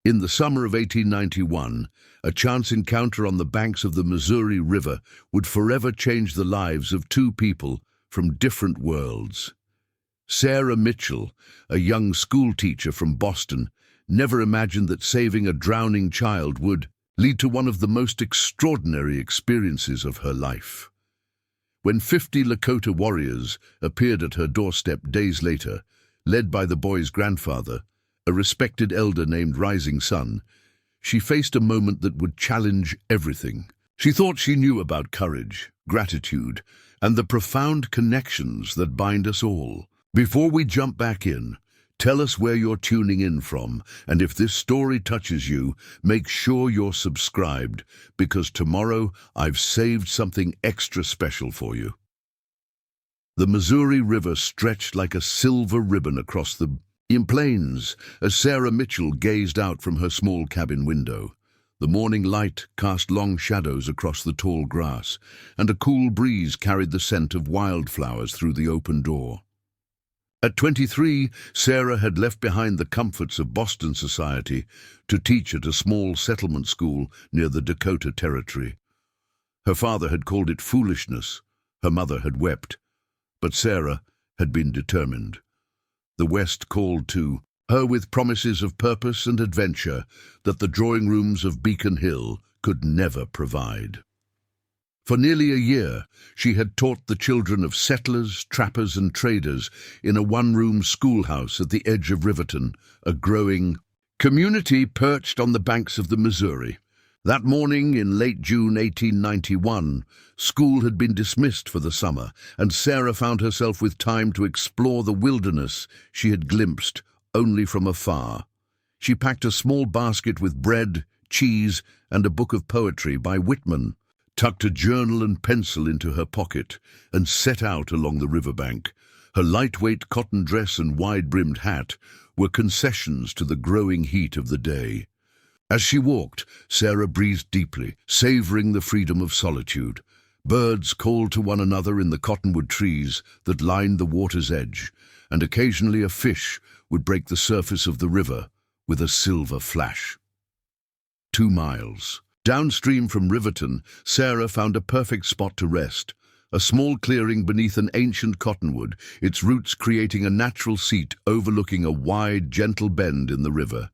In the summer of 1891, a chance encounter on the banks of the Missouri River would forever change the lives of two people from different worlds. Sarah Mitchell, a young schoolteacher from Boston, never imagined that saving a drowning child would lead to one of the most extraordinary experiences of her life. When 50 Lakota warriors appeared at her doorstep days later, led by the boy's grandfather, a respected elder named Rising Sun, she faced a moment that would challenge everything. She thought she knew about courage, gratitude, and the profound connections that bind us all. Before we jump back in, tell us where you're tuning in from, and if this story touches you, make sure you're subscribed, because tomorrow I've saved something extra special for you. The Missouri River stretched like a silver ribbon across the plains as Sarah Mitchell gazed out from her small cabin window. The morning light cast long shadows across the tall grass, and a cool breeze carried the scent of wildflowers through the open door. At 23, Sarah had left behind the comforts of Boston society to teach at a small settlement school near the Dakota Territory. Her father had called it foolishness, her mother had wept, but Sarah had been determined. The West called to her with promises of purpose and adventure that the drawing rooms of Beacon Hill could never provide. For nearly a year, she had taught the children of settlers, trappers, and traders in a one-room schoolhouse at the edge of Riverton, a growing community perched on the banks of the Missouri. That morning in late June 1891, school had been dismissed for the summer, and Sarah found herself with time to explore the wilderness she had glimpsed only from afar. She packed a small basket with bread, cheese, and a book of poetry by Whitman, tucked a journal and pencil into her pocket, and set out along the riverbank. Her lightweight cotton dress and wide-brimmed hat were concessions to the growing heat of the day. As she walked, Sarah breathed deeply, savoring the freedom of solitude. Birds called to one another in the cottonwood trees that lined the water's edge, and occasionally a fish would break the surface of the river with a silver flash. 2 miles. Downstream from Riverton, Sarah found a perfect spot to rest, a small clearing beneath an ancient cottonwood, its roots creating a natural seat overlooking a wide, gentle bend in the river.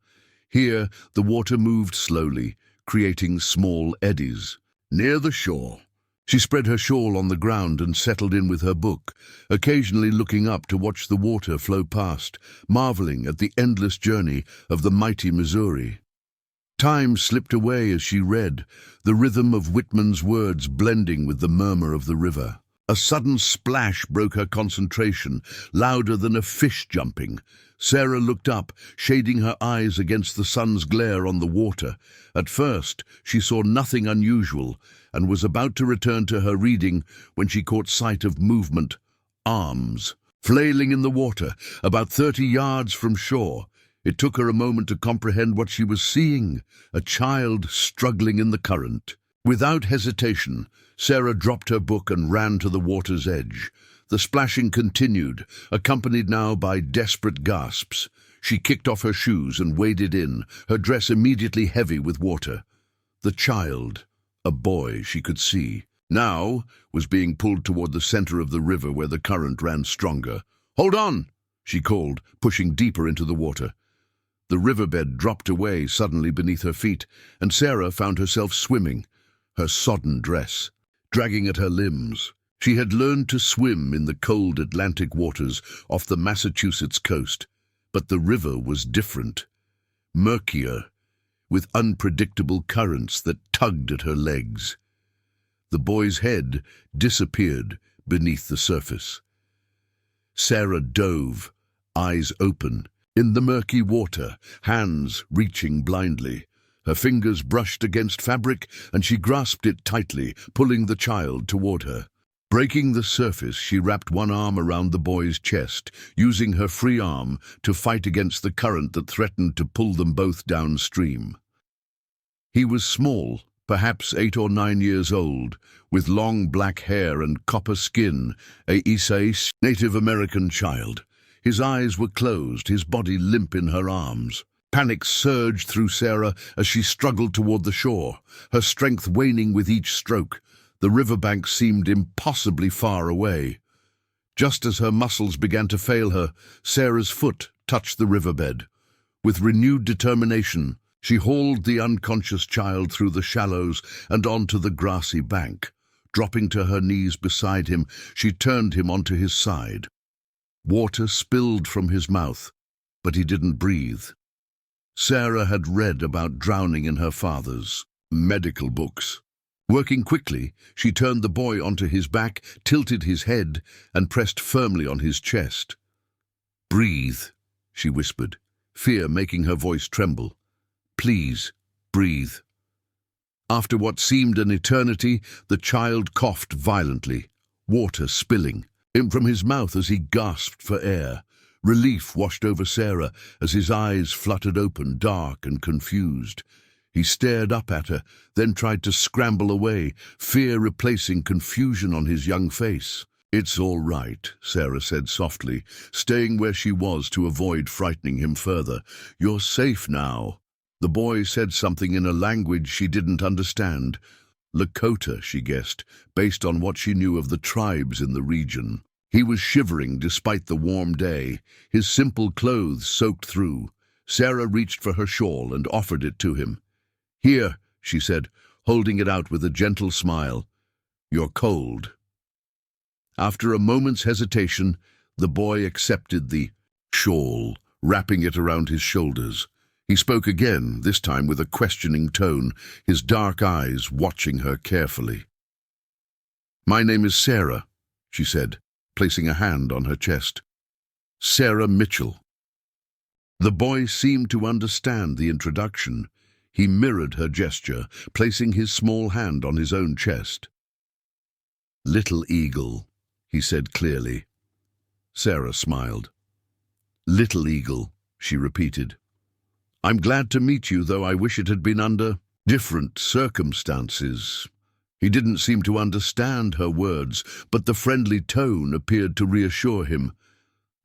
Here, the water moved slowly, creating small eddies. Near the shore, she spread her shawl on the ground and settled in with her book, occasionally looking up to watch the water flow past, marveling at the endless journey of the mighty Missouri. Time slipped away as she read, the rhythm of Whitman's words blending with the murmur of the river. A sudden splash broke her concentration, louder than a fish jumping. Sarah looked up, shading her eyes against the sun's glare on the water. At first, she saw nothing unusual, and was about to return to her reading when she caught sight of movement, arms, flailing in the water, about 30 yards from shore. It took her a moment to comprehend what she was seeing, a child struggling in the current. Without hesitation, Sarah dropped her book and ran to the water's edge. The splashing continued, accompanied now by desperate gasps. She kicked off her shoes and waded in, her dress immediately heavy with water. The child, a boy she could see, now was being pulled toward the center of the river where the current ran stronger. "Hold on!" she called, pushing deeper into the water. The riverbed dropped away suddenly beneath her feet, and Sarah found herself swimming, her sodden dress dragging at her limbs. She had learned to swim in the cold Atlantic waters off the Massachusetts coast, but the river was different, murkier, with unpredictable currents that tugged at her legs. The boy's head disappeared beneath the surface. Sarah dove, eyes open, in the murky water, hands reaching blindly. Her fingers brushed against fabric, and she grasped it tightly, pulling the child toward her. Breaking the surface, she wrapped one arm around the boy's chest, using her free arm to fight against the current that threatened to pull them both downstream. He was small, perhaps 8 or 9 years old, with long black hair and copper skin, a Isais Native American child. His eyes were closed, his body limp in her arms. Panic surged through Sarah as she struggled toward the shore, her strength waning with each stroke. The riverbank seemed impossibly far away. Just as her muscles began to fail her, Sarah's foot touched the riverbed. With renewed determination, she hauled the unconscious child through the shallows and onto the grassy bank. Dropping to her knees beside him, she turned him onto his side. Water spilled from his mouth, but he didn't breathe. Sarah had read about drowning in her father's medical books. Working quickly, she turned the boy onto his back, tilted his head, and pressed firmly on his chest. "Breathe," she whispered, fear making her voice tremble. "Please, breathe." After what seemed an eternity, the child coughed violently, water spilling from his mouth as he gasped for air. Relief washed over Sarah as his eyes fluttered open, dark and confused. He stared up at her, then tried to scramble away, fear replacing confusion on his young face. "It's all right," Sarah said softly, staying where she was to avoid frightening him further. "You're safe now." The boy said something in a language she didn't understand. Lakota, she guessed, based on what she knew of the tribes in the region. He was shivering despite the warm day, his simple clothes soaked through. Sarah reached for her shawl and offered it to him. "Here," she said, holding it out with a gentle smile. "You're cold." After a moment's hesitation, the boy accepted the shawl, wrapping it around his shoulders. He spoke again, this time with a questioning tone, his dark eyes watching her carefully. "My name is Sarah," she said, placing a hand on her chest. "Sarah Mitchell." The boy seemed to understand the introduction. He mirrored her gesture, placing his small hand on his own chest. "Little Eagle," he said clearly. Sarah smiled. "Little Eagle," she repeated. "I'm glad to meet you, though I wish it had been under different circumstances." He didn't seem to understand her words, but the friendly tone appeared to reassure him.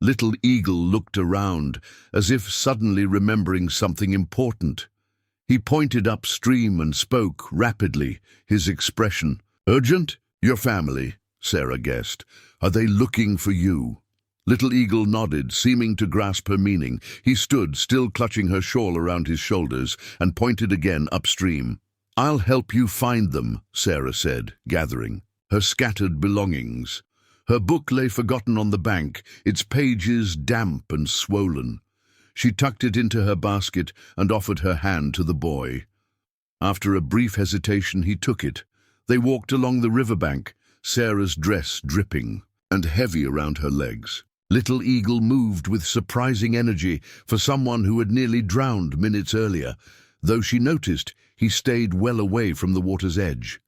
Little Eagle looked around, as if suddenly remembering something important. He pointed upstream and spoke rapidly, his expression urgent. "Your family," Sarah guessed. "Are they looking for you?" Little Eagle nodded, seeming to grasp her meaning. He stood, still clutching her shawl around his shoulders, and pointed again upstream. "I'll help you find them," Sarah said, gathering her scattered belongings. Her book lay forgotten on the bank, its pages damp and swollen. She tucked it into her basket and offered her hand to the boy. After a brief hesitation, he took it. They walked along the riverbank, Sarah's dress dripping and heavy around her legs. Little Eagle moved with surprising energy for someone who had nearly drowned minutes earlier, though she noticed he stayed well away from the water's edge.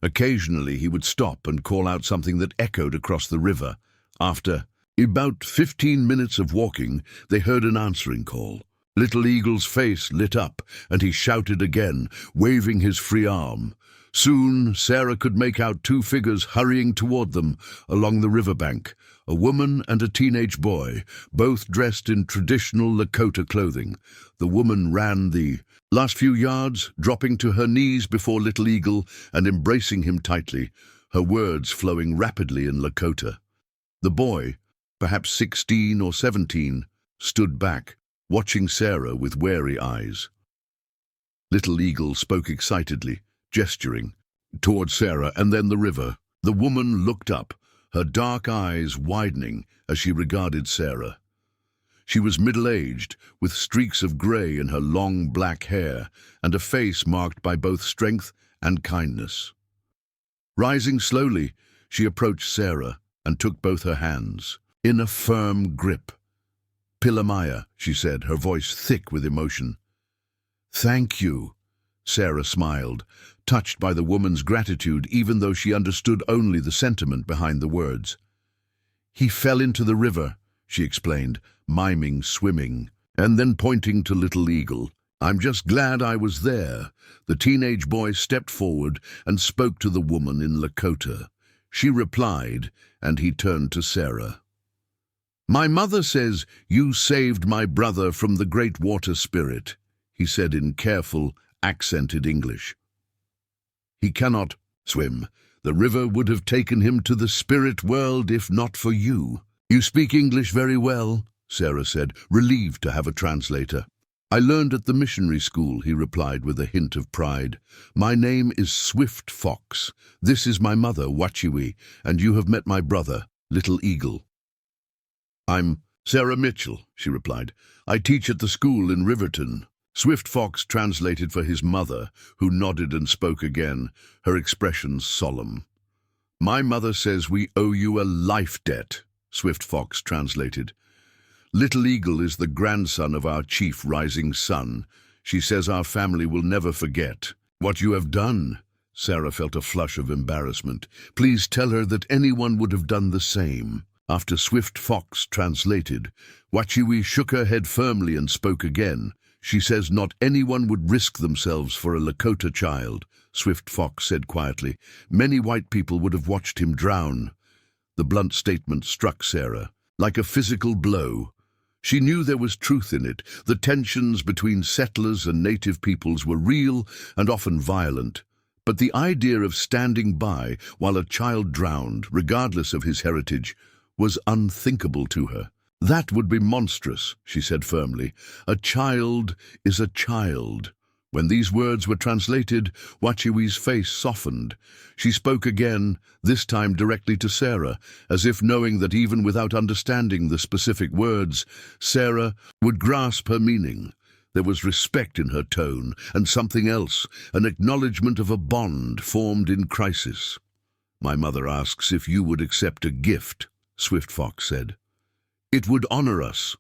Occasionally he would stop and call out something that echoed across the river. After about 15 minutes of walking, they heard an answering call. Little Eagle's face lit up, and he shouted again, waving his free arm. Soon Sarah could make out two figures hurrying toward them along the riverbank, a woman and a teenage boy, both dressed in traditional Lakota clothing. The woman ran the last few yards, dropping to her knees before Little Eagle and embracing him tightly, her words flowing rapidly in Lakota. The boy, perhaps 16 or 17, stood back, watching Sarah with wary eyes. Little Eagle spoke excitedly, gesturing toward Sarah and then the river. The woman looked up, her dark eyes widening as she regarded Sarah. She was middle-aged, with streaks of gray in her long black hair and a face marked by both strength and kindness. Rising slowly, she approached Sarah and took both her hands in a firm grip. "Pilamaya," she said, her voice thick with emotion. "Thank you," Sarah smiled, touched by the woman's gratitude even though she understood only the sentiment behind the words. "He fell into the river," she explained, miming swimming, and then pointing to Little Eagle. "I'm just glad I was there." The teenage boy stepped forward and spoke to the woman in Lakota. She replied, and he turned to Sarah. "My mother says you saved my brother from the great water spirit," he said in careful, accented English. "He cannot swim. The river would have taken him to the spirit world if not for you." "You speak English very well," Sarah said, relieved to have a translator. "I learned at the missionary school," he replied with a hint of pride. "My name is Swift Fox. This is my mother, Wachiwi, and you have met my brother, Little Eagle." "I'm Sarah Mitchell," she replied. "I teach at the school in Riverton." Swift Fox translated for his mother, who nodded and spoke again, her expression solemn. "My mother says we owe you a life debt," Swift Fox translated. "Little Eagle is the grandson of our chief rising sun. She says our family will never forget what you have done." Sarah felt a flush of embarrassment. "Please tell her that anyone would have done the same." After Swift Fox translated, Wachiwi shook her head firmly and spoke again. "She says not anyone would risk themselves for a Lakota child," Swift Fox said quietly. "Many white people would have watched him drown." The blunt statement struck Sarah like a physical blow. She knew there was truth in it. The tensions between settlers and native peoples were real and often violent. But the idea of standing by while a child drowned, regardless of his heritage, was unthinkable to her. "That would be monstrous," she said firmly. "A child is a child." When these words were translated, Wachiwi's face softened. She spoke again, this time directly to Sarah, as if knowing that even without understanding the specific words, Sarah would grasp her meaning. There was respect in her tone, and something else, an acknowledgement of a bond formed in crisis. "My mother asks if you would accept a gift," Swift Fox said. "It would honor us."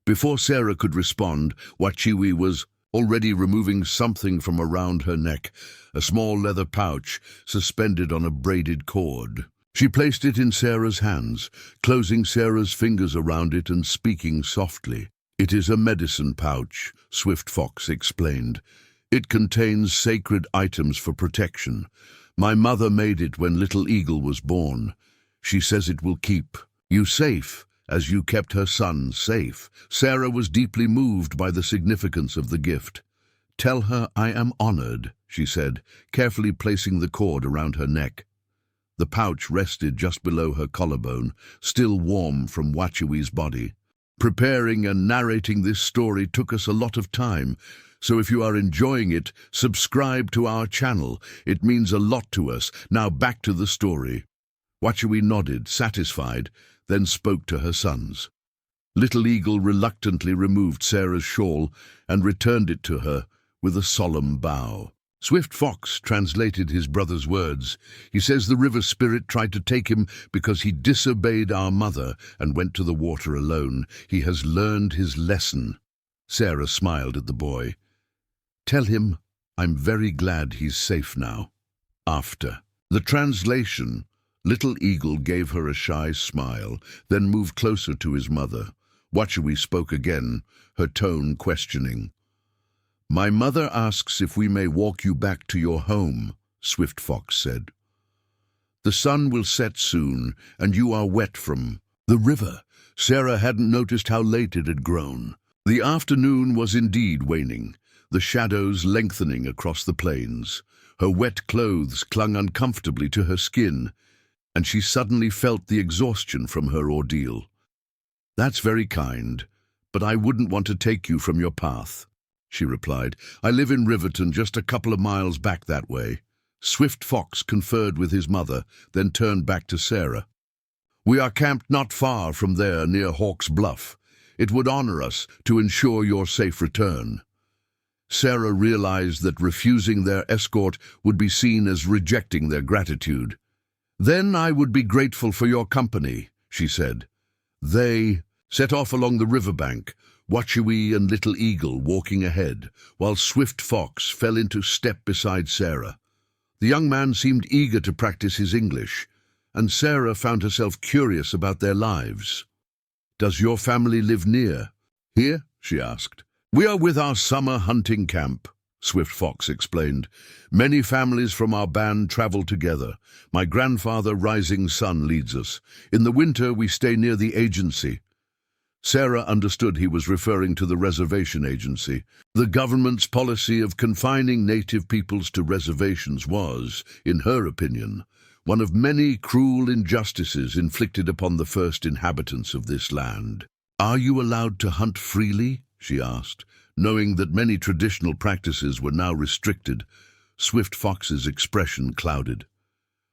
Before Sarah could respond, Wachiwi was already removing something from around her neck, a small leather pouch suspended on a braided cord. She placed it in Sarah's hands, closing Sarah's fingers around it and speaking softly. "It is a medicine pouch," Swift Fox explained. "It contains sacred items for protection. My mother made it when Little Eagle was born. She says it will keep you safe, as you kept her son safe." Sarah was deeply moved by the significance of the gift. "Tell her I am honored," she said, carefully placing the cord around her neck. The pouch rested just below her collarbone, still warm from Wachiwi's body. Preparing and narrating this story took us a lot of time, so if you are enjoying it, subscribe to our channel. It means a lot to us. Now back to the story. Wachiwi nodded, satisfied, then spoke to her sons. Little Eagle reluctantly removed Sarah's shawl and returned it to her with a solemn bow. Swift Fox translated his brother's words. "He says the river spirit tried to take him because he disobeyed our mother and went to the water alone. He has learned his lesson." Sarah smiled at the boy. "Tell him I'm very glad he's safe now." After the translation, Little Eagle gave her a shy smile, then moved closer to his mother. Wachiwi spoke again, her tone questioning. "My mother asks if we may walk you back to your home," Swift Fox said. "The sun will set soon, and you are wet from the river." Sarah hadn't noticed how late it had grown. The afternoon was indeed waning, the shadows lengthening across the plains. Her wet clothes clung uncomfortably to her skin, and she suddenly felt the exhaustion from her ordeal. "That's very kind, but I wouldn't want to take you from your path," she replied. "I live in Riverton, just a couple of miles back that way." Swift Fox conferred with his mother, then turned back to Sarah. "We are camped not far from there near Hawk's Bluff. It would honor us to ensure your safe return." Sarah realized that refusing their escort would be seen as rejecting their gratitude. "Then I would be grateful for your company," she said. They set off along the riverbank, Wachiwi and Little Eagle walking ahead, while Swift Fox fell into step beside Sarah. The young man seemed eager to practice his English, and Sarah found herself curious about their lives. "Does your family live near here?" she asked. "We are with our summer hunting camp," Swift Fox explained. "Many families from our band travel together. My grandfather, Rising Sun, leads us. In the winter, we stay near the agency. Sarah understood he was referring to the reservation agency. The government's policy of confining native peoples to reservations was, in her opinion, one of many cruel injustices inflicted upon the first inhabitants of this land. "Are you allowed to hunt freely?" she asked, knowing that many traditional practices were now restricted. Swift Fox's expression clouded.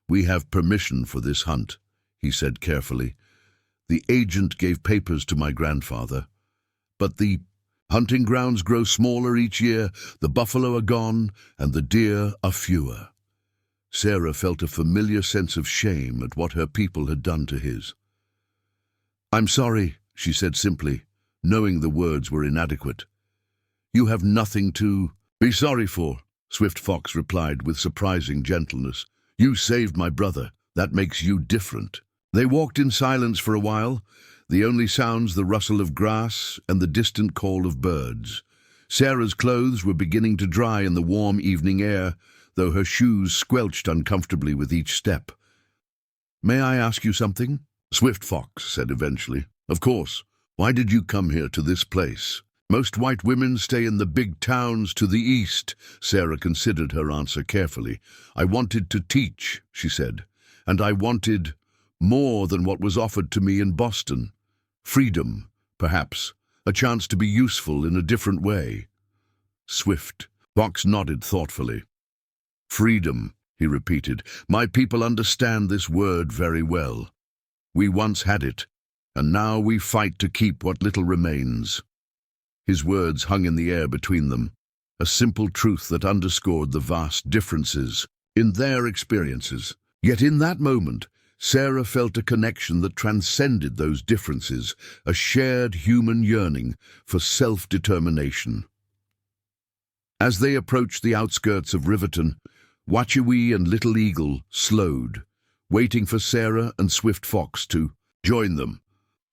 "We have permission for this hunt," he said carefully. "The agent gave papers to my grandfather. But the hunting grounds grow smaller each year, the buffalo are gone, and the deer are fewer." Sarah felt a familiar sense of shame at what her people had done to his. "I'm sorry," she said simply, knowing the words were inadequate. "You have nothing to be sorry for," Swift Fox replied with surprising gentleness. "You saved my brother. That makes you different." They walked in silence for a while, the only sounds the rustle of grass and the distant call of birds. Sarah's clothes were beginning to dry in the warm evening air, though her shoes squelched uncomfortably with each step. "May I ask you something?" Swift Fox said eventually. "Of course. Why did you come here to this place?" "Most white women stay in the big towns to the east." Sarah considered her answer carefully. "I wanted to teach," she said, "and I wanted more than what was offered to me in Boston. Freedom, perhaps, a chance to be useful in a different way." Swift Fox nodded thoughtfully. "Freedom," he repeated. "My people understand this word very well. We once had it, and now we fight to keep what little remains." His words hung in the air between them, a simple truth that underscored the vast differences in their experiences. Yet in that moment, Sarah felt a connection that transcended those differences, a shared human yearning for self-determination. As they approached the outskirts of Riverton, Watchewee and Little Eagle slowed, waiting for Sarah and Swift Fox to join them.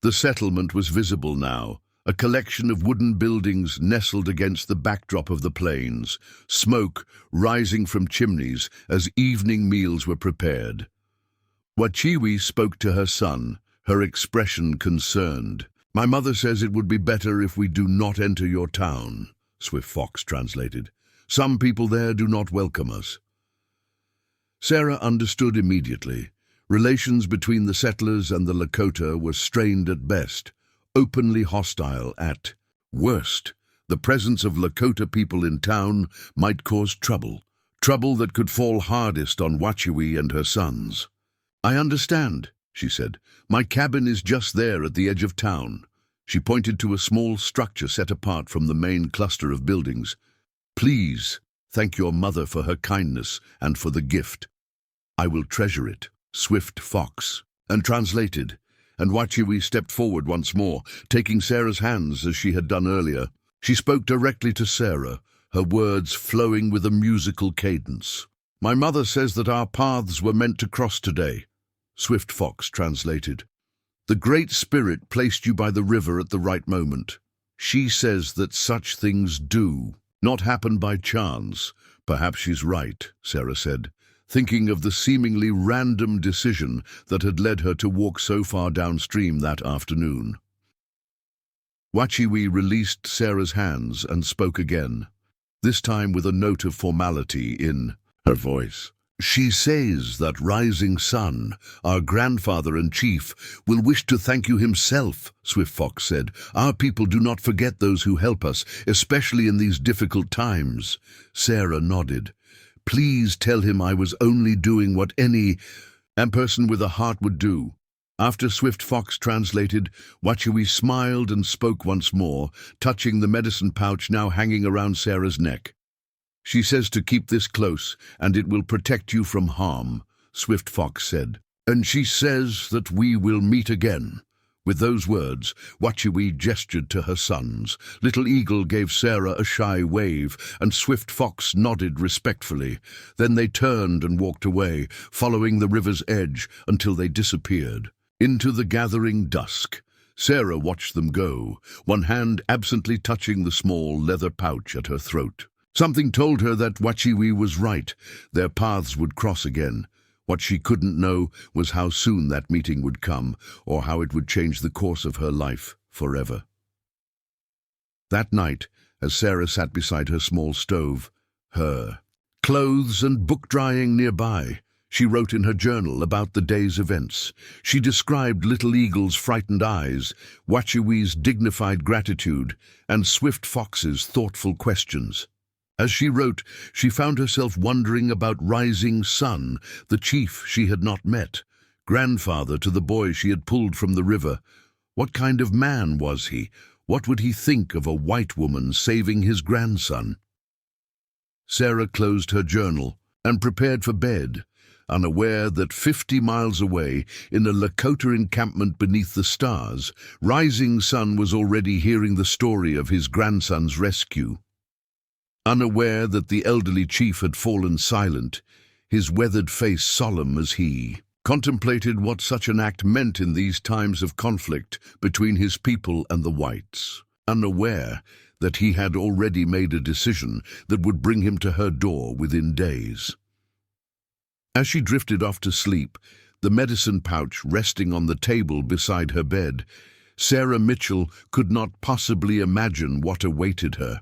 The settlement was visible now, a collection of wooden buildings nestled against the backdrop of the plains, smoke rising from chimneys as evening meals were prepared. Watchewee spoke to her son, her expression concerned. "My mother says it would be better if we do not enter your town," Swift Fox translated. "Some people there do not welcome us." Sarah understood immediately. Relations between the settlers and the Lakota were strained at best, openly hostile at worst. The presence of Lakota people in town might cause trouble that could fall hardest on Watchewee and her sons. "I understand," she said. "My cabin is just there at the edge of town." She pointed to a small structure set apart from the main cluster of buildings. "Please thank your mother for her kindness and for the gift. I will treasure it." Swift Fox and translated, and Watchewee stepped forward once more, taking Sarah's hands as she had done earlier. She spoke directly to Sarah, her words flowing with a musical cadence. "My mother says that our paths were meant to cross today," Swift Fox translated. "The Great Spirit placed you by the river at the right moment. She says that such things do not happen by chance." "Perhaps she's right," Sarah said, thinking of the seemingly random decision that had led her to walk so far downstream that afternoon. Watchewee released Sarah's hands and spoke again, this time with a note of formality in her voice. "She says that Rising Sun, our grandfather and chief, will wish to thank you himself," Swift Fox said. "Our people do not forget those who help us, especially in these difficult times." Sarah nodded. "Please tell him I was only doing what any person with a heart would do." After Swift Fox translated, Watchewee smiled and spoke once more, touching the medicine pouch now hanging around Sarah's neck. "She says to keep this close, and it will protect you from harm," Swift Fox said. "And she says that we will meet again." With those words, Watchewee gestured to her sons. Little Eagle gave Sarah a shy wave, and Swift Fox nodded respectfully. Then they turned and walked away, following the river's edge until they disappeared into the gathering dusk. Sarah watched them go, one hand absently touching the small leather pouch at her throat. Something told her that Watchewee was right. Their paths would cross again. What she couldn't know was how soon that meeting would come, or how it would change the course of her life forever. That night, as Sarah sat beside her small stove, her clothes and book drying nearby, she wrote in her journal about the day's events. She described Little Eagle's frightened eyes, Wachiwee's dignified gratitude, and Swift Fox's thoughtful questions. As she wrote, she found herself wondering about Rising Sun, the chief she had not met, grandfather to the boy she had pulled from the river. What kind of man was he? What would he think of a white woman saving his grandson? Sarah closed her journal and prepared for bed, unaware that 50 miles away, in a Lakota encampment beneath the stars, Rising Sun was already hearing the story of his grandson's rescue. Unaware that the elderly chief had fallen silent, his weathered face solemn as he contemplated what such an act meant in these times of conflict between his people and the whites, unaware that he had already made a decision that would bring him to her door within days. As she drifted off to sleep, the medicine pouch resting on the table beside her bed, Sarah Mitchell could not possibly imagine what awaited her.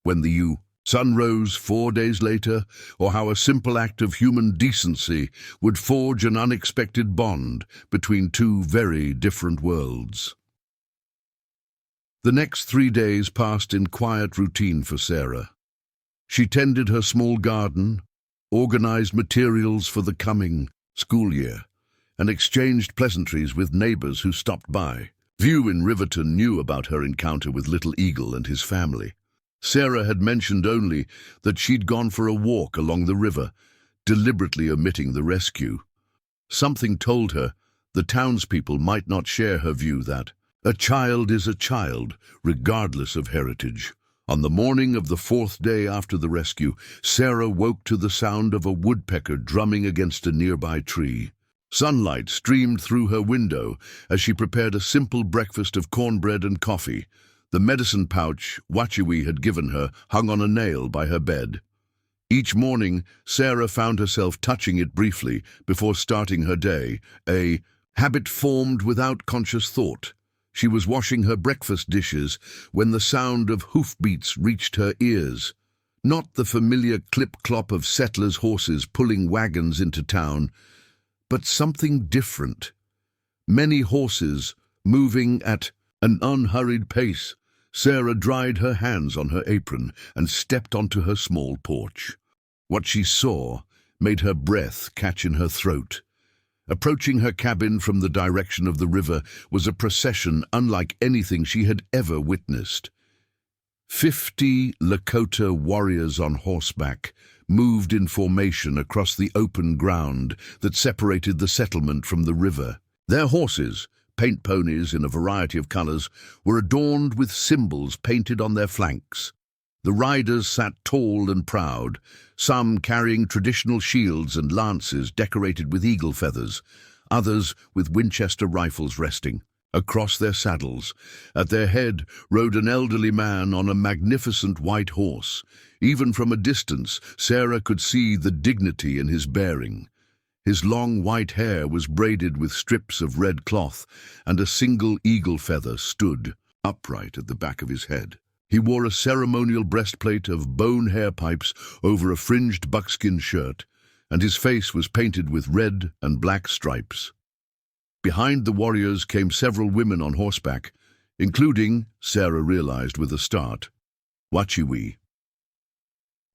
When the sun rose 4 days later, or how a simple act of human decency would forge an unexpected bond between two very different worlds. The next 3 days passed in quiet routine for Sarah. She tended her small garden, organized materials for the coming school year, and exchanged pleasantries with neighbors who stopped by. Few in Riverton knew about her encounter with Little Eagle and his family. Sarah had mentioned only that she'd gone for a walk along the river, deliberately omitting the rescue. Something told her the townspeople might not share her view that a child is a child, regardless of heritage. On the morning of the 4th day after the rescue, Sarah woke to the sound of a woodpecker drumming against a nearby tree. Sunlight streamed through her window as she prepared a simple breakfast of cornbread and coffee. The medicine pouch Wachiwee had given her hung on a nail by her bed. Each morning, Sarah found herself touching it briefly before starting her day, a habit formed without conscious thought. She was washing her breakfast dishes when the sound of hoofbeats reached her ears. Not the familiar clip-clop of settlers' horses pulling wagons into town, but something different. Many horses moving at an unhurried pace. Sarah dried her hands on her apron and stepped onto her small porch. What she saw made her breath catch in her throat. Approaching her cabin from the direction of the river was a procession unlike anything she had ever witnessed. 50 Lakota warriors on horseback moved in formation across the open ground that separated the settlement from the river. Their horses, paint ponies in a variety of colors, were adorned with symbols painted on their flanks. The riders sat tall and proud, some carrying traditional shields and lances decorated with eagle feathers, others with Winchester rifles resting across their saddles. At their head rode an elderly man on a magnificent white horse. Even from a distance, Sarah could see the dignity in his bearing. His long white hair was braided with strips of red cloth, and a single eagle feather stood upright at the back of his head. He wore a ceremonial breastplate of bone hair pipes over a fringed buckskin shirt, and his face was painted with red and black stripes. Behind the warriors came several women on horseback, including, Sarah realized with a start, Wachiwee.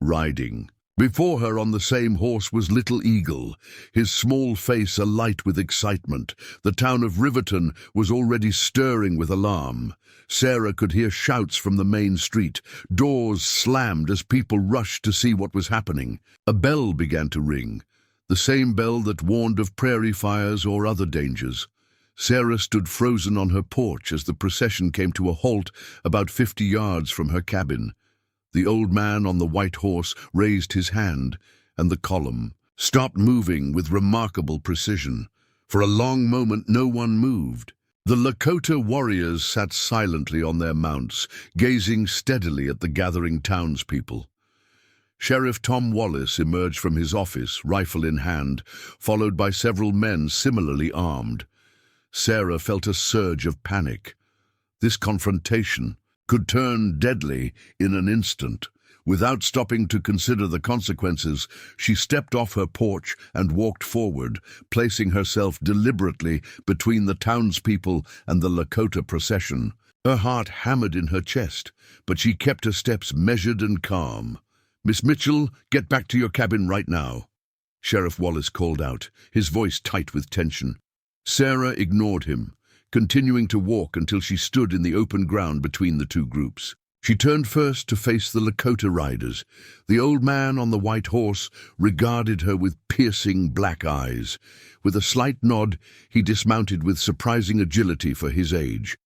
Riding. Before her on the same horse was Little Eagle, his small face alight with excitement. The town of Riverton was already stirring with alarm. Sarah could hear shouts from the main street. Doors slammed as people rushed to see what was happening. A bell began to ring, the same bell that warned of prairie fires or other dangers. Sarah stood frozen on her porch as the procession came to a halt about 50 yards from her cabin. The old man on the white horse raised his hand, and the column stopped moving with remarkable precision. For a long moment no one moved. The Lakota warriors sat silently on their mounts, gazing steadily at the gathering townspeople. Sheriff Tom Wallace emerged from his office, rifle in hand, followed by several men similarly armed. Sarah felt a surge of panic. This confrontation could turn deadly in an instant. Without stopping to consider the consequences, she stepped off her porch and walked forward, placing herself deliberately between the townspeople and the Lakota procession. Her heart hammered in her chest, but she kept her steps measured and calm. "Miss Mitchell, get back to your cabin right now," Sheriff Wallace called out, his voice tight with tension. Sarah ignored him, continuing to walk until she stood in the open ground between the two groups. She turned first to face the Lakota riders. The old man on the white horse regarded her with piercing black eyes. With a slight nod, he dismounted with surprising agility for his age.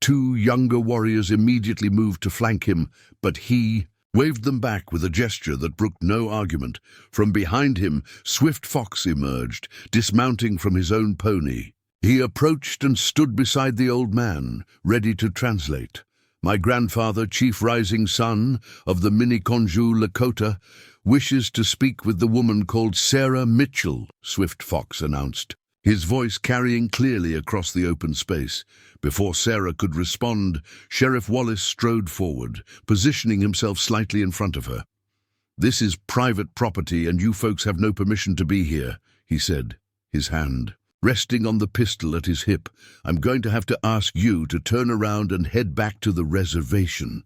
Two younger warriors immediately moved to flank him, but he waved them back with a gesture that brooked no argument. From behind him, Swift Fox emerged, dismounting from his own pony. He approached and stood beside the old man, ready to translate. "My grandfather, Chief Rising Sun of the Miniconjou Lakota, wishes to speak with the woman called Sarah Mitchell," Swift Fox announced, his voice carrying clearly across the open space. Before Sarah could respond, Sheriff Wallace strode forward, positioning himself slightly in front of her. "This is private property and you folks have no permission to be here," he said, his hand resting on the pistol at his hip. "I'm going to have to ask you to turn around and head back to the reservation."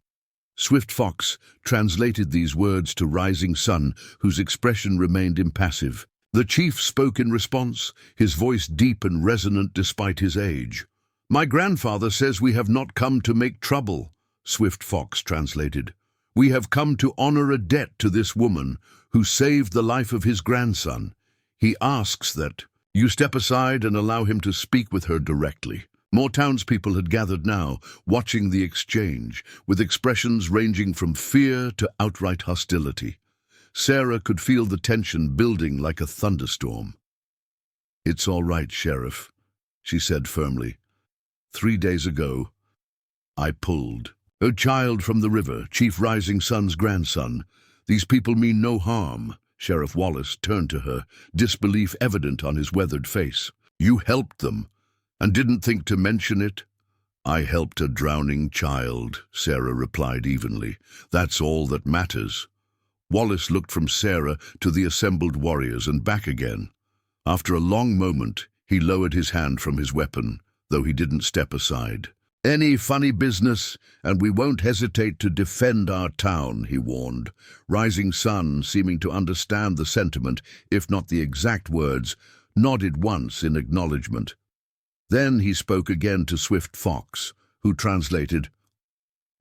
Swift Fox translated these words to Rising Sun, whose expression remained impassive. The chief spoke in response, his voice deep and resonant despite his age. "My grandfather says we have not come to make trouble," Swift Fox translated. "We have come to honor a debt to this woman who saved the life of his grandson. He asks that you step aside and allow him to speak with her directly." More townspeople had gathered now, watching the exchange, with expressions ranging from fear to outright hostility. Sarah could feel the tension building like a thunderstorm. "It's all right, Sheriff," she said firmly. 3 days ago, I pulled her child from the river, Chief Rising Sun's grandson. These people mean no harm." Sheriff Wallace turned to her, disbelief evident on his weathered face. "You helped them, and didn't think to mention it?" "I helped a drowning child," Sarah replied evenly. "That's all that matters." Wallace looked from Sarah to the assembled warriors and back again. After a long moment, he lowered his hand from his weapon, though he didn't step aside. "Any funny business, and we won't hesitate to defend our town," he warned. Rising Sun, seeming to understand the sentiment, if not the exact words, nodded once in acknowledgement. Then he spoke again to Swift Fox, who translated,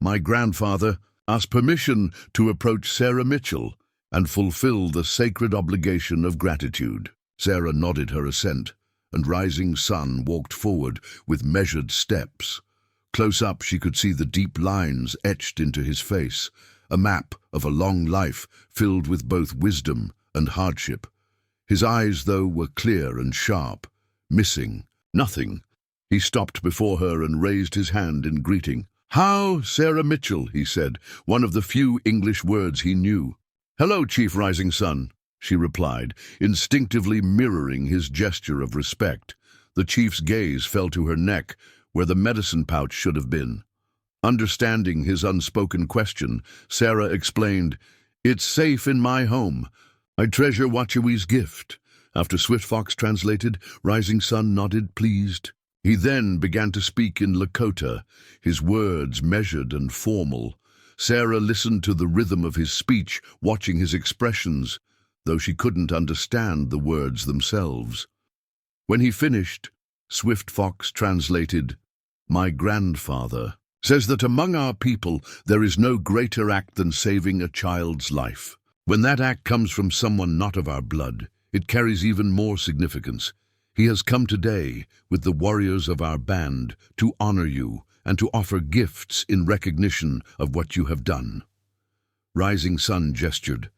"My grandfather asked permission to approach Sarah Mitchell and fulfill the sacred obligation of gratitude." Sarah nodded her assent, and Rising Sun walked forward with measured steps. Close up, she could see the deep lines etched into his face, a map of a long life filled with both wisdom and hardship. His eyes, though, were clear and sharp, missing nothing. He stopped before her and raised his hand in greeting. "How, Sarah Mitchell," he said, one of the few English words he knew. "Hello, Chief Rising Sun," she replied, instinctively mirroring his gesture of respect. The chief's gaze fell to her neck, where the medicine pouch should have been. Understanding his unspoken question, Sarah explained, "It's safe in my home. I treasure Wachewee's gift." After Swift Fox translated, Rising Sun nodded, pleased. He then began to speak in Lakota, his words measured and formal. Sarah listened to the rhythm of his speech, watching his expressions, though she couldn't understand the words themselves. When he finished, Swift Fox translated, "My grandfather says that among our people there is no greater act than saving a child's life. When that act comes from someone not of our blood, it carries even more significance. He has come today with the warriors of our band to honor you and to offer gifts in recognition of what you have done." Rising Sun gestured,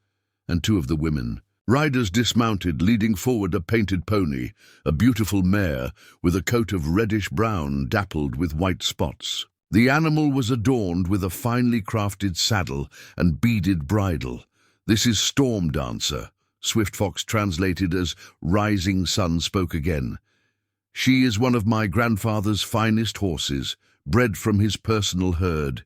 and two of the women riders dismounted, leading forward a painted pony, a beautiful mare with a coat of reddish-brown dappled with white spots. The animal was adorned with a finely crafted saddle and beaded bridle. "This is Storm Dancer," Swift Fox translated as Rising Sun spoke again. "She is one of my grandfather's finest horses, bred from his personal herd.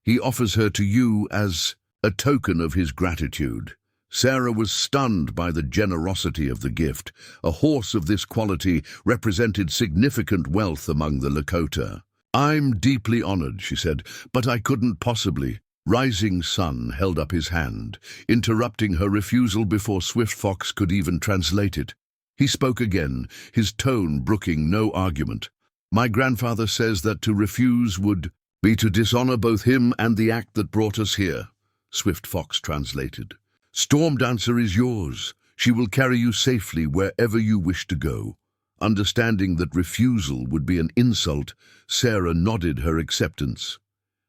He offers her to you as a token of his gratitude." Sarah was stunned by the generosity of the gift. A horse of this quality represented significant wealth among the Lakota. "I'm deeply honored," she said, "but I couldn't possibly." Rising Sun held up his hand, interrupting her refusal before Swift Fox could even translate it. He spoke again, his tone brooking no argument. "My grandfather says that to refuse would be to dishonor both him and the act that brought us here," Swift Fox translated. "Storm Dancer is yours. She will carry you safely wherever you wish to go." Understanding that refusal would be an insult, Sarah nodded her acceptance.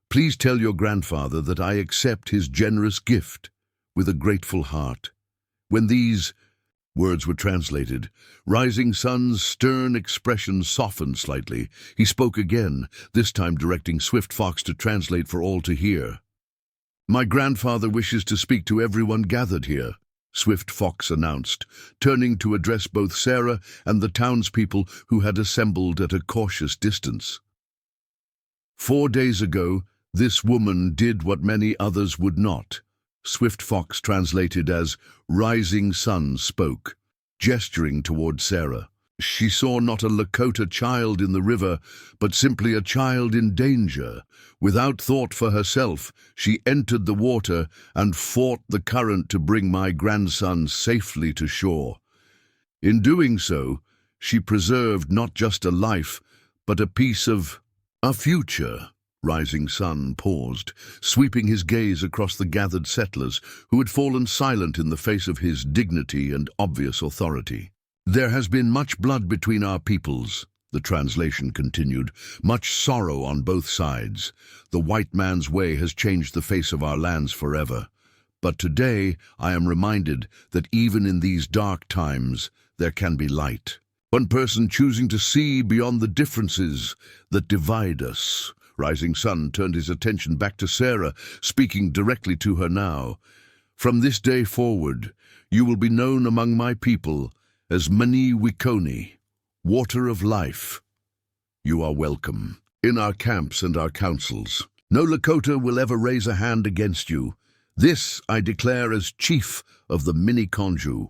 "Please tell your grandfather that I accept his generous gift with a grateful heart." When these words were translated, Rising Sun's stern expression softened slightly. He spoke again, this time directing Swift Fox to translate for all to hear. "My grandfather wishes to speak to everyone gathered here," Swift Fox announced, turning to address both Sarah and the townspeople who had assembled at a cautious distance. "4 days ago, this woman did what many others would not," Swift Fox translated as Rising Sun spoke, gesturing toward Sarah. "She saw not a Lakota child in the river, but simply a child in danger. Without thought for herself, she entered the water and fought the current to bring my grandson safely to shore. In doing so, she preserved not just a life, but a piece of a future." Rising Sun paused, sweeping his gaze across the gathered settlers who had fallen silent in the face of his dignity and obvious authority. "There has been much blood between our peoples," the translation continued, "much sorrow on both sides. The white man's way has changed the face of our lands forever. But today I am reminded that even in these dark times there can be light. One person choosing to see beyond the differences that divide us." Rising Sun turned his attention back to Sarah, speaking directly to her now. "From this day forward, you will be known among my people as Mani Wikoni, water of life. You are welcome in our camps and our councils. No Lakota will ever raise a hand against you. This I declare as chief of the Miniconju."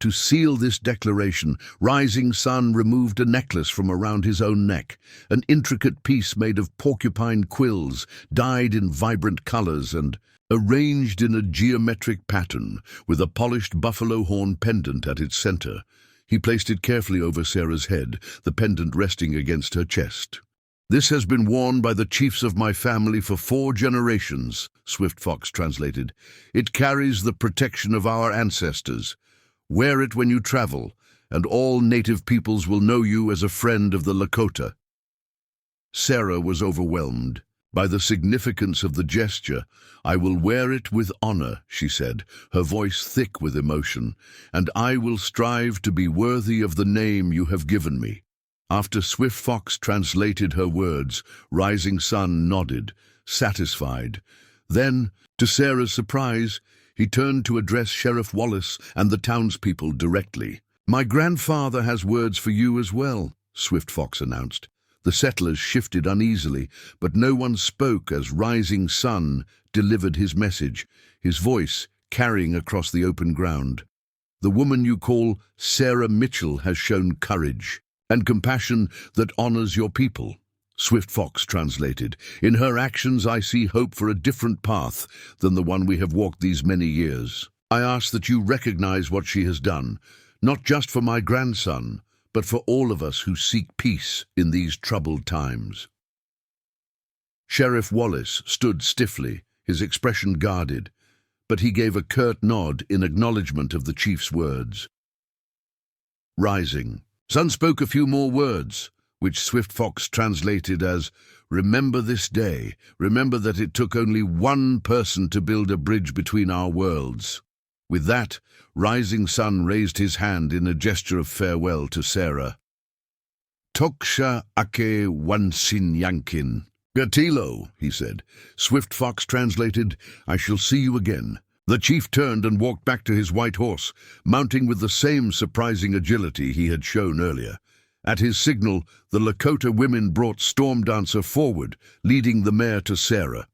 To seal this declaration, Rising Sun removed a necklace from around his own neck, an intricate piece made of porcupine quills, dyed in vibrant colors and arranged in a geometric pattern, with a polished buffalo horn pendant at its center. He placed it carefully over Sarah's head, the pendant resting against her chest. "This has been worn by the chiefs of my family for 4 generations, Swift Fox translated. "It carries the protection of our ancestors. Wear it when you travel, and all native peoples will know you as a friend of the Lakota." Sarah was overwhelmed by the significance of the gesture. "I will wear it with honor," she said, her voice thick with emotion, "and I will strive to be worthy of the name you have given me." After Swift Fox translated her words, Rising Sun nodded, satisfied. Then, to Sarah's surprise, he turned to address Sheriff Wallace and the townspeople directly. "My grandfather has words for you as well," Swift Fox announced. The settlers shifted uneasily, but no one spoke as Rising Sun delivered his message, his voice carrying across the open ground. "The woman you call Sarah Mitchell has shown courage and compassion that honors your people," Swift Fox translated. "In her actions I see hope for a different path than the one we have walked these many years. I ask that you recognize what she has done, not just for my grandson, but for all of us who seek peace in these troubled times." Sheriff Wallace stood stiffly, his expression guarded, but he gave a curt nod in acknowledgement of the chief's words. Rising Sun spoke a few more words, which Swift Fox translated as, "Remember this day. Remember that it took only one person to build a bridge between our worlds." With that, Rising Sun raised his hand in a gesture of farewell to Sarah. "Toksha ake wansin yankin." "Gatilo," he said. Swift Fox translated, "I shall see you again." The chief turned and walked back to his white horse, mounting with the same surprising agility he had shown earlier. At his signal, the Lakota women brought Storm Dancer forward, leading the mare to Sarah.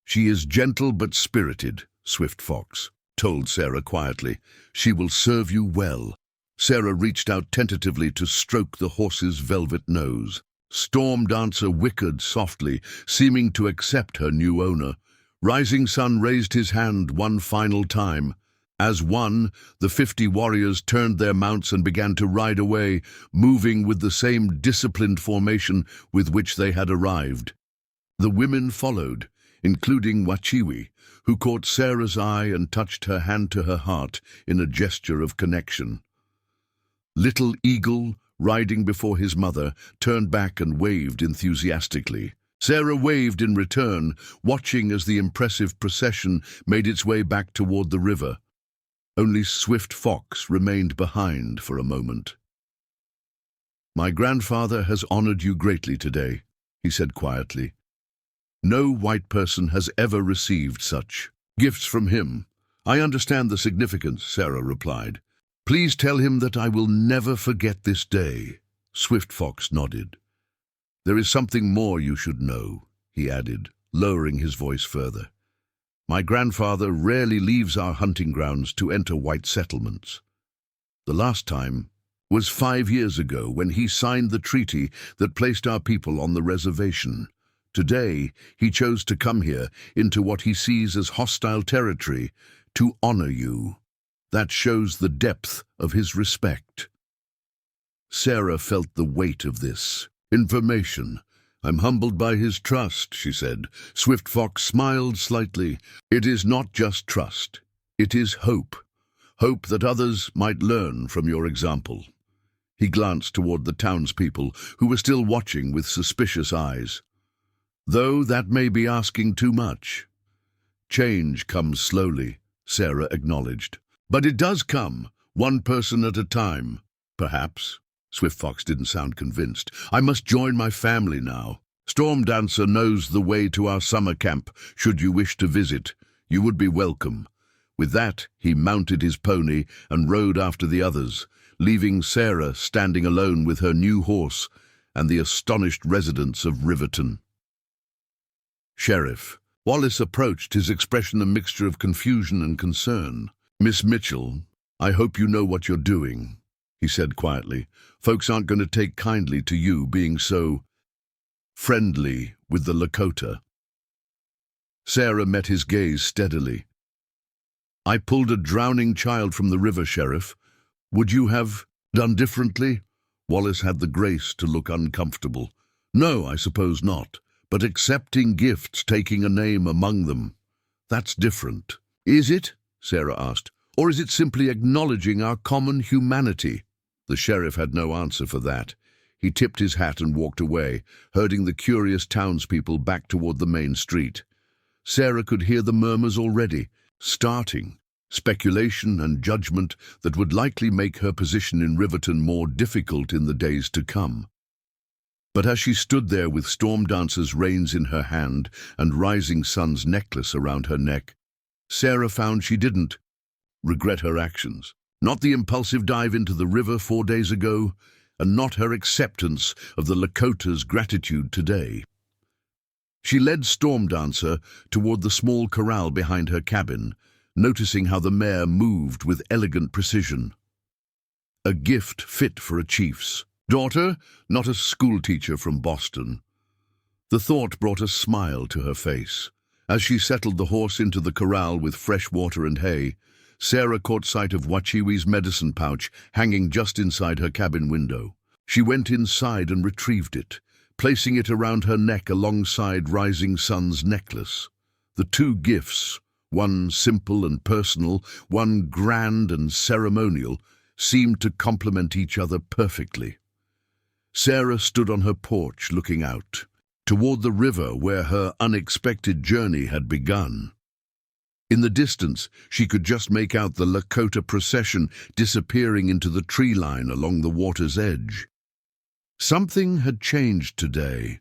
"She is gentle but spirited," Swift Fox told Sarah quietly. "She will serve you well." Sarah reached out tentatively to stroke the horse's velvet nose. Storm Dancer whickered softly, seeming to accept her new owner. Rising Sun raised his hand one final time. As one, the 50 warriors turned their mounts and began to ride away, moving with the same disciplined formation with which they had arrived. The women followed, including Wachiwi, who caught Sarah's eye and touched her hand to her heart in a gesture of connection. Little Eagle, riding before his mother, turned back and waved enthusiastically. Sarah waved in return, watching as the impressive procession made its way back toward the river. Only Swift Fox remained behind for a moment. "My grandfather has honored you greatly today," he said quietly. "No white person has ever received such gifts from him." "I understand the significance," Sarah replied. "Please tell him that I will never forget this day." Swift Fox nodded. "There is something more you should know," he added, lowering his voice further. "My grandfather rarely leaves our hunting grounds to enter white settlements. The last time was 5 years ago when he signed the treaty that placed our people on the reservation. Today, he chose to come here into what he sees as hostile territory to honor you. That shows the depth of his respect." Sarah felt the weight of this information. "I'm humbled by his trust," she said. Swift Fox smiled slightly. "It is not just trust. It is hope. Hope that others might learn from your example." He glanced toward the townspeople, who were still watching with suspicious eyes. "Though that may be asking too much." "Change comes slowly," Sarah acknowledged. "But it does come, one person at a time." "Perhaps." Swift Fox didn't sound convinced. "I must join my family now. Storm Dancer knows the way to our summer camp. Should you wish to visit, you would be welcome." With that, he mounted his pony and rode after the others, leaving Sarah standing alone with her new horse and the astonished residents of Riverton. "Sheriff." Wallace approached, his expression a mixture of confusion and concern. "Miss Mitchell, I hope you know what you're doing," he said quietly. "Folks aren't going to take kindly to you being so friendly with the Lakota." Sarah met his gaze steadily. "I pulled a drowning child from the river, Sheriff. Would you have done differently?" Wallace had the grace to look uncomfortable. "No, I suppose not. But accepting gifts, taking a name among them, that's different." "Is it?" Sarah asked. "Or is it simply acknowledging our common humanity?" The sheriff had no answer for that. He tipped his hat and walked away, herding the curious townspeople back toward the main street. Sarah could hear the murmurs already, starting, speculation and judgment that would likely make her position in Riverton more difficult in the days to come. But as she stood there with Storm Dancer's reins in her hand and Rising Sun's necklace around her neck, Sarah found she didn't regret her actions. Not the impulsive dive into the river 4 days ago, and not her acceptance of the Lakota's gratitude today. She led Storm Dancer toward the small corral behind her cabin, noticing how the mare moved with elegant precision. A gift fit for a chief's daughter, not a schoolteacher from Boston. The thought brought a smile to her face. As she settled the horse into the corral with fresh water and hay, Sarah caught sight of Wachiwi's medicine pouch hanging just inside her cabin window. She went inside and retrieved it, placing it around her neck alongside Rising Sun's necklace. The two gifts, one simple and personal, one grand and ceremonial, seemed to complement each other perfectly. Sarah stood on her porch looking out, toward the river where her unexpected journey had begun. In the distance, she could just make out the Lakota procession disappearing into the tree line along the water's edge. Something had changed today,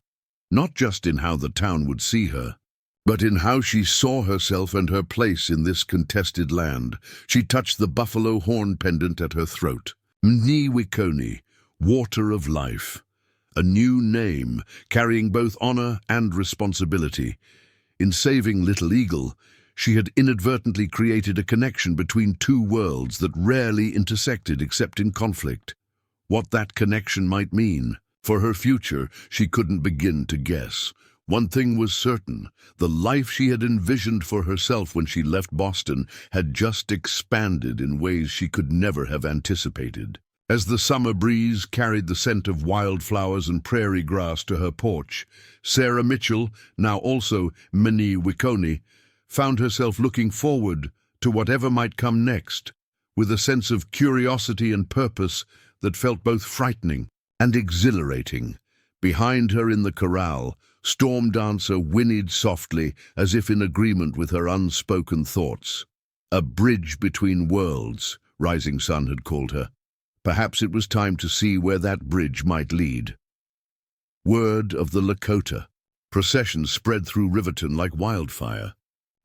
not just in how the town would see her, but in how she saw herself and her place in this contested land. She touched the buffalo horn pendant at her throat. Mni Wikoni, Water of Life. A new name, carrying both honor and responsibility. In saving Little Eagle, she had inadvertently created a connection between two worlds that rarely intersected except in conflict. What that connection might mean for her future, she couldn't begin to guess. One thing was certain: the life she had envisioned for herself when she left Boston had just expanded in ways she could never have anticipated. As the summer breeze carried the scent of wildflowers and prairie grass to her porch, Sarah Mitchell, now also Minnie Wicconi, found herself looking forward to whatever might come next, with a sense of curiosity and purpose that felt both frightening and exhilarating. Behind her in the corral, Storm Dancer whinnied softly, as if in agreement with her unspoken thoughts. A bridge between worlds, Rising Sun had called her. Perhaps it was time to see where that bridge might lead. Word of the Lakota. Processions spread through Riverton like wildfire.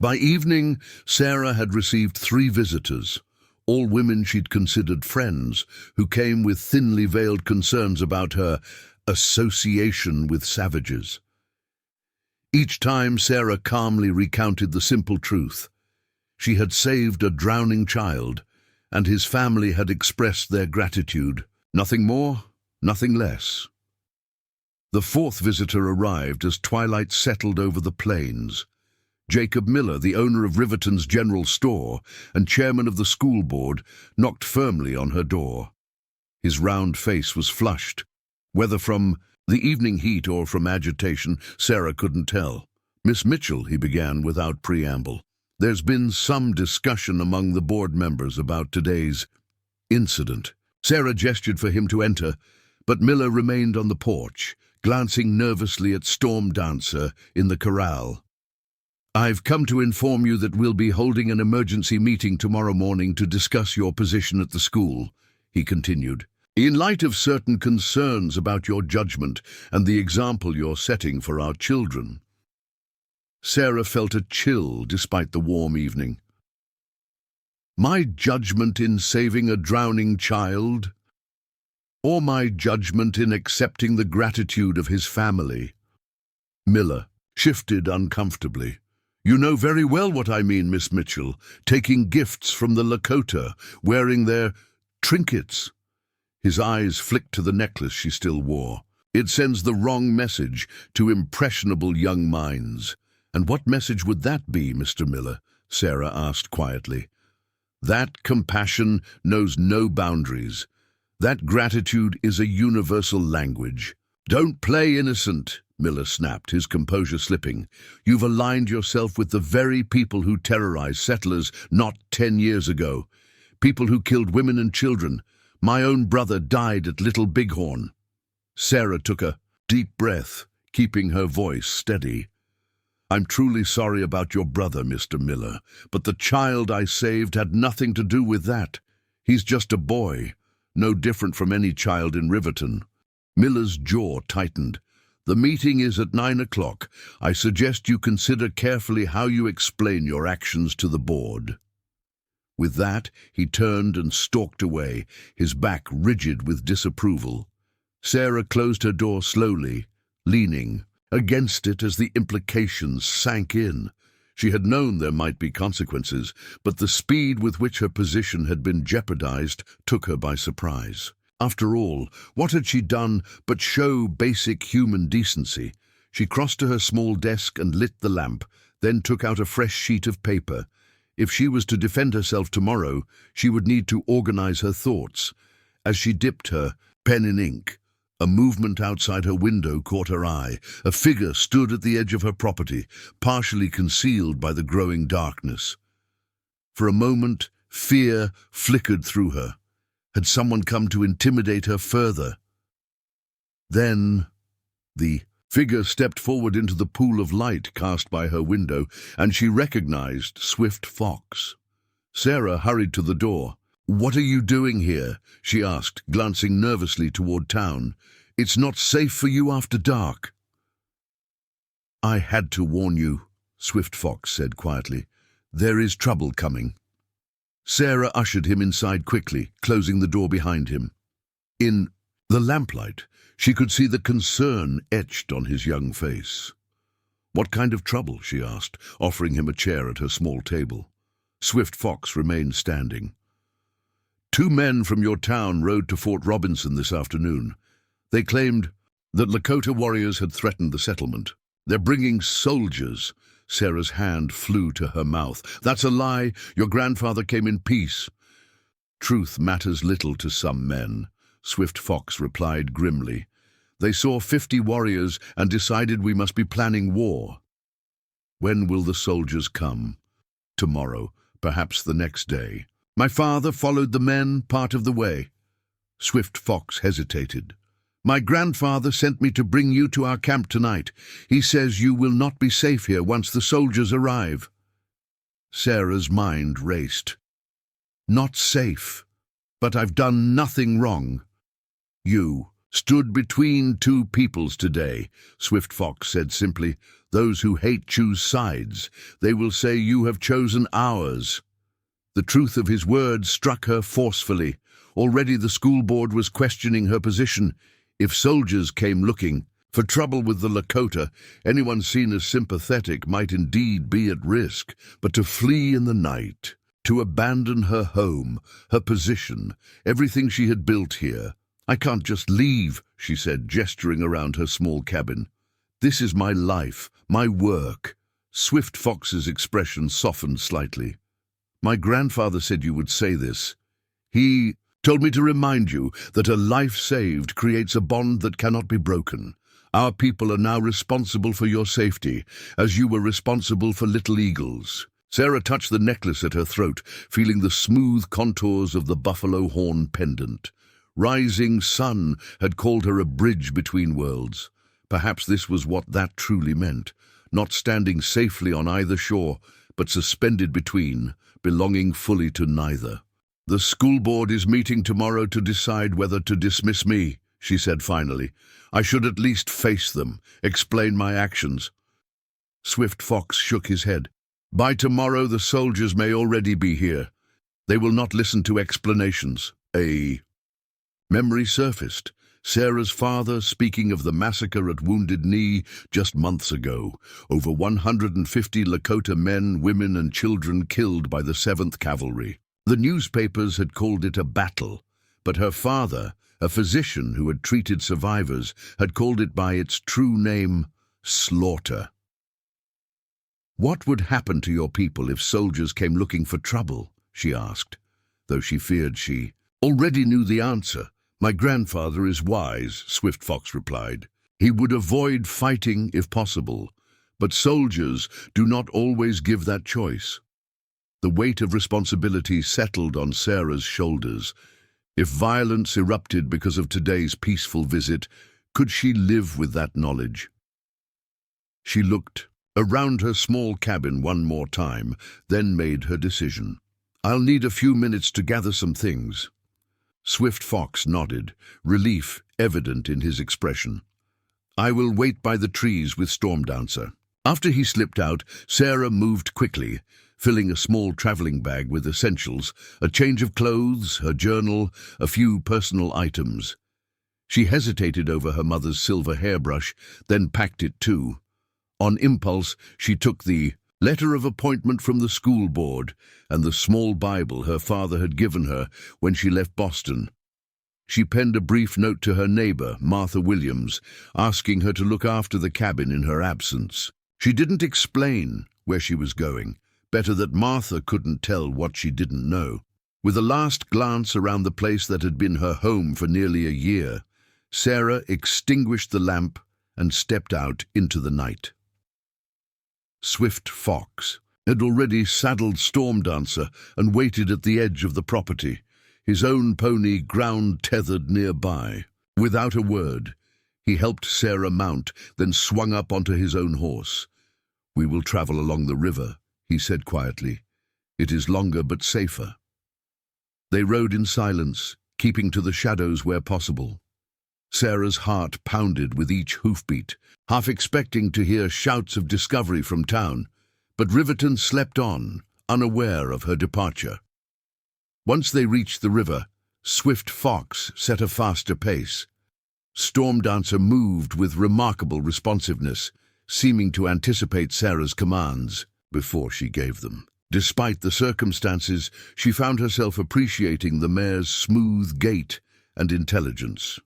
By evening, Sarah had received 3 visitors, all women she'd considered friends, who came with thinly veiled concerns about her association with savages. Each time, Sarah calmly recounted the simple truth. She had saved a drowning child, and his family had expressed their gratitude. Nothing more, nothing less. The 4th visitor arrived as twilight settled over the plains. Jacob Miller, the owner of Riverton's general store and chairman of the school board, knocked firmly on her door. His round face was flushed. Whether from the evening heat or from agitation, Sarah couldn't tell. "Miss Mitchell," he began without preamble, "there's been some discussion among the board members about today's incident." Sarah gestured for him to enter, but Miller remained on the porch, glancing nervously at Storm Dancer in the corral. "I've come to inform you that we'll be holding an emergency meeting tomorrow morning to discuss your position at the school," he continued. "In light of certain concerns about your judgment and the example you're setting for our children." Sarah felt a chill despite the warm evening. My judgment in saving a drowning child? Or my judgment in accepting the gratitude of his family? Miller shifted uncomfortably. "You know very well what I mean, Miss Mitchell. Taking gifts from the Lakota, wearing their trinkets." His eyes flicked to the necklace she still wore. "It sends the wrong message to impressionable young minds." "And what message would that be, Mr. Miller?" Sarah asked quietly. "That compassion knows no boundaries. That gratitude is a universal language." "Don't play innocent," Miller snapped, his composure slipping. "You've aligned yourself with the very people who terrorized settlers not 10 years ago. People who killed women and children. My own brother died at Little Bighorn." Sarah took a deep breath, keeping her voice steady. "I'm truly sorry about your brother, Mr. Miller, but the child I saved had nothing to do with that. He's just a boy, no different from any child in Riverton." Miller's jaw tightened. "The meeting is at 9 o'clock. I suggest you consider carefully how you explain your actions to the board." With that, he turned and stalked away, his back rigid with disapproval. Sarah closed her door slowly, leaning against it as the implications sank in. She had known there might be consequences, but the speed with which her position had been jeopardized took her by surprise. After all, what had she done but show basic human decency? She crossed to her small desk and lit the lamp, then took out a fresh sheet of paper. If she was to defend herself tomorrow, she would need to organize her thoughts. As she dipped her pen in ink, a movement outside her window caught her eye. A figure stood at the edge of her property, partially concealed by the growing darkness. For a moment, fear flickered through her. Had someone come to intimidate her further? Then the figure stepped forward into the pool of light cast by her window, and she recognized Swift Fox. Sarah hurried to the door. "What are you doing here?" she asked, glancing nervously toward town. "It's not safe for you after dark." "I had to warn you," Swift Fox said quietly. "There is trouble coming." Sarah ushered him inside quickly, closing the door behind him. "In The lamplight, she could see the concern etched on his young face. "What kind of trouble?" she asked, offering him a chair at her small table. Swift Fox remained standing. "2 men from your town rode to Fort Robinson this afternoon. They claimed that Lakota warriors had threatened the settlement. They're bringing soldiers." Sarah's hand flew to her mouth. "That's a lie. Your grandfather came in peace." "Truth matters little to some men," Swift Fox replied grimly. "They saw 50 warriors and decided we must be planning war." "When will the soldiers come?" "Tomorrow, perhaps the next day. My father followed the men part of the way." Swift Fox hesitated. "My grandfather sent me to bring you to our camp tonight. He says you will not be safe here once the soldiers arrive." Sarah's mind raced. "Not safe? But I've done nothing wrong." "You stood between 2 peoples today," Swift Fox said simply. "Those who hate choose sides. They will say you have chosen ours." The truth of his words struck her forcefully. Already the school board was questioning her position. If soldiers came looking for trouble with the Lakota, anyone seen as sympathetic might indeed be at risk. But to flee in the night, to abandon her home, her position, everything she had built here. "I can't just leave," she said, gesturing around her small cabin. "This is my life, my work." Swift Fox's expression softened slightly. "My grandfather said you would say this. He told me to remind you that a life saved creates a bond that cannot be broken. Our people are now responsible for your safety, as you were responsible for Little Eagle's." Sarah touched the necklace at her throat, feeling the smooth contours of the buffalo horn pendant. Rising sun had called her a bridge between worlds. Perhaps this was what that truly meant, not standing safely on either shore, but suspended between, belonging fully to neither. "The school board is meeting tomorrow to decide whether to dismiss me," she said finally. "I should at least face them, explain my actions." Swift Fox shook his head. "By tomorrow the soldiers may already be here. They will not listen to explanations." A memory surfaced. Sarah's father speaking of the massacre at Wounded Knee just months ago. Over 150 Lakota men, women and children killed by the 7th Cavalry. The newspapers had called it a battle, but her father, a physician who had treated survivors, had called it by its true name, slaughter. "What would happen to your people if soldiers came looking for trouble?" she asked, though she feared she already knew the answer. "My grandfather is wise," Swift Fox replied. "He would avoid fighting if possible, but soldiers do not always give that choice." The weight of responsibility settled on Sarah's shoulders. If violence erupted because of today's peaceful visit, could she live with that knowledge? She looked around her small cabin one more time, then made her decision. "I'll need a few minutes to gather some things." Swift Fox nodded, relief evident in his expression. "I will wait by the trees with Storm Dancer." After he slipped out, Sarah moved quickly, filling a small traveling bag with essentials, a change of clothes, her journal, a few personal items. She hesitated over her mother's silver hairbrush, then packed it too. On impulse, she took the letter of appointment from the school board and the small Bible her father had given her when she left Boston. She penned a brief note to her neighbor, Martha Williams, asking her to look after the cabin in her absence. She didn't explain where she was going. Better that Martha couldn't tell what she didn't know. With a last glance around the place that had been her home for nearly a year, Sarah extinguished the lamp and stepped out into the night. Swift Fox had already saddled Storm Dancer and waited at the edge of the property, his own pony ground tethered nearby. Without a word, he helped Sarah mount, then swung up onto his own horse. "We will travel along the river," he said quietly. "It is longer but safer." They rode in silence, keeping to the shadows where possible. Sarah's heart pounded with each hoofbeat, half expecting to hear shouts of discovery from town, but Riverton slept on, unaware of her departure. Once they reached the river, Swift Fox set a faster pace. Storm Dancer moved with remarkable responsiveness, seeming to anticipate Sarah's commands before she gave them. Despite the circumstances, she found herself appreciating the mare's smooth gait and intelligence.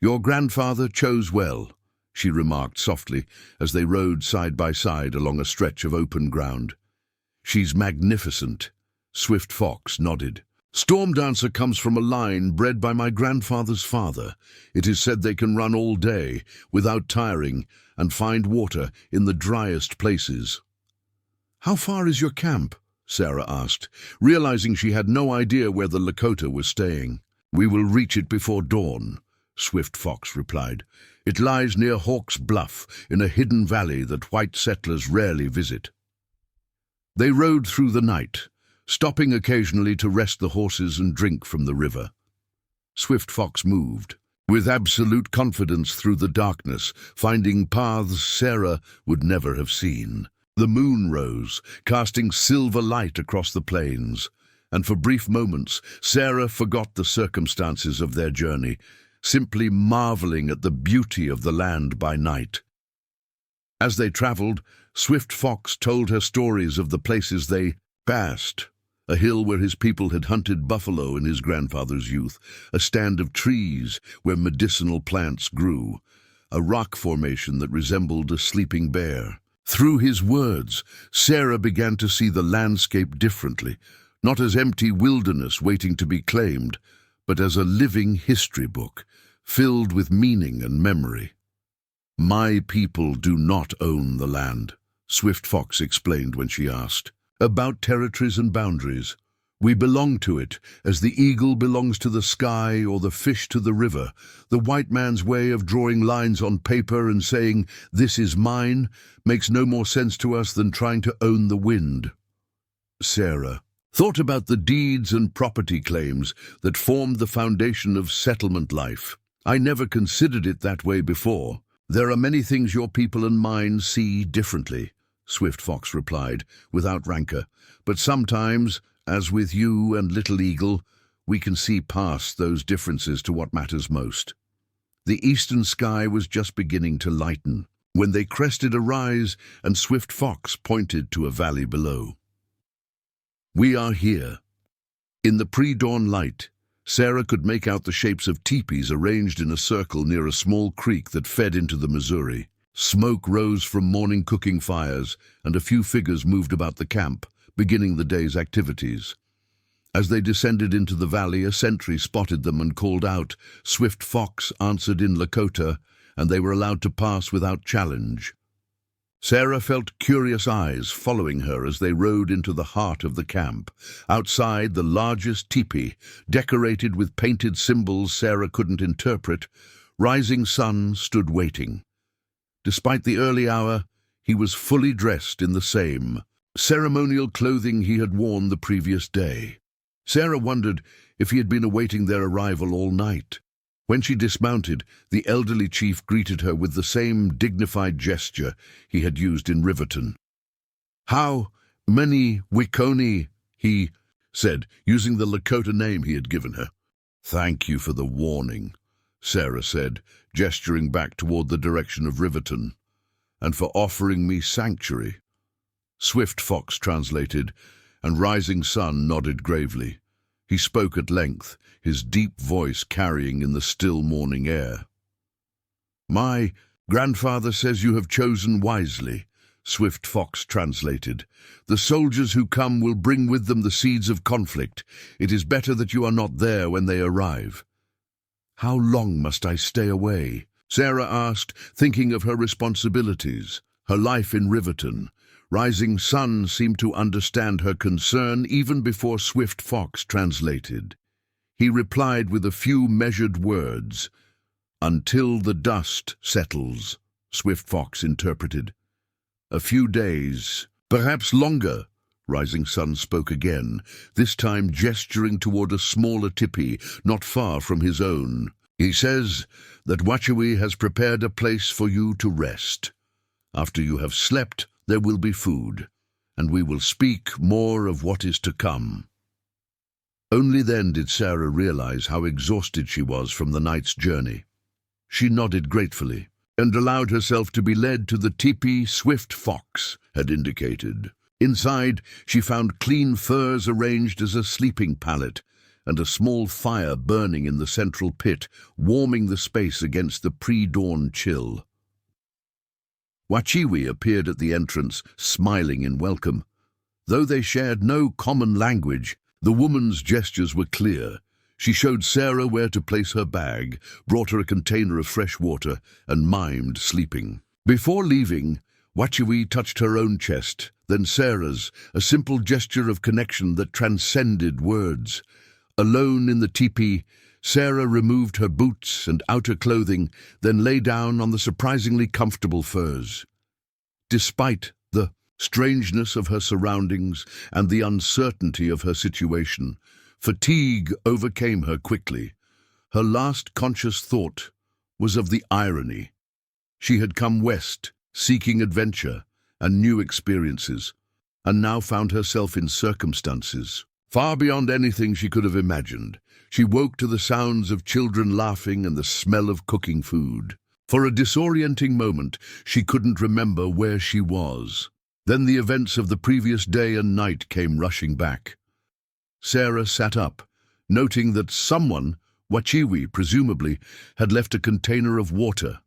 "Your grandfather chose well," she remarked softly as they rode side by side along a stretch of open ground. "She's magnificent." Swift Fox nodded. "Storm Dancer comes from a line bred by my grandfather's father. It is said they can run all day without tiring and find water in the driest places." "How far is your camp?" Sarah asked, realizing she had no idea where the Lakota was staying. "We will reach it before dawn," Swift Fox replied. "It lies near Hawk's Bluff, in a hidden valley that white settlers rarely visit." They rode through the night, stopping occasionally to rest the horses and drink from the river. Swift Fox moved with absolute confidence through the darkness, finding paths Sarah would never have seen. The moon rose, casting silver light across the plains, and for brief moments Sarah forgot the circumstances of their journey, simply marveling at the beauty of the land by night. As they traveled, Swift Fox told her stories of the places they passed: a hill where his people had hunted buffalo in his grandfather's youth, a stand of trees where medicinal plants grew, a rock formation that resembled a sleeping bear. Through his words, Sarah began to see the landscape differently, not as empty wilderness waiting to be claimed, but as a living history book, filled with meaning and memory. "My people do not own the land," Swift Fox explained when she asked. "About territories and boundaries. We belong to it, as the eagle belongs to the sky or the fish to the river. The white man's way of drawing lines on paper and saying, 'This is mine,' makes no more sense to us than trying to own the wind." Sarah thought about the deeds and property claims that formed the foundation of settlement life. "I never considered it that way before. There are many things your people and mine see differently," Swift Fox replied, without rancor. "But sometimes, as with you and Little Eagle, we can see past those differences to what matters most." The eastern sky was just beginning to lighten when they crested a rise and Swift Fox pointed to a valley below. "We are here." In the pre-dawn light, Sarah could make out the shapes of teepees arranged in a circle near a small creek that fed into the Missouri. Smoke rose from morning cooking fires, and a few figures moved about the camp, beginning the day's activities. As they descended into the valley, a sentry spotted them and called out. Swift Fox answered in Lakota, and they were allowed to pass without challenge. Sarah felt curious eyes following her as they rode into the heart of the camp. Outside, the largest teepee, decorated with painted symbols Sarah couldn't interpret, Rising Sun stood waiting. Despite the early hour, he was fully dressed in the same ceremonial clothing he had worn the previous day. Sarah wondered if he had been awaiting their arrival all night. When she dismounted, the elderly chief greeted her with the same dignified gesture he had used in Riverton. "How many Wiconi?" he said, using the Lakota name he had given her. "Thank you for the warning," Sarah said, gesturing back toward the direction of Riverton, "and for offering me sanctuary." Swift Fox translated, and Rising Sun nodded gravely. He spoke at length, his deep voice carrying in the still morning air. "My grandfather says you have chosen wisely," Swift Fox translated. "The soldiers who come will bring with them the seeds of conflict. It is better that you are not there when they arrive." "How long must I stay away?" Sarah asked, thinking of her responsibilities, her life in Riverton. Rising Sun seemed to understand her concern even before Swift Fox translated. He replied with a few measured words. "Until the dust settles," Swift Fox interpreted. "A few days, perhaps longer." Rising Sun spoke again, this time gesturing toward a smaller tipi not far from his own. "He says that Wachawi has prepared a place for you to rest. After you have slept, there will be food, and we will speak more of what is to come." Only then did Sarah realize how exhausted she was from the night's journey. She nodded gratefully and allowed herself to be led to the teepee Swift Fox had indicated. Inside, she found clean furs arranged as a sleeping pallet and a small fire burning in the central pit, warming the space against the pre-dawn chill. Wachiwi appeared at the entrance, smiling in welcome. Though they shared no common language, the woman's gestures were clear. She showed Sarah where to place her bag, brought her a container of fresh water, and mimed sleeping. Before leaving, Wachiwi touched her own chest, then Sarah's, a simple gesture of connection that transcended words. Alone in the teepee, Sarah removed her boots and outer clothing, then lay down on the surprisingly comfortable furs. Despite the strangeness of her surroundings and the uncertainty of her situation, fatigue overcame her quickly. Her last conscious thought was of the irony. She had come west, seeking adventure and new experiences, and now found herself in circumstances far beyond anything she could have imagined. She woke to the sounds of children laughing and the smell of cooking food. For a disorienting moment, she couldn't remember where she was. Then the events of the previous day and night came rushing back. Sarah sat up, noting that someone, Wachiwi presumably, had left a container of water,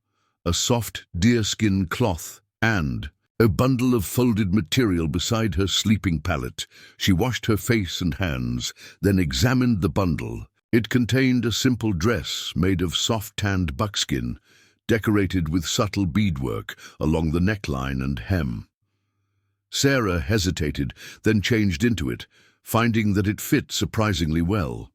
a soft deerskin cloth, and a bundle of folded material beside her sleeping pallet. She washed her face and hands, then examined the bundle. It contained a simple dress made of soft-tanned buckskin, decorated with subtle beadwork along the neckline and hem. Sarah hesitated, then changed into it, finding that it fit surprisingly well.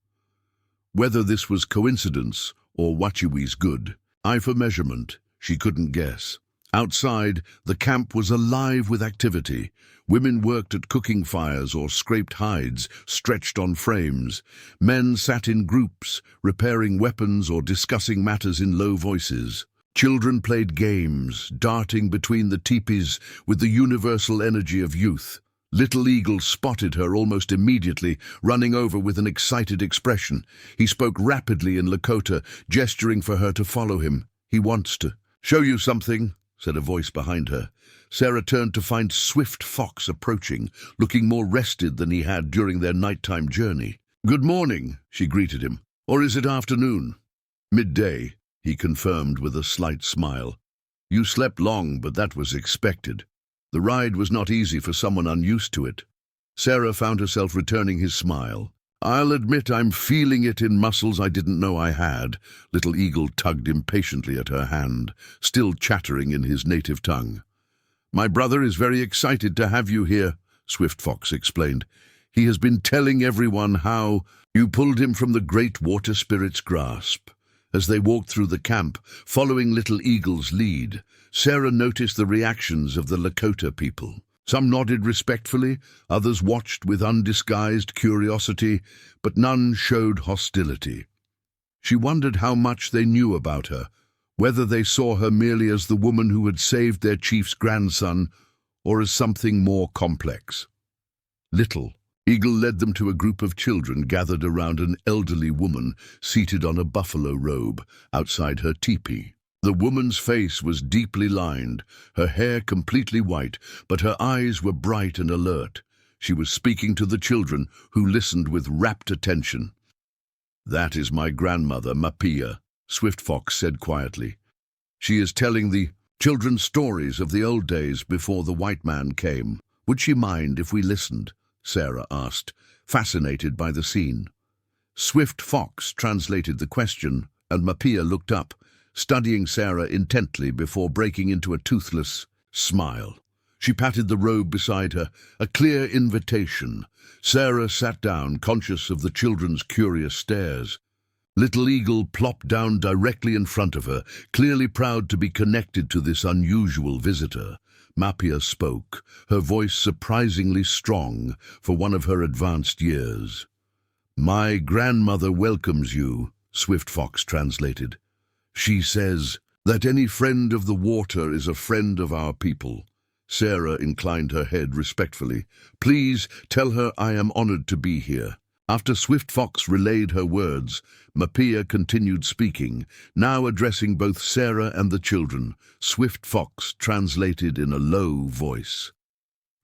Whether this was coincidence or Wachiwi's good eye for measurement, she couldn't guess. Outside, the camp was alive with activity. Women worked at cooking fires or scraped hides stretched on frames. Men sat in groups, repairing weapons or discussing matters in low voices. Children played games, darting between the teepees with the universal energy of youth. Little Eagle spotted her almost immediately, running over with an excited expression. He spoke rapidly in Lakota, gesturing for her to follow him. "He wants to show you something," said a voice behind her. Sarah turned to find Swift Fox approaching, looking more rested than he had during their nighttime journey. "Good morning," she greeted him. "Or is it afternoon?" "Midday," he confirmed with a slight smile. "You slept long, but that was expected. The ride was not easy for someone unused to it." Sarah found herself returning his smile. "I'll admit I'm feeling it in muscles I didn't know I had." Little Eagle tugged impatiently at her hand, still chattering in his native tongue. "My brother is very excited to have you here," Swift Fox explained. "He has been telling everyone how you pulled him from the great water spirit's grasp." As they walked through the camp, following Little Eagle's lead, Sarah noticed the reactions of the Lakota people. Some nodded respectfully, others watched with undisguised curiosity, but none showed hostility. She wondered how much they knew about her, whether they saw her merely as the woman who had saved their chief's grandson, or as something more complex. Little Eagle led them to a group of children gathered around an elderly woman seated on a buffalo robe outside her teepee. The woman's face was deeply lined, her hair completely white, but her eyes were bright and alert. She was speaking to the children, who listened with rapt attention. "That is my grandmother, Mapia," Swift Fox said quietly. "She is telling the children stories of the old days before the white man came. Would she mind if we listened?" Sarah asked, fascinated by the scene. Swift Fox translated the question, and Mapia looked up, studying Sarah intently before breaking into a toothless smile. She patted the robe beside her, a clear invitation. Sarah sat down, conscious of the children's curious stares. Little Eagle plopped down directly in front of her, clearly proud to be connected to this unusual visitor. Mapia spoke, her voice surprisingly strong for one of her advanced years. "My grandmother welcomes you," Swift Fox translated. "She says that any friend of the water is a friend of our people." Sarah inclined her head respectfully. "Please tell her I am honored to be here." After Swift Fox relayed her words, Mapia continued speaking, now addressing both Sarah and the children. Swift Fox translated in a low voice.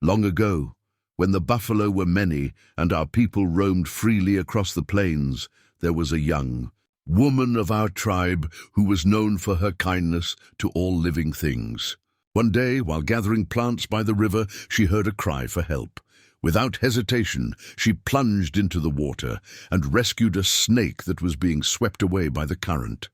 Long ago, when the buffalo were many and our people roamed freely across the plains, there was a young woman of our tribe who was known for her kindness to all living things. One day, while gathering plants by the river, she heard a cry for help. Without hesitation, she plunged into the water and rescued a snake that was being swept away by the current.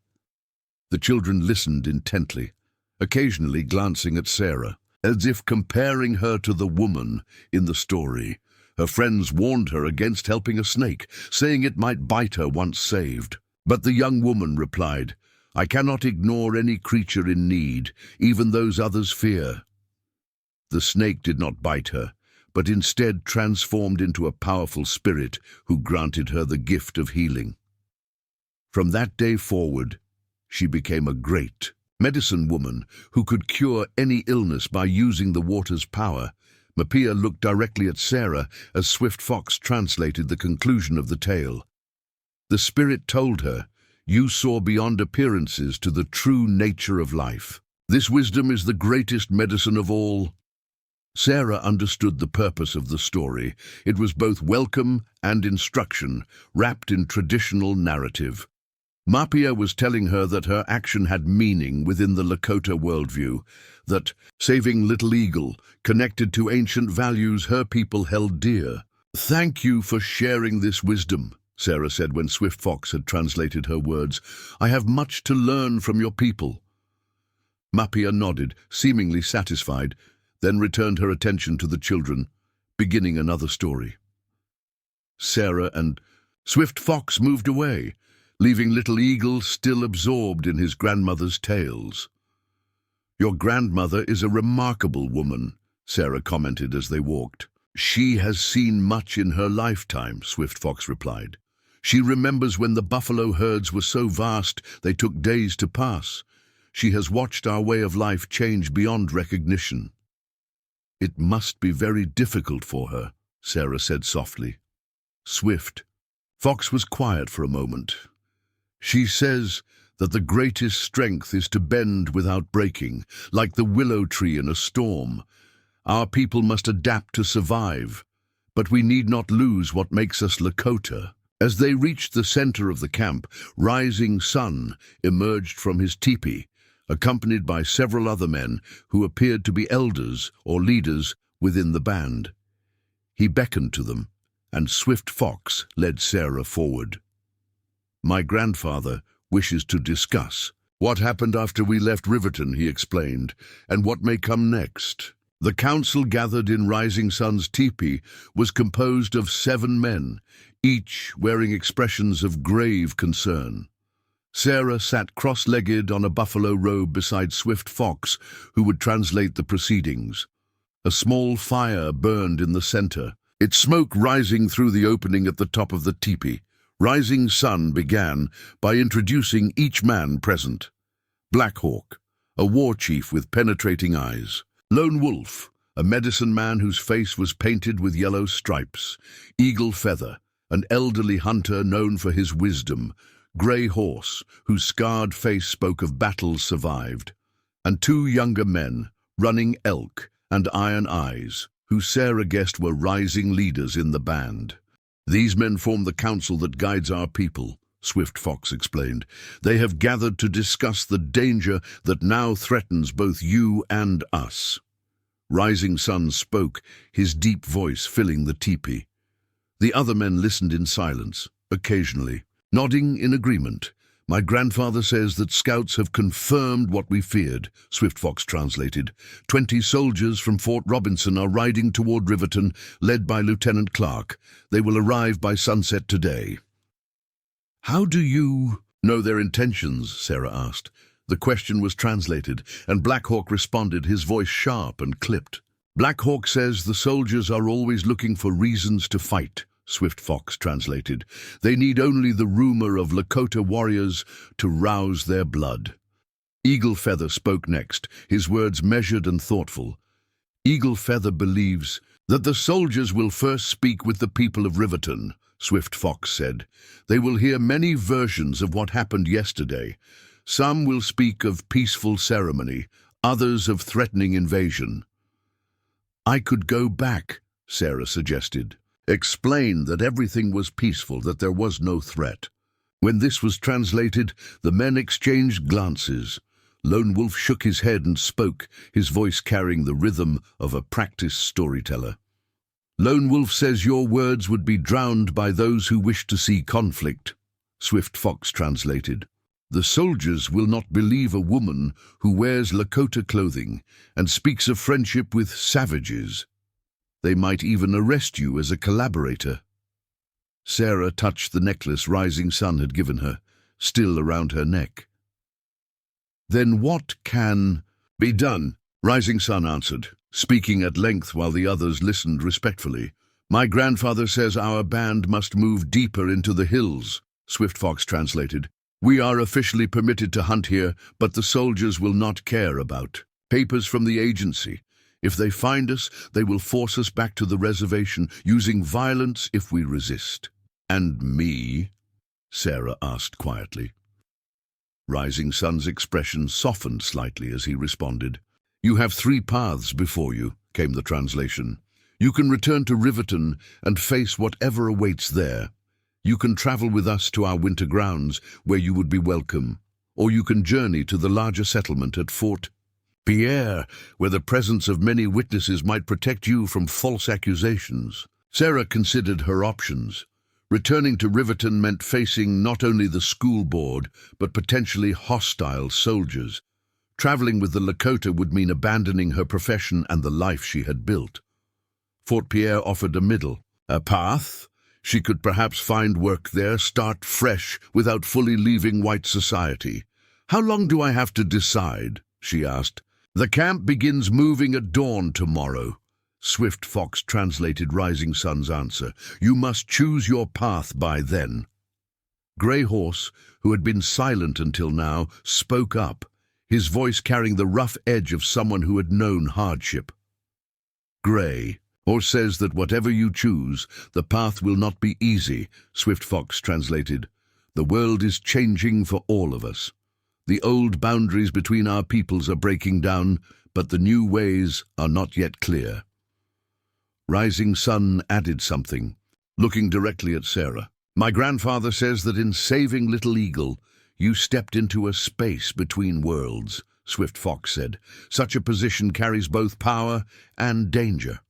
The children listened intently, occasionally glancing at Sarah, as if comparing her to the woman in the story. Her friends warned her against helping a snake, saying it might bite her once saved. But the young woman replied, "I cannot ignore any creature in need, even those others fear." The snake did not bite her, but instead transformed into a powerful spirit who granted her the gift of healing. From that day forward, she became a great medicine woman who could cure any illness by using the water's power. Mapia looked directly at Sarah as Swift Fox translated the conclusion of the tale. The spirit told her, "You saw beyond appearances to the true nature of life. This wisdom is the greatest medicine of all." Sarah understood the purpose of the story. It was both welcome and instruction, wrapped in traditional narrative. Mapia was telling her that her action had meaning within the Lakota worldview, that saving Little Eagle connected to ancient values her people held dear. "Thank you for sharing this wisdom," Sarah said when Swift Fox had translated her words. "I have much to learn from your people." Mapia nodded, seemingly satisfied, then returned her attention to the children, beginning another story. Sarah and Swift Fox moved away, leaving Little Eagle still absorbed in his grandmother's tales. "Your grandmother is a remarkable woman," Sarah commented as they walked. "She has seen much in her lifetime," Swift Fox replied. "She remembers when the buffalo herds were so vast they took days to pass. She has watched our way of life change beyond recognition." "It must be very difficult for her," Sarah said softly. Swift Fox was quiet for a moment. "She says that the greatest strength is to bend without breaking, like the willow tree in a storm. Our people must adapt to survive, but we need not lose what makes us Lakota." As they reached the center of the camp, Rising Sun emerged from his teepee, accompanied by several other men who appeared to be elders or leaders within the band. He beckoned to them, and Swift Fox led Sarah forward. "My grandfather wishes to discuss what happened after we left Riverton," he explained, "and what may come next." The council gathered in Rising Sun's teepee was composed of 7 men, each wearing expressions of grave concern. Sarah sat cross-legged on a buffalo robe beside Swift Fox, who would translate the proceedings. A small fire burned in the center, its smoke rising through the opening at the top of the teepee. Rising Sun began by introducing each man present. Black Hawk, a war chief with penetrating eyes. Lone Wolf, a medicine man whose face was painted with yellow stripes. Eagle Feather, an elderly hunter known for his wisdom. Gray Horse, whose scarred face spoke of battles survived. And 2 younger men, Running Elk and Iron Eyes, who Sarah guessed were rising leaders in the band. "These men form the council that guides our people," Swift Fox explained. "They have gathered to discuss the danger that now threatens both you and us." Rising Sun spoke, his deep voice filling the teepee. The other men listened in silence, occasionally nodding in agreement. "My grandfather says that scouts have confirmed what we feared," Swift Fox translated. 20 soldiers from Fort Robinson are riding toward Riverton, led by Lieutenant Clark. They will arrive by sunset today. "How do you know their intentions?" Sarah asked. The question was translated, and Black Hawk responded, his voice sharp and clipped. "Black Hawk says the soldiers are always looking for reasons to fight," Swift Fox translated. "They need only the rumor of Lakota warriors to rouse their blood." Eagle Feather spoke next, his words measured and thoughtful. "Eagle Feather believes that the soldiers will first speak with the people of Riverton, Swift Fox said. They will hear many versions of what happened yesterday. Some will speak of peaceful ceremony, others of threatening invasion. I could go back, Sarah suggested. Explain that everything was peaceful, that there was no threat. When this was translated, the men exchanged glances. Lone Wolf shook his head and spoke, his voice carrying the rhythm of a practiced storyteller. Lone Wolf says your words would be drowned by those who wish to see conflict, Swift Fox translated. The soldiers will not believe a woman who wears Lakota clothing and speaks of friendship with savages. They might even arrest you as a collaborator. Sarah touched the necklace Rising Sun had given her, still around her neck. Then what can be done? Rising Sun answered, speaking at length while the others listened respectfully. My grandfather says our band must move deeper into the hills, Swift Fox translated. We are officially permitted to hunt here, but the soldiers will not care about papers from the agency. If they find us, they will force us back to the reservation, using violence if we resist. And me? Sarah asked quietly. Rising Sun's expression softened slightly as he responded. You have 3 paths before you, came the translation. You can return to Riverton and face whatever awaits there. You can travel with us to our winter grounds, where you would be welcome. Or you can journey to the larger settlement at Fort Pierre, where the presence of many witnesses might protect you from false accusations. Sarah considered her options. Returning to Riverton meant facing not only the school board, but potentially hostile soldiers. Traveling with the Lakota would mean abandoning her profession and the life she had built. Fort Pierre offered a path. She could perhaps find work there, start fresh, without fully leaving white society. How long do I have to decide? She asked. The camp begins moving at dawn tomorrow. Swift Fox translated Rising Sun's answer. You must choose your path by then. Grey Horse, who had been silent until now, spoke up, his voice carrying the rough edge of someone who had known hardship. Grey Horse says that whatever you choose, the path will not be easy, Swift Fox translated. The world is changing for all of us. The old boundaries between our peoples are breaking down, but the new ways are not yet clear. Rising Sun added something, looking directly at Sarah. My grandfather says that in saving Little Eagle, you stepped into a space between worlds, Swift Fox said. Such a position carries both power and danger.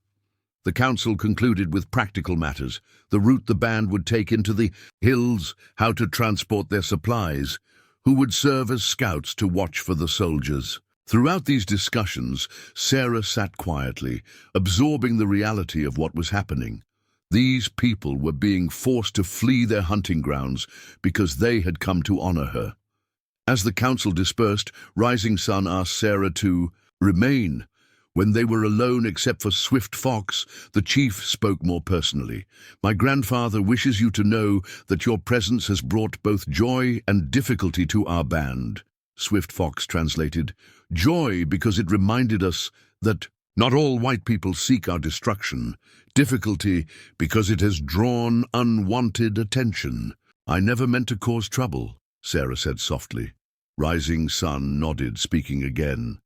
The council concluded with practical matters, the route the band would take into the hills, how to transport their supplies, who would serve as scouts to watch for the soldiers. Throughout these discussions, Sarah sat quietly, absorbing the reality of what was happening. These people were being forced to flee their hunting grounds because they had come to honor her. As the council dispersed, Rising Sun asked Sarah to remain. When they were alone except for Swift Fox, the chief spoke more personally. My grandfather wishes you to know that your presence has brought both joy and difficulty to our band. Swift Fox translated. Joy because it reminded us that not all white people seek our destruction. Difficulty because it has drawn unwanted attention. I never meant to cause trouble, Sarah said softly. Rising Sun nodded, speaking again.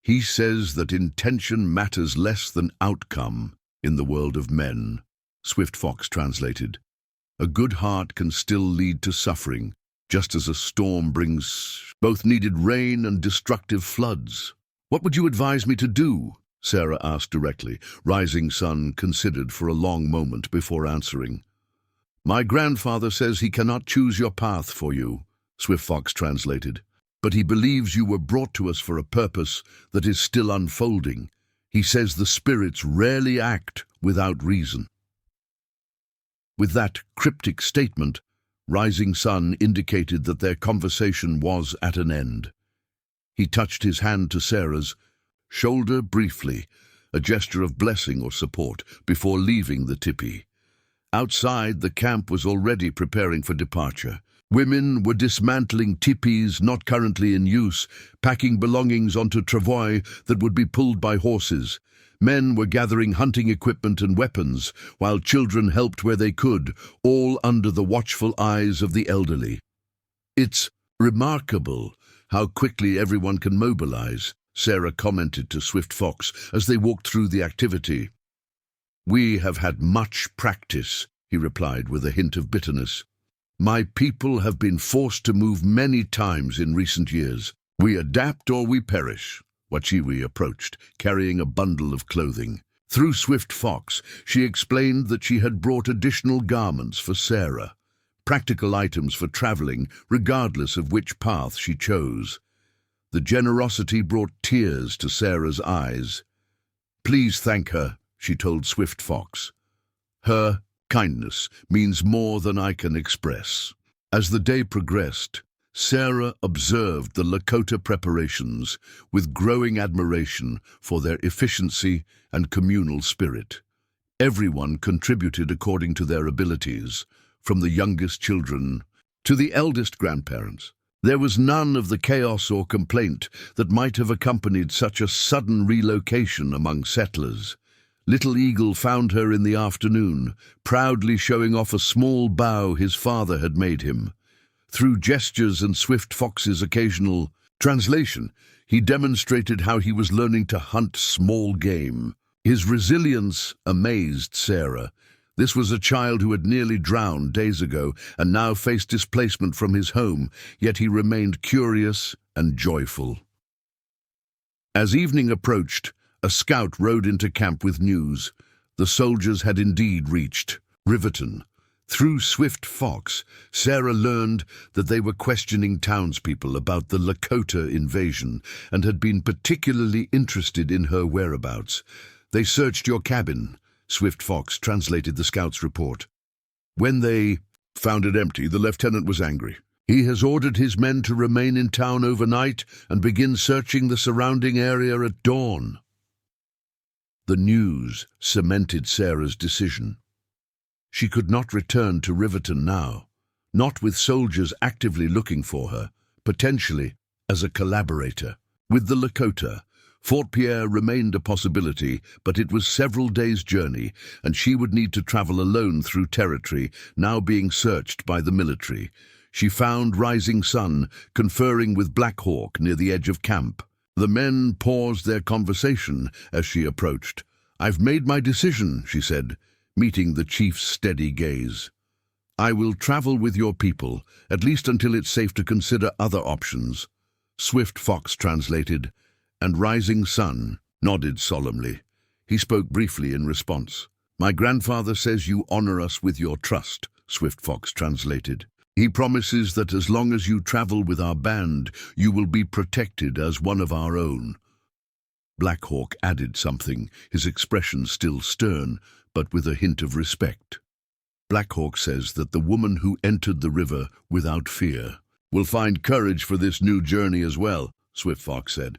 He says that intention matters less than outcome in the world of men, Swift Fox translated. A good heart can still lead to suffering, just as a storm brings both needed rain and destructive floods. What would you advise me to do? Sarah asked directly. Rising Sun considered for a long moment before answering. My grandfather says he cannot choose your path for you, Swift Fox translated. But he believes you were brought to us for a purpose that is still unfolding. He says the spirits rarely act without reason. With that cryptic statement, Rising Sun indicated that their conversation was at an end. He touched his hand to Sarah's shoulder briefly, a gesture of blessing or support, before leaving the tipi. Outside, the camp was already preparing for departure. Women were dismantling tipis not currently in use, packing belongings onto travois that would be pulled by horses. Men were gathering hunting equipment and weapons, while children helped where they could, all under the watchful eyes of the elderly. "It's remarkable how quickly everyone can mobilize," Sarah commented to Swift Fox as they walked through the activity. "We have had much practice," he replied with a hint of bitterness. "My people have been forced to move many times in recent years. We adapt or we perish." Wachiwi approached, carrying a bundle of clothing. Through Swift Fox, she explained that she had brought additional garments for Sarah, practical items for traveling, regardless of which path she chose. The generosity brought tears to Sarah's eyes. "Please thank her," she told Swift Fox. "Her kindness means more than I can express." As the day progressed, Sarah observed the Lakota preparations with growing admiration for their efficiency and communal spirit. Everyone contributed according to their abilities, from the youngest children to the eldest grandparents. There was none of the chaos or complaint that might have accompanied such a sudden relocation among settlers. Little Eagle found her in the afternoon, proudly showing off a small bow his father had made him. Through gestures and Swift Fox's occasional translation, he demonstrated how he was learning to hunt small game. His resilience amazed Sarah. This was a child who had nearly drowned days ago and now faced displacement from his home, yet he remained curious and joyful. As evening approached, a scout rode into camp with news. The soldiers had indeed reached Riverton. Through Swift Fox, Sarah learned that they were questioning townspeople about the Lakota invasion and had been particularly interested in her whereabouts. "They searched your cabin," Swift Fox translated the scout's report. "When they found it empty, the lieutenant was angry. He has ordered his men to remain in town overnight and begin searching the surrounding area at dawn." The news cemented Sarah's decision. She could not return to Riverton now, not with soldiers actively looking for her, potentially as a collaborator. With the Lakota, Fort Pierre remained a possibility, but it was several days' journey, and she would need to travel alone through territory now being searched by the military. She found Rising Sun conferring with Black Hawk near the edge of camp. The men paused their conversation as she approached. "I've made my decision," she said, meeting the chief's steady gaze. "I will travel with your people, at least until it's safe to consider other options." Swift Fox translated, and Rising Sun nodded solemnly. He spoke briefly in response. "My grandfather says you honor us with your trust," Swift Fox translated. "He promises that as long as you travel with our band, you will be protected as one of our own." Black Hawk added something, his expression still stern, but with a hint of respect. "Black Hawk says that the woman who entered the river without fear will find courage for this new journey as well," Swift Fox said.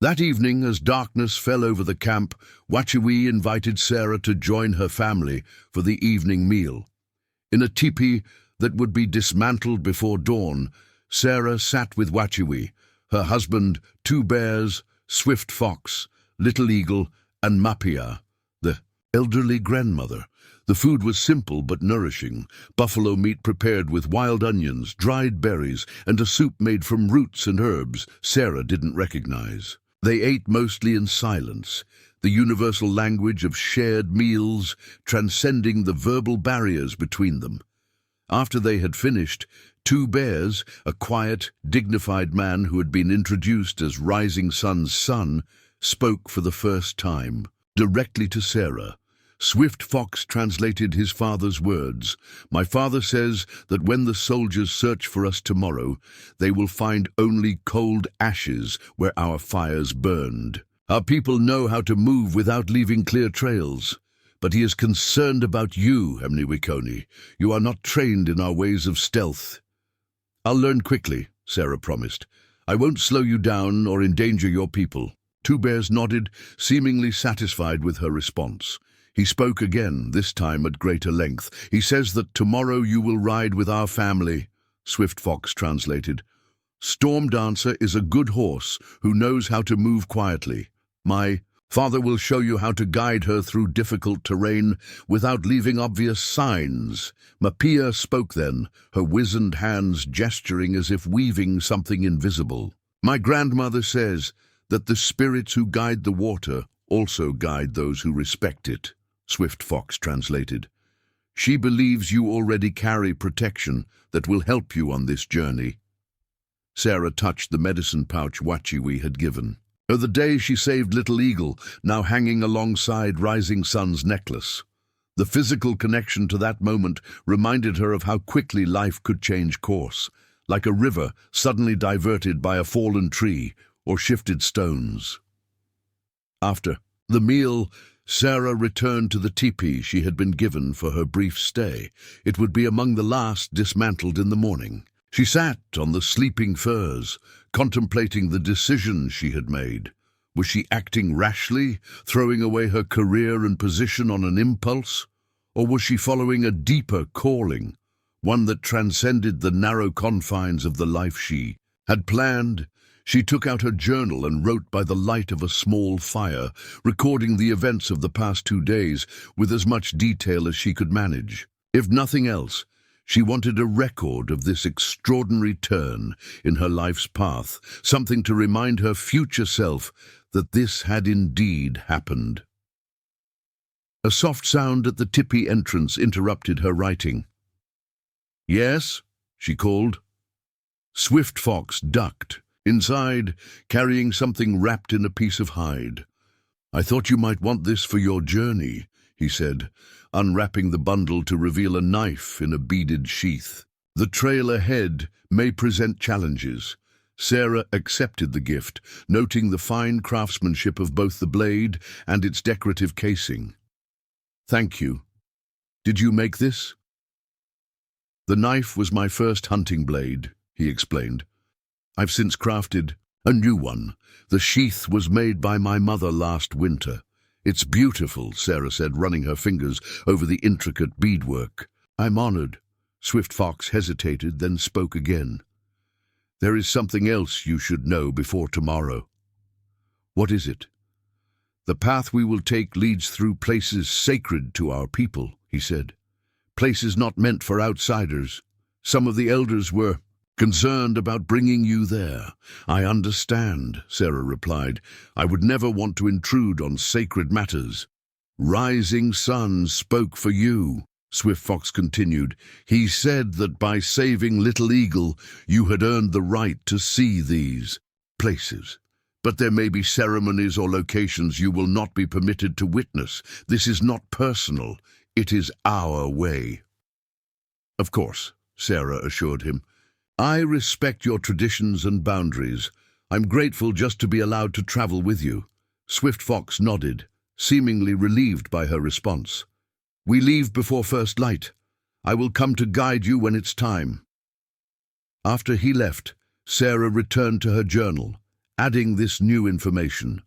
That evening, as darkness fell over the camp, Wachiwi invited Sarah to join her family for the evening meal. In a teepee that would be dismantled before dawn, Sarah sat with Wachiwi, her husband, 2 bears, Swift Fox, Little Eagle, and Mapia, the elderly grandmother. The food was simple but nourishing: buffalo meat prepared with wild onions, dried berries, and a soup made from roots and herbs Sarah didn't recognize. They ate mostly in silence, the universal language of shared meals transcending the verbal barriers between them. After they had finished, 2 bears, a quiet, dignified man who had been introduced as Rising Sun's son, spoke for the first time, directly to Sarah. Swift Fox translated his father's words. "My father says that when the soldiers search for us tomorrow, they will find only cold ashes where our fires burned. Our people know how to move without leaving clear trails. But he is concerned about you, Hemniwikoni. You are not trained in our ways of stealth." "I'll learn quickly," Sarah promised. "I won't slow you down or endanger your people." 2 bears nodded, seemingly satisfied with her response. He spoke again, this time at greater length. "He says that tomorrow you will ride with our family," Swift Fox translated. "Storm Dancer is a good horse who knows how to move quietly. My Father will show you how to guide her through difficult terrain without leaving obvious signs. Mapia spoke then, her wizened hands gesturing as if weaving something invisible. My grandmother says that the spirits who guide the water also guide those who respect it, Swift Fox translated. She believes you already carry protection that will help you on this journey. Sarah touched the medicine pouch Wachiwi had given. The day she saved Little Eagle, now hanging alongside Rising Sun's necklace. The physical connection to that moment reminded her of how quickly life could change course, like a river suddenly diverted by a fallen tree or shifted stones. After the meal, Sarah returned to the teepee she had been given for her brief stay. It would be among the last dismantled in the morning. She sat on the sleeping furs, contemplating the decision she had made. Was she acting rashly, throwing away her career and position on an impulse? Or was she following a deeper calling, one that transcended the narrow confines of the life she had planned? She took out her journal and wrote by the light of a small fire, recording the events of the past 2 days with as much detail as she could manage. If nothing else, she wanted a record of this extraordinary turn in her life's path, something to remind her future self that this had indeed happened. A soft sound at the tipi entrance interrupted her writing. "Yes?" she called. Swift Fox ducked, inside, carrying something wrapped in a piece of hide. "I thought you might want this for your journey," he said, unwrapping the bundle to reveal a knife in a beaded sheath. "The trail ahead may present challenges." Sarah accepted the gift, noting the fine craftsmanship of both the blade and its decorative casing. "Thank you. Did you make this?" "The knife was my first hunting blade," he explained. "I've since crafted a new one. The sheath was made by my mother last winter." "It's beautiful," Sarah said, running her fingers over the intricate beadwork. "I'm honored." Swift Fox hesitated, then spoke again. "There is something else you should know before tomorrow." "What is it?" "The path we will take leads through places sacred to our people," he said. "Places not meant for outsiders. Some of the elders were concerned about bringing you there." "I understand," Sarah replied. "I would never want to intrude on sacred matters." "Rising Sun spoke for you," Swift Fox continued. "He said that by saving Little Eagle, you had earned the right to see these places. But there may be ceremonies or locations you will not be permitted to witness. This is not personal. It is our way." "Of course," Sarah assured him. "I respect your traditions and boundaries. I'm grateful just to be allowed to travel with you." Swift Fox nodded, seemingly relieved by her response. "We leave before first light. I will come to guide you when it's time." After he left, Sarah returned to her journal, adding this new information.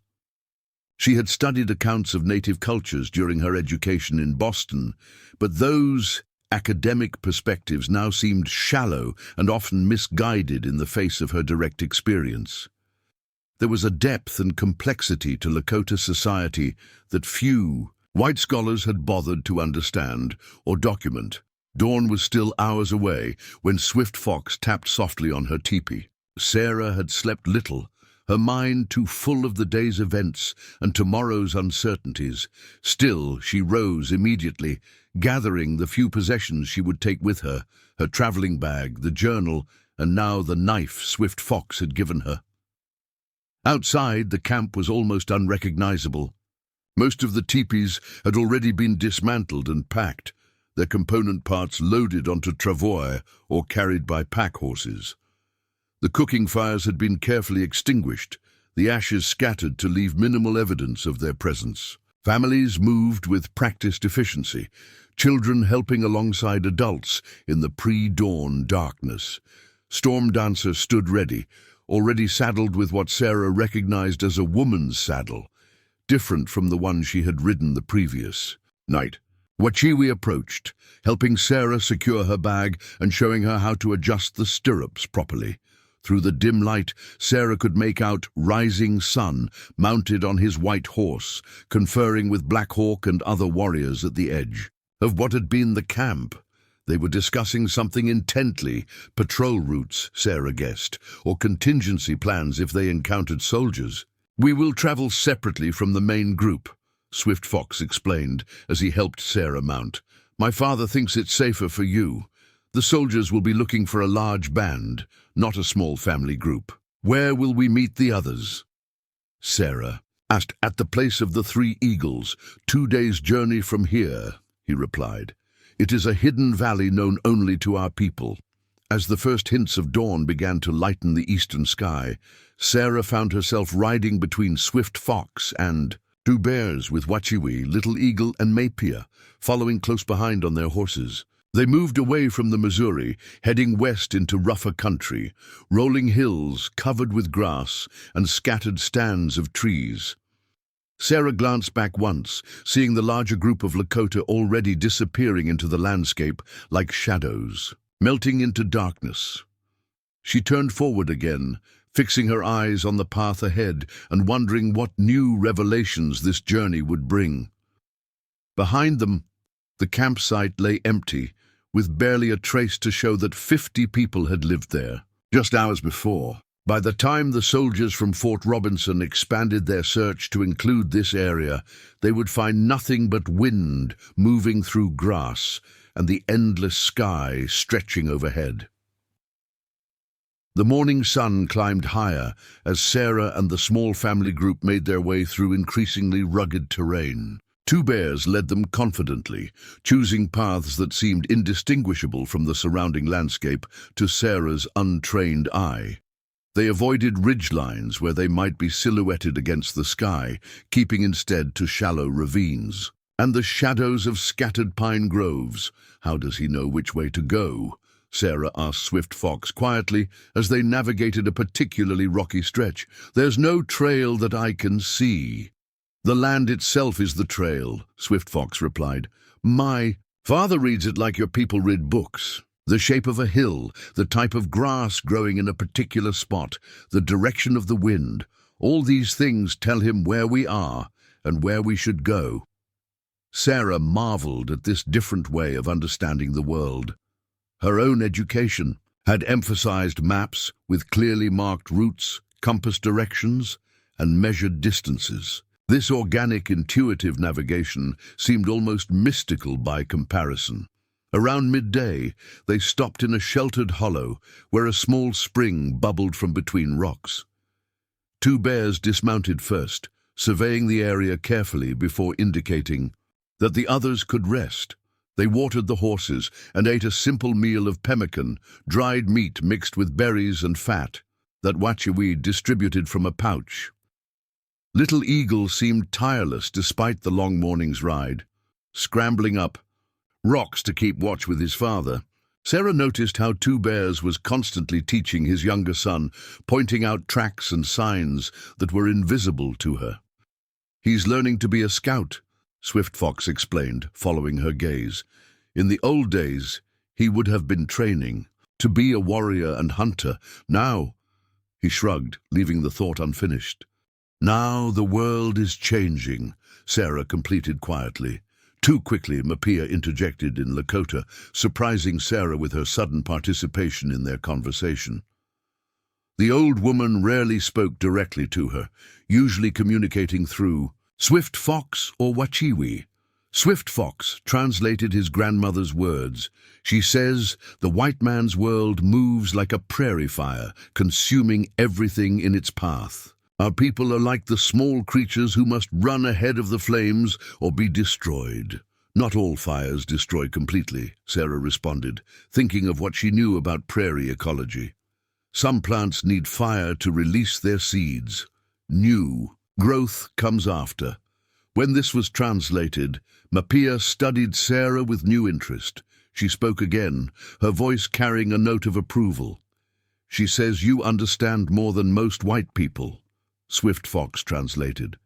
She had studied accounts of native cultures during her education in Boston, but those academic perspectives now seemed shallow and often misguided in the face of her direct experience. There was a depth and complexity to Lakota society that few white scholars had bothered to understand or document. Dawn was still hours away when Swift Fox tapped softly on her teepee. Sarah had slept little, her mind too full of the day's events and tomorrow's uncertainties. Still, she rose immediately, gathering the few possessions she would take with her, her traveling bag, the journal, and now the knife Swift Fox had given her. Outside, the camp was almost unrecognizable. Most of the teepees had already been dismantled and packed, their component parts loaded onto travois or carried by pack horses. The cooking fires had been carefully extinguished, the ashes scattered to leave minimal evidence of their presence. Families moved with practiced efficiency, children helping alongside adults in the pre-dawn darkness. Storm Dancer stood ready, already saddled with what Sarah recognized as a woman's saddle, different from the one she had ridden the previous night. Wachiwi approached, helping Sarah secure her bag and showing her how to adjust the stirrups properly. Through the dim light, Sarah could make out Rising Sun, mounted on his white horse, conferring with Black Hawk and other warriors at the edge of what had been the camp. They were discussing something intently, patrol routes, Sarah guessed, or contingency plans if they encountered soldiers. "We will travel separately from the main group," Swift Fox explained as he helped Sarah mount. "My father thinks it's safer for you. The soldiers will be looking for a large band, not a small family group." "Where will we meet the others?" Sarah asked. "At the place of the 3 Eagles, 2 days' journey from here," he replied. "It is a hidden valley known only to our people." As the first hints of dawn began to lighten the eastern sky, Sarah found herself riding between Swift Fox and 2 bears with Wachiwi, Little Eagle, and Mapia, following close behind on their horses. They moved away from the Missouri, heading west into rougher country, rolling hills covered with grass and scattered stands of trees. Sarah glanced back once, seeing the larger group of Lakota already disappearing into the landscape like shadows, melting into darkness. She turned forward again, fixing her eyes on the path ahead and wondering what new revelations this journey would bring. Behind them, the campsite lay empty, with barely a trace to show that 50 people had lived there, just hours before. By the time the soldiers from Fort Robinson expanded their search to include this area, they would find nothing but wind moving through grass and the endless sky stretching overhead. The morning sun climbed higher as Sarah and the small family group made their way through increasingly rugged terrain. 2 bears led them confidently, choosing paths that seemed indistinguishable from the surrounding landscape to Sarah's untrained eye. They avoided ridgelines where they might be silhouetted against the sky, keeping instead to shallow ravines. And the shadows of scattered pine groves. "How does he know which way to go?" Sarah asked Swift Fox quietly as they navigated a particularly rocky stretch. "There's no trail that I can see." "The land itself is the trail," Swift Fox replied. "My father reads it like your people read books. The shape of a hill, the type of grass growing in a particular spot, the direction of the wind, all these things tell him where we are and where we should go." Sarah marveled at this different way of understanding the world. Her own education had emphasized maps with clearly marked routes, compass directions, and measured distances. This organic, intuitive navigation seemed almost mystical by comparison. Around midday, they stopped in a sheltered hollow where a small spring bubbled from between rocks. 2 bears dismounted first, surveying the area carefully before indicating that the others could rest. They watered the horses and ate a simple meal of pemmican, dried meat mixed with berries and fat, that Wachiwi distributed from a pouch. Little Eagle seemed tireless despite the long morning's ride, scrambling up rocks to keep watch with his father. Sarah noticed how 2 bears was constantly teaching his younger son, pointing out tracks and signs that were invisible to her. "He's learning to be a scout," Swift Fox explained, following her gaze. "In the old days, he would have been training to be a warrior and hunter. Now," he shrugged, leaving the thought unfinished. "Now the world is changing," Sarah completed quietly. Too quickly, Mapia interjected in Lakota, surprising Sarah with her sudden participation in their conversation. The old woman rarely spoke directly to her, usually communicating through Swift Fox or Wachiwi. Swift Fox translated his grandmother's words. She says, "The white man's world moves like a prairie fire, consuming everything in its path. Our people are like the small creatures who must run ahead of the flames or be destroyed." "Not all fires destroy completely," Sarah responded, thinking of what she knew about prairie ecology. "Some plants need fire to release their seeds. New growth comes after." When this was translated, Mapia studied Sarah with new interest. She spoke again, her voice carrying a note of approval. "She says you understand more than most white people," Swift Fox translated.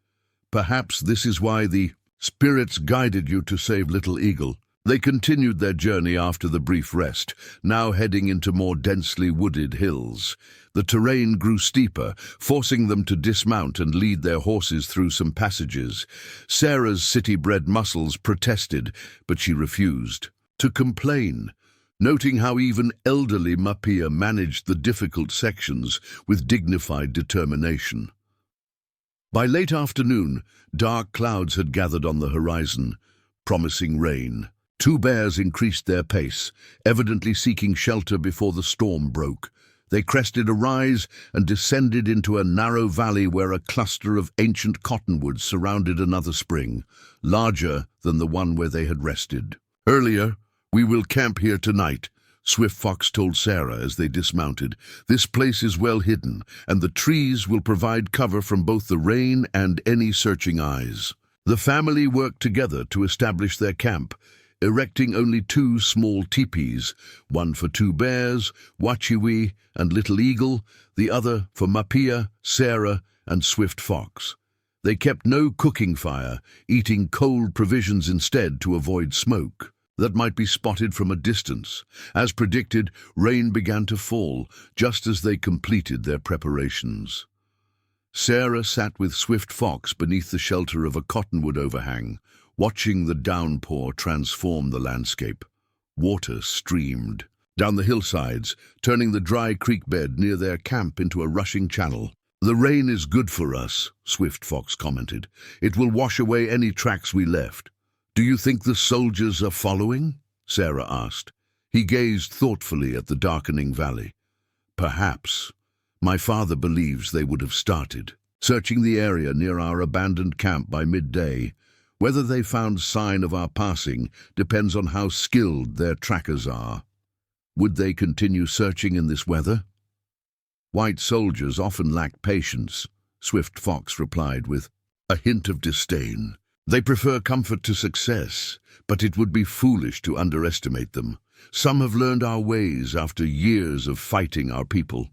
"Perhaps this is why the spirits guided you to save Little Eagle." They continued their journey after the brief rest, now heading into more densely wooded hills. The terrain grew steeper, forcing them to dismount and lead their horses through some passages. Sarah's city-bred muscles protested, but she refused to complain, noting how even elderly Mapia managed the difficult sections with dignified determination. By late afternoon, dark clouds had gathered on the horizon, promising rain. Two bears increased their pace, evidently seeking shelter before the storm broke. They crested a rise and descended into a narrow valley where a cluster of ancient cottonwoods surrounded another spring, larger than the one where they had rested. "Earlier, we will camp here tonight," Swift Fox told Sarah as they dismounted. "This place is well hidden, and the trees will provide cover from both the rain and any searching eyes." The family worked together to establish their camp, erecting only two small teepees, one for two bears, Wachiwi and Little Eagle, the other for Mapia, Sarah, and Swift Fox. They kept no cooking fire, eating cold provisions instead to avoid smoke that might be spotted from a distance. As predicted, rain began to fall just as they completed their preparations. Sarah sat with Swift Fox beneath the shelter of a cottonwood overhang, watching the downpour transform the landscape. Water streamed down the hillsides, turning the dry creek bed near their camp into a rushing channel. "The rain is good for us," Swift Fox commented. "It will wash away any tracks we left." "Do you think the soldiers are following?" Sarah asked. He gazed thoughtfully at the darkening valley. "Perhaps. My father believes they would have started searching the area near our abandoned camp by midday. Whether they found sign of our passing depends on how skilled their trackers are. Would they continue searching in this weather?" "White soldiers often lack patience," Swift Fox replied with a hint of disdain. "They prefer comfort to success, but it would be foolish to underestimate them. Some have learned our ways after years of fighting our people."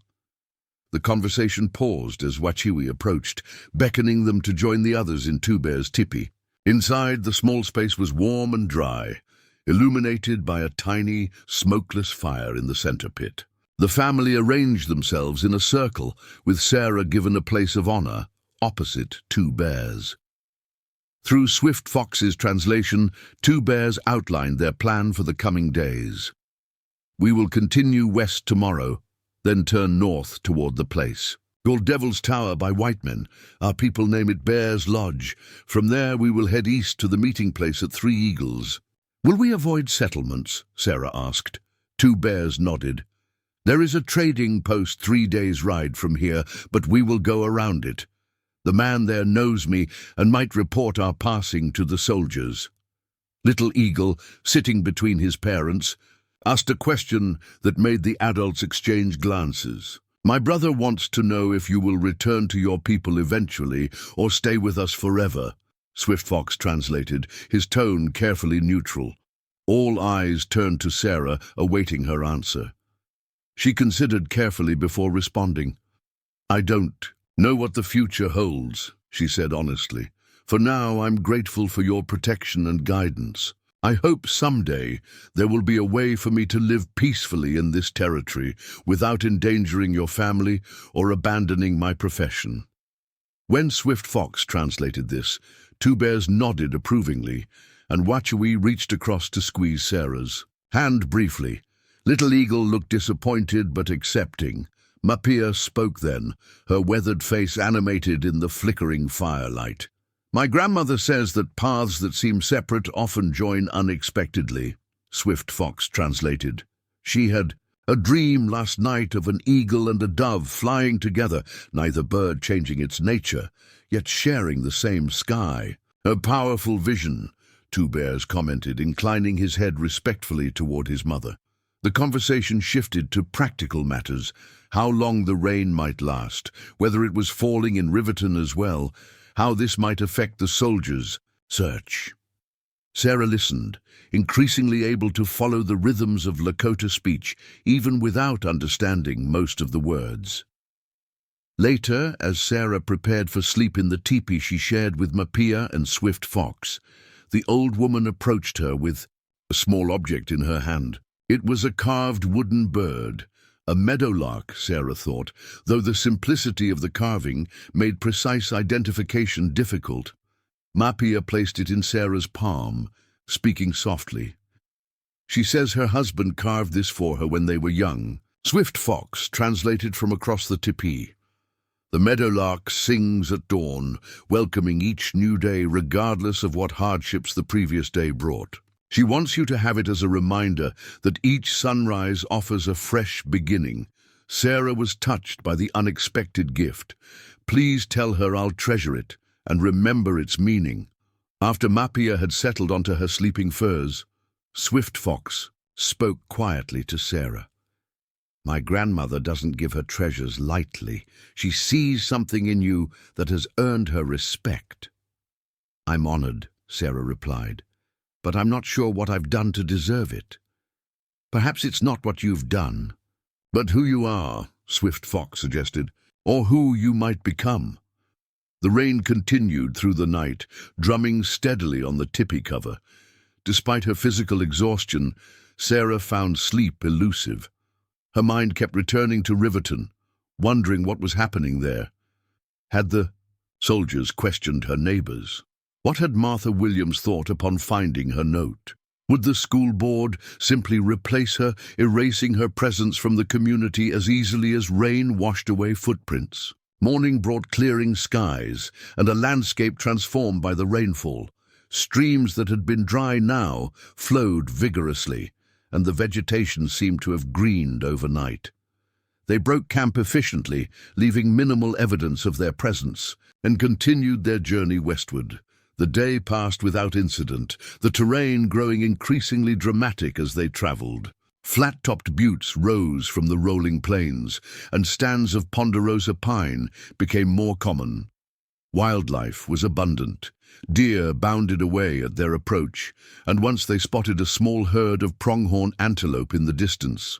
The conversation paused as Wachiwi approached, beckoning them to join the others in Two Bear's tipi. Inside, the small space was warm and dry, illuminated by a tiny, smokeless fire in the center pit. The family arranged themselves in a circle, with Sarah given a place of honor, opposite Two Bears. Through Swift Fox's translation, Two Bears outlined their plan for the coming days. "We will continue west tomorrow, then turn north toward the place. Called Devil's Tower by white men. Our people name it Bear's Lodge. From there we will head east to the meeting place at Three Eagles." "Will we avoid settlements?" Sarah asked. Two Bears nodded. "There is a trading post 3 days' ride from here, but we will go around it. The man there knows me and might report our passing to the soldiers." Little Eagle, sitting between his parents, asked a question that made the adults exchange glances. "My brother wants to know if you will return to your people eventually or stay with us forever," Swift Fox translated, his tone carefully neutral. All eyes turned to Sarah, awaiting her answer. She considered carefully before responding. "I don't know what the future holds," she said honestly. "For now, I'm grateful for your protection and guidance. I hope someday there will be a way for me to live peacefully in this territory without endangering your family or abandoning my profession." When Swift Fox translated this, Two Bears nodded approvingly, and Wachiwi reached across to squeeze Sarah's hand briefly. Little Eagle looked disappointed but accepting. Mapia spoke then, her weathered face animated in the flickering firelight. "My grandmother says that paths that seem separate often join unexpectedly," Swift Fox translated. "She had a dream last night of an eagle and a dove flying together, neither bird changing its nature, yet sharing the same sky. A powerful vision," Two Bears commented, inclining his head respectfully toward his mother. The conversation shifted to practical matters, how long the rain might last, whether it was falling in Riverton as well, how this might affect the soldiers' search. Sarah listened, increasingly able to follow the rhythms of Lakota speech, even without understanding most of the words. Later, as Sarah prepared for sleep in the teepee she shared with Mapia and Swift Fox, the old woman approached her with a small object in her hand. It was a carved wooden bird, a meadowlark, Sarah thought, though the simplicity of the carving made precise identification difficult. Mapia placed it in Sarah's palm, speaking softly. She says her husband carved this for her when they were young. Swift fox, translated from across the tipi. The meadowlark sings at dawn, welcoming each new day regardless of what hardships the previous day brought. She wants you to have it as a reminder that each sunrise offers a fresh beginning. Sarah was touched by the unexpected gift. Please tell her I'll treasure it and remember its meaning. After Mapia had settled onto her sleeping furs, Swift Fox spoke quietly to Sarah. My grandmother doesn't give her treasures lightly. She sees something in you that has earned her respect. I'm honored, Sarah replied, but I'm not sure what I've done to deserve it. Perhaps it's not what you've done, but who you are, Swift Fox suggested, or who you might become. The rain continued through the night, drumming steadily on the tipi cover. Despite her physical exhaustion, Sarah found sleep elusive. Her mind kept returning to Riverton, wondering what was happening there. Had the soldiers questioned her neighbors? What had Martha Williams thought upon finding her note? Would the school board simply replace her, erasing her presence from the community as easily as rain washed away footprints? Morning brought clearing skies and a landscape transformed by the rainfall. Streams that had been dry now flowed vigorously, and the vegetation seemed to have greened overnight. They broke camp efficiently, leaving minimal evidence of their presence, and continued their journey westward. The day passed without incident, the terrain growing increasingly dramatic as they traveled. Flat-topped buttes rose from the rolling plains, and stands of ponderosa pine became more common. Wildlife was abundant. Deer bounded away at their approach, and once they spotted a small herd of pronghorn antelope in the distance.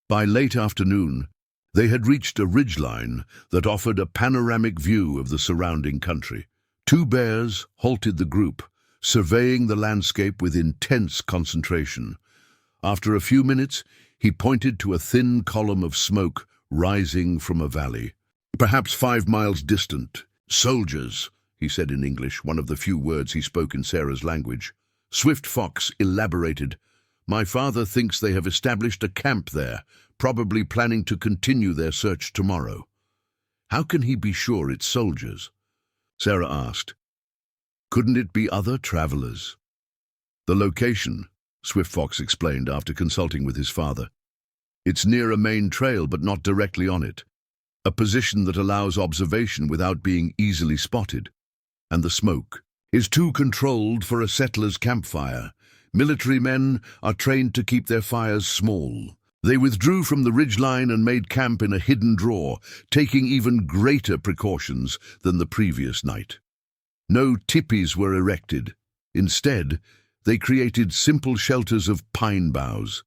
By late afternoon, they had reached a ridgeline that offered a panoramic view of the surrounding country. Two bears halted the group, surveying the landscape with intense concentration. After a few minutes, he pointed to a thin column of smoke rising from a valley. Perhaps 5 miles distant. Soldiers, he said in English, one of the few words he spoke in Sarah's language. Swift Fox elaborated. My father thinks they have established a camp there, probably planning to continue their search tomorrow. How can he be sure it's soldiers? Sarah asked. Couldn't it be other travelers? The location, Swift Fox explained after consulting with his father. It's near a main trail but not directly on it. A position that allows observation without being easily spotted. And the smoke is too controlled for a settler's campfire. Military men are trained to keep their fires small. They withdrew from the ridgeline and made camp in a hidden draw, taking even greater precautions than the previous night. No tipis were erected. Instead, they created simple shelters of pine boughs.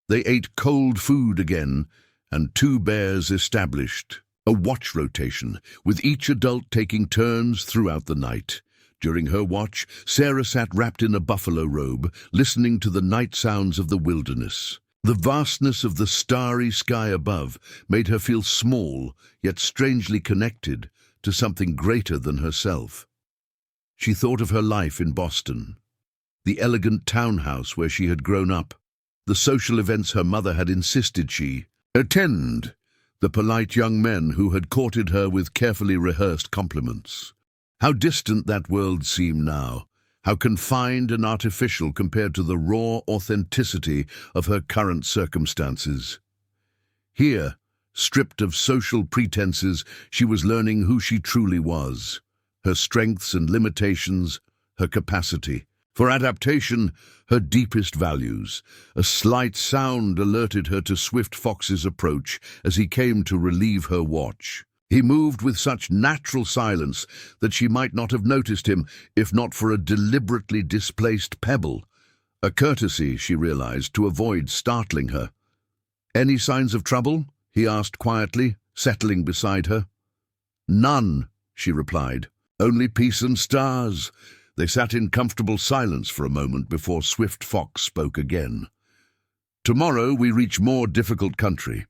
They ate cold food again, and 2 bears established a watch rotation, with each adult taking turns throughout the night. During her watch, Sarah sat wrapped in a buffalo robe, listening to the night sounds of the wilderness. The vastness of the starry sky above made her feel small, yet strangely connected to something greater than herself. She thought of her life in Boston, the elegant townhouse where she had grown up, the social events her mother had insisted she attend, the polite young men who had courted her with carefully rehearsed compliments. How distant that world seemed now, how confined and artificial compared to the raw authenticity of her current circumstances. Here, stripped of social pretenses, she was learning who she truly was, her strengths and limitations, her capacity. For adaptation, her deepest values. A slight sound alerted her to Swift Fox's approach as he came to relieve her watch. He moved with such natural silence that she might not have noticed him if not for a deliberately displaced pebble. A courtesy, she realized, to avoid startling her. Any signs of trouble? He asked quietly, settling beside her. None, she replied. Only peace and stars. They sat in comfortable silence for a moment before Swift Fox spoke again. "Tomorrow we reach more difficult country.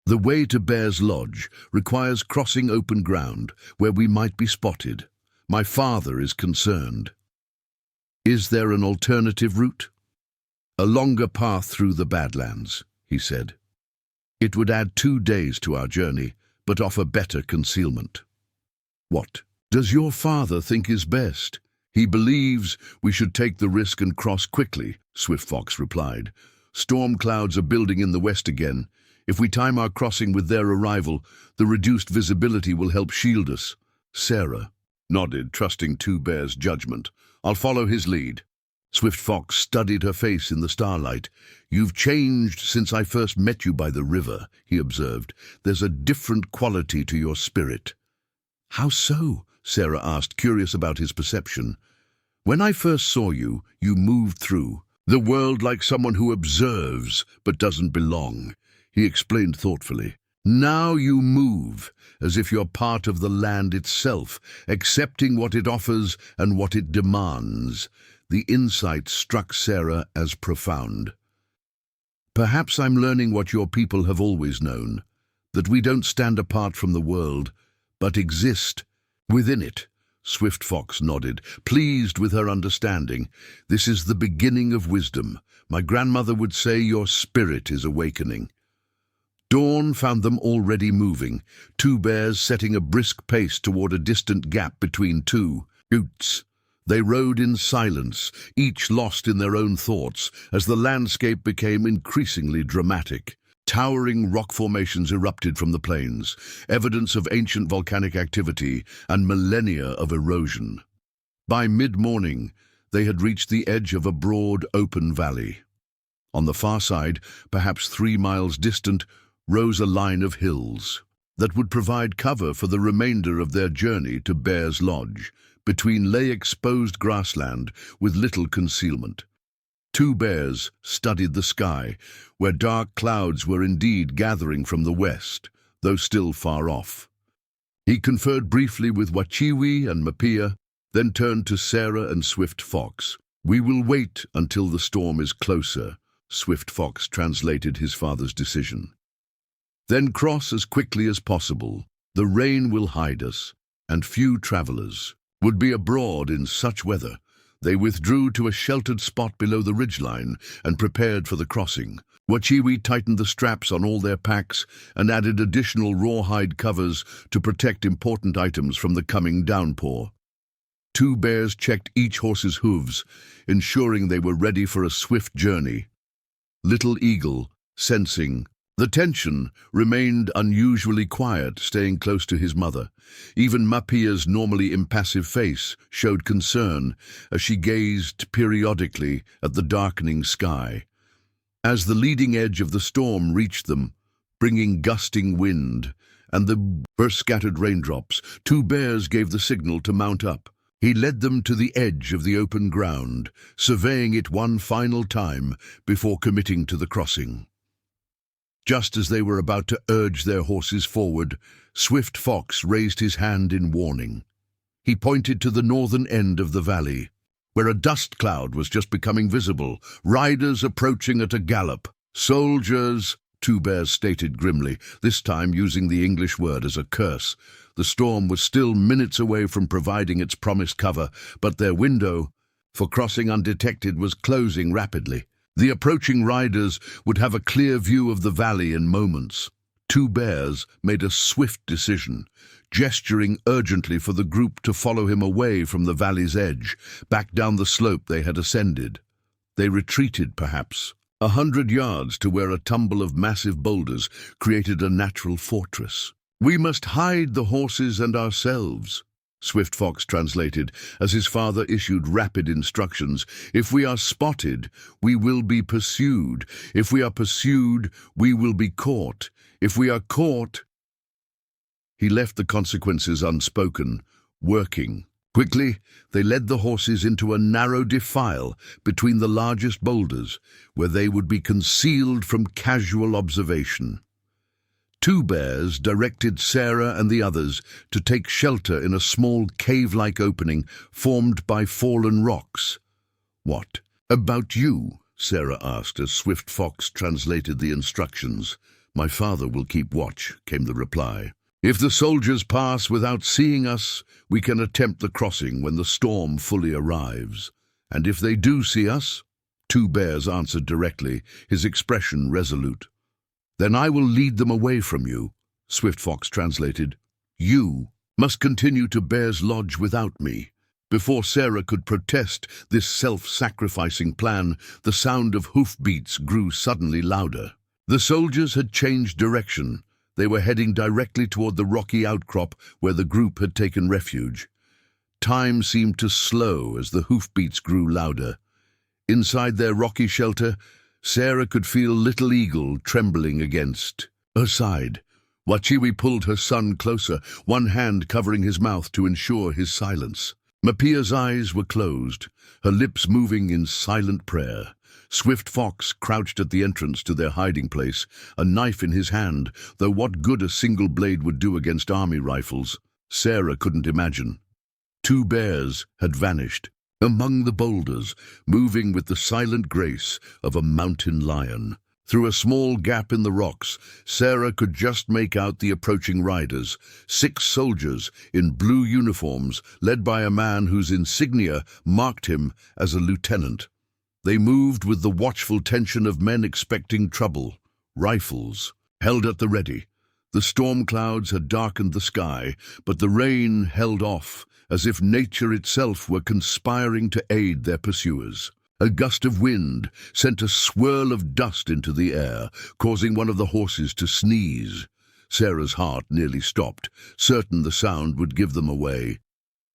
The way to Bear's Lodge requires crossing open ground where we might be spotted. My father is concerned." "Is there an alternative route?" "A longer path through the Badlands," he said. "It would add 2 days to our journey, but offer better concealment." "What does your father think is best?" "He believes we should take the risk and cross quickly," Swift Fox replied. "Storm clouds are building in the west again. If we time our crossing with their arrival, the reduced visibility will help shield us." Sarah nodded, trusting Two Bear's judgment. "I'll follow his lead." Swift Fox studied her face in the starlight. "You've changed since I first met you by the river," he observed. "There's a different quality to your spirit." "How so?" Sarah asked, curious about his perception. "When I first saw you, you moved through the world like someone who observes but doesn't belong," he explained thoughtfully. "Now you move as if you're part of the land itself, accepting what it offers and what it demands." The insight struck Sarah as profound. "Perhaps I'm learning what your people have always known, that we don't stand apart from the world, but exist within it." Swift Fox nodded, pleased with her understanding. "This is the beginning of wisdom. My grandmother would say your spirit is awakening." Dawn found them already moving, Two Bears setting a brisk pace toward a distant gap between two buttes. They rode in silence, each lost in their own thoughts, as the landscape became increasingly dramatic. Towering rock formations erupted from the plains, evidence of ancient volcanic activity and millennia of erosion. By mid-morning, they had reached the edge of a broad, open valley. On the far side, perhaps 3 miles distant, rose a line of hills that would provide cover for the remainder of their journey to Bear's Lodge. Between lay exposed grassland with little concealment. Two Bears studied the sky, where dark clouds were indeed gathering from the west, though still far off. He conferred briefly with Wachiwi and Mapia, then turned to Sarah and Swift Fox. "We will wait until the storm is closer," Swift Fox translated his father's decision. "Then cross as quickly as possible. The rain will hide us, and few travelers would be abroad in such weather." They withdrew to a sheltered spot below the ridgeline and prepared for the crossing. Wachiwi tightened the straps on all their packs and added additional rawhide covers to protect important items from the coming downpour. Two Bears checked each horse's hooves, ensuring they were ready for a swift journey. Little Eagle, sensing the tension, remained unusually quiet, staying close to his mother. Even Mapia's normally impassive face showed concern as she gazed periodically at the darkening sky. As the leading edge of the storm reached them, bringing gusting wind and the first scattered raindrops, Two Bears gave the signal to mount up. He led them to the edge of the open ground, surveying it one final time before committing to the crossing. Just as they were about to urge their horses forward, Swift Fox raised his hand in warning. He pointed to the northern end of the valley, where a dust cloud was just becoming visible, riders approaching at a gallop. "Soldiers," Two Bears stated grimly, this time using the English word as a curse. The storm was still minutes away from providing its promised cover, but their window for crossing undetected was closing rapidly. The approaching riders would have a clear view of the valley in moments. Two Bears made a swift decision, gesturing urgently for the group to follow him away from the valley's edge, back down the slope they had ascended. They retreated, perhaps 100 yards to where a tumble of massive boulders created a natural fortress. "We must hide the horses and ourselves," Swift Fox translated, as his father issued rapid instructions. "If we are spotted, we will be pursued. If we are pursued, we will be caught. If we are caught—" He left the consequences unspoken, working. Quickly, they led the horses into a narrow defile between the largest boulders, where they would be concealed from casual observation. Two bears directed Sarah and the others to take shelter in a small cave-like opening formed by fallen rocks. "What about you?" Sarah asked as Swift Fox translated the instructions. "My father will keep watch," came the reply. "If the soldiers pass without seeing us, we can attempt the crossing when the storm fully arrives. And if they do see us?" Two Bears answered directly, his expression resolute. "Then I will lead them away from you," Swift Fox translated. "You must continue to Bear's Lodge without me." Before Sarah could protest this self-sacrificing plan, the sound of hoofbeats grew suddenly louder. The soldiers had changed direction. They were heading directly toward the rocky outcrop where the group had taken refuge. Time seemed to slow as the hoofbeats grew louder. Inside their rocky shelter, Sarah could feel Little Eagle trembling against her side. Wachiwi pulled her son closer, one hand covering his mouth to ensure his silence. Mapia's eyes were closed, her lips moving in silent prayer. Swift Fox crouched at the entrance to their hiding place, a knife in his hand, though what good a single blade would do against army rifles, Sarah couldn't imagine. Two bears had vanished, among the boulders, moving with the silent grace of a mountain lion. Through a small gap in the rocks, Sarah could just make out the approaching riders, 6 soldiers in blue uniforms, led by a man whose insignia marked him as a lieutenant. They moved with the watchful tension of men expecting trouble, rifles held at the ready. The storm clouds had darkened the sky, but the rain held off, as if nature itself were conspiring to aid their pursuers. A gust of wind sent a swirl of dust into the air, causing one of the horses to sneeze. Sarah's heart nearly stopped, certain the sound would give them away.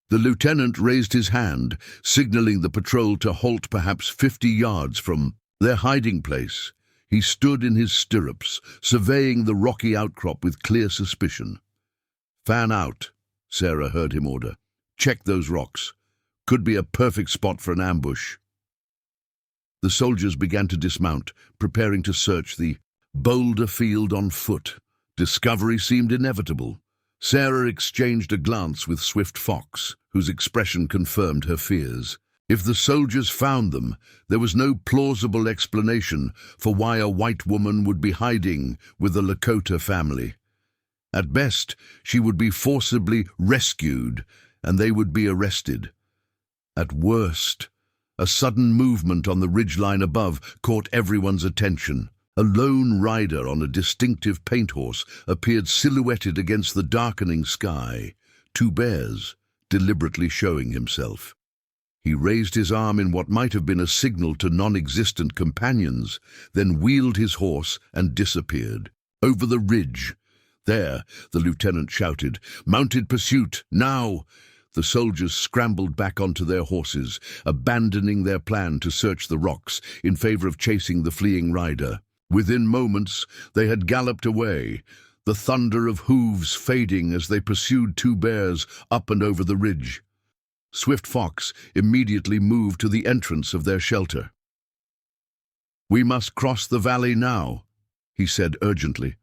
The lieutenant raised his hand, signaling the patrol to halt perhaps 50 yards from their hiding place. He stood in his stirrups, surveying the rocky outcrop with clear suspicion. "Fan out," Sarah heard him order. "Check those rocks. Could be a perfect spot for an ambush." The soldiers began to dismount, preparing to search the boulder field on foot. Discovery seemed inevitable. Sarah exchanged a glance with Swift Fox, whose expression confirmed her fears. If the soldiers found them, there was no plausible explanation for why a white woman would be hiding with the Lakota family. At best, she would be forcibly rescued, and they would be arrested. At worst, a sudden movement on the ridgeline above caught everyone's attention. A lone rider on a distinctive paint horse appeared silhouetted against the darkening sky, Two Bears deliberately showing himself. He raised his arm in what might have been a signal to non-existent companions, then wheeled his horse and disappeared. Over the ridge. "There," the lieutenant shouted. "Mounted pursuit, now!" The soldiers scrambled back onto their horses, abandoning their plan to search the rocks in favor of chasing the fleeing rider. Within moments, they had galloped away, the thunder of hooves fading as they pursued Two Bears up and over the ridge. Swift Fox immediately moved to the entrance of their shelter. "We must cross the valley now," he said urgently.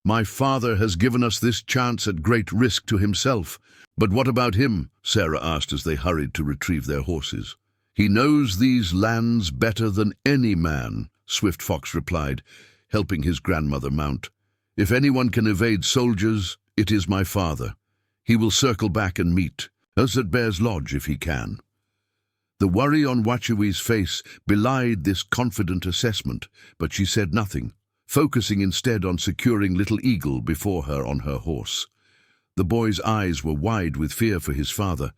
"My father has given us this chance at great risk to himself." "But what about him?" Sarah asked as they hurried to retrieve their horses. "He knows these lands better than any man," Swift Fox replied, helping his grandmother mount. "If anyone can evade soldiers, it is my father. He will circle back and meet us at Bear's Lodge if he can." The worry on Wachiwi's face belied this confident assessment, but she said nothing, focusing instead on securing Little Eagle before her on her horse. The boy's eyes were wide with fear for his father,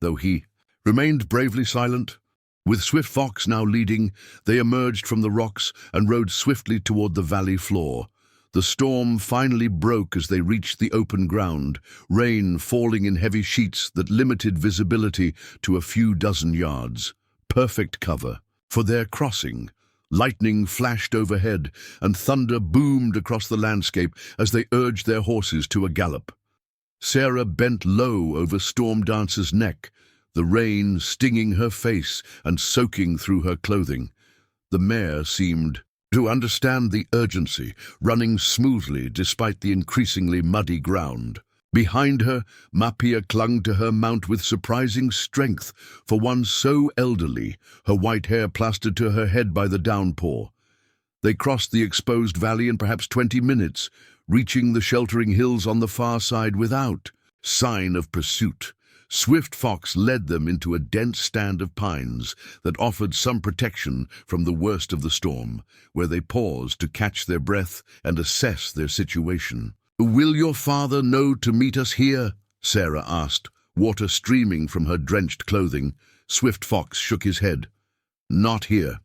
though he remained bravely silent. With Swift Fox now leading, they emerged from the rocks and rode swiftly toward the valley floor. The storm finally broke as they reached the open ground, rain falling in heavy sheets that limited visibility to a few dozen yards. Perfect cover for their crossing. Lightning flashed overhead, and thunder boomed across the landscape as they urged their horses to a gallop. Sarah bent low over Storm Dancer's neck, the rain stinging her face and soaking through her clothing. The mare seemed to understand the urgency, running smoothly despite the increasingly muddy ground. Behind her, Mapia clung to her mount with surprising strength for one so elderly, her white hair plastered to her head by the downpour. They crossed the exposed valley in perhaps 20 minutes, reaching the sheltering hills on the far side without sign of pursuit. Swift Fox led them into a dense stand of pines that offered some protection from the worst of the storm, where they paused to catch their breath and assess their situation. "Will your father know to meet us here?" Sarah asked, water streaming from her drenched clothing. Swift Fox shook his head. "Not here.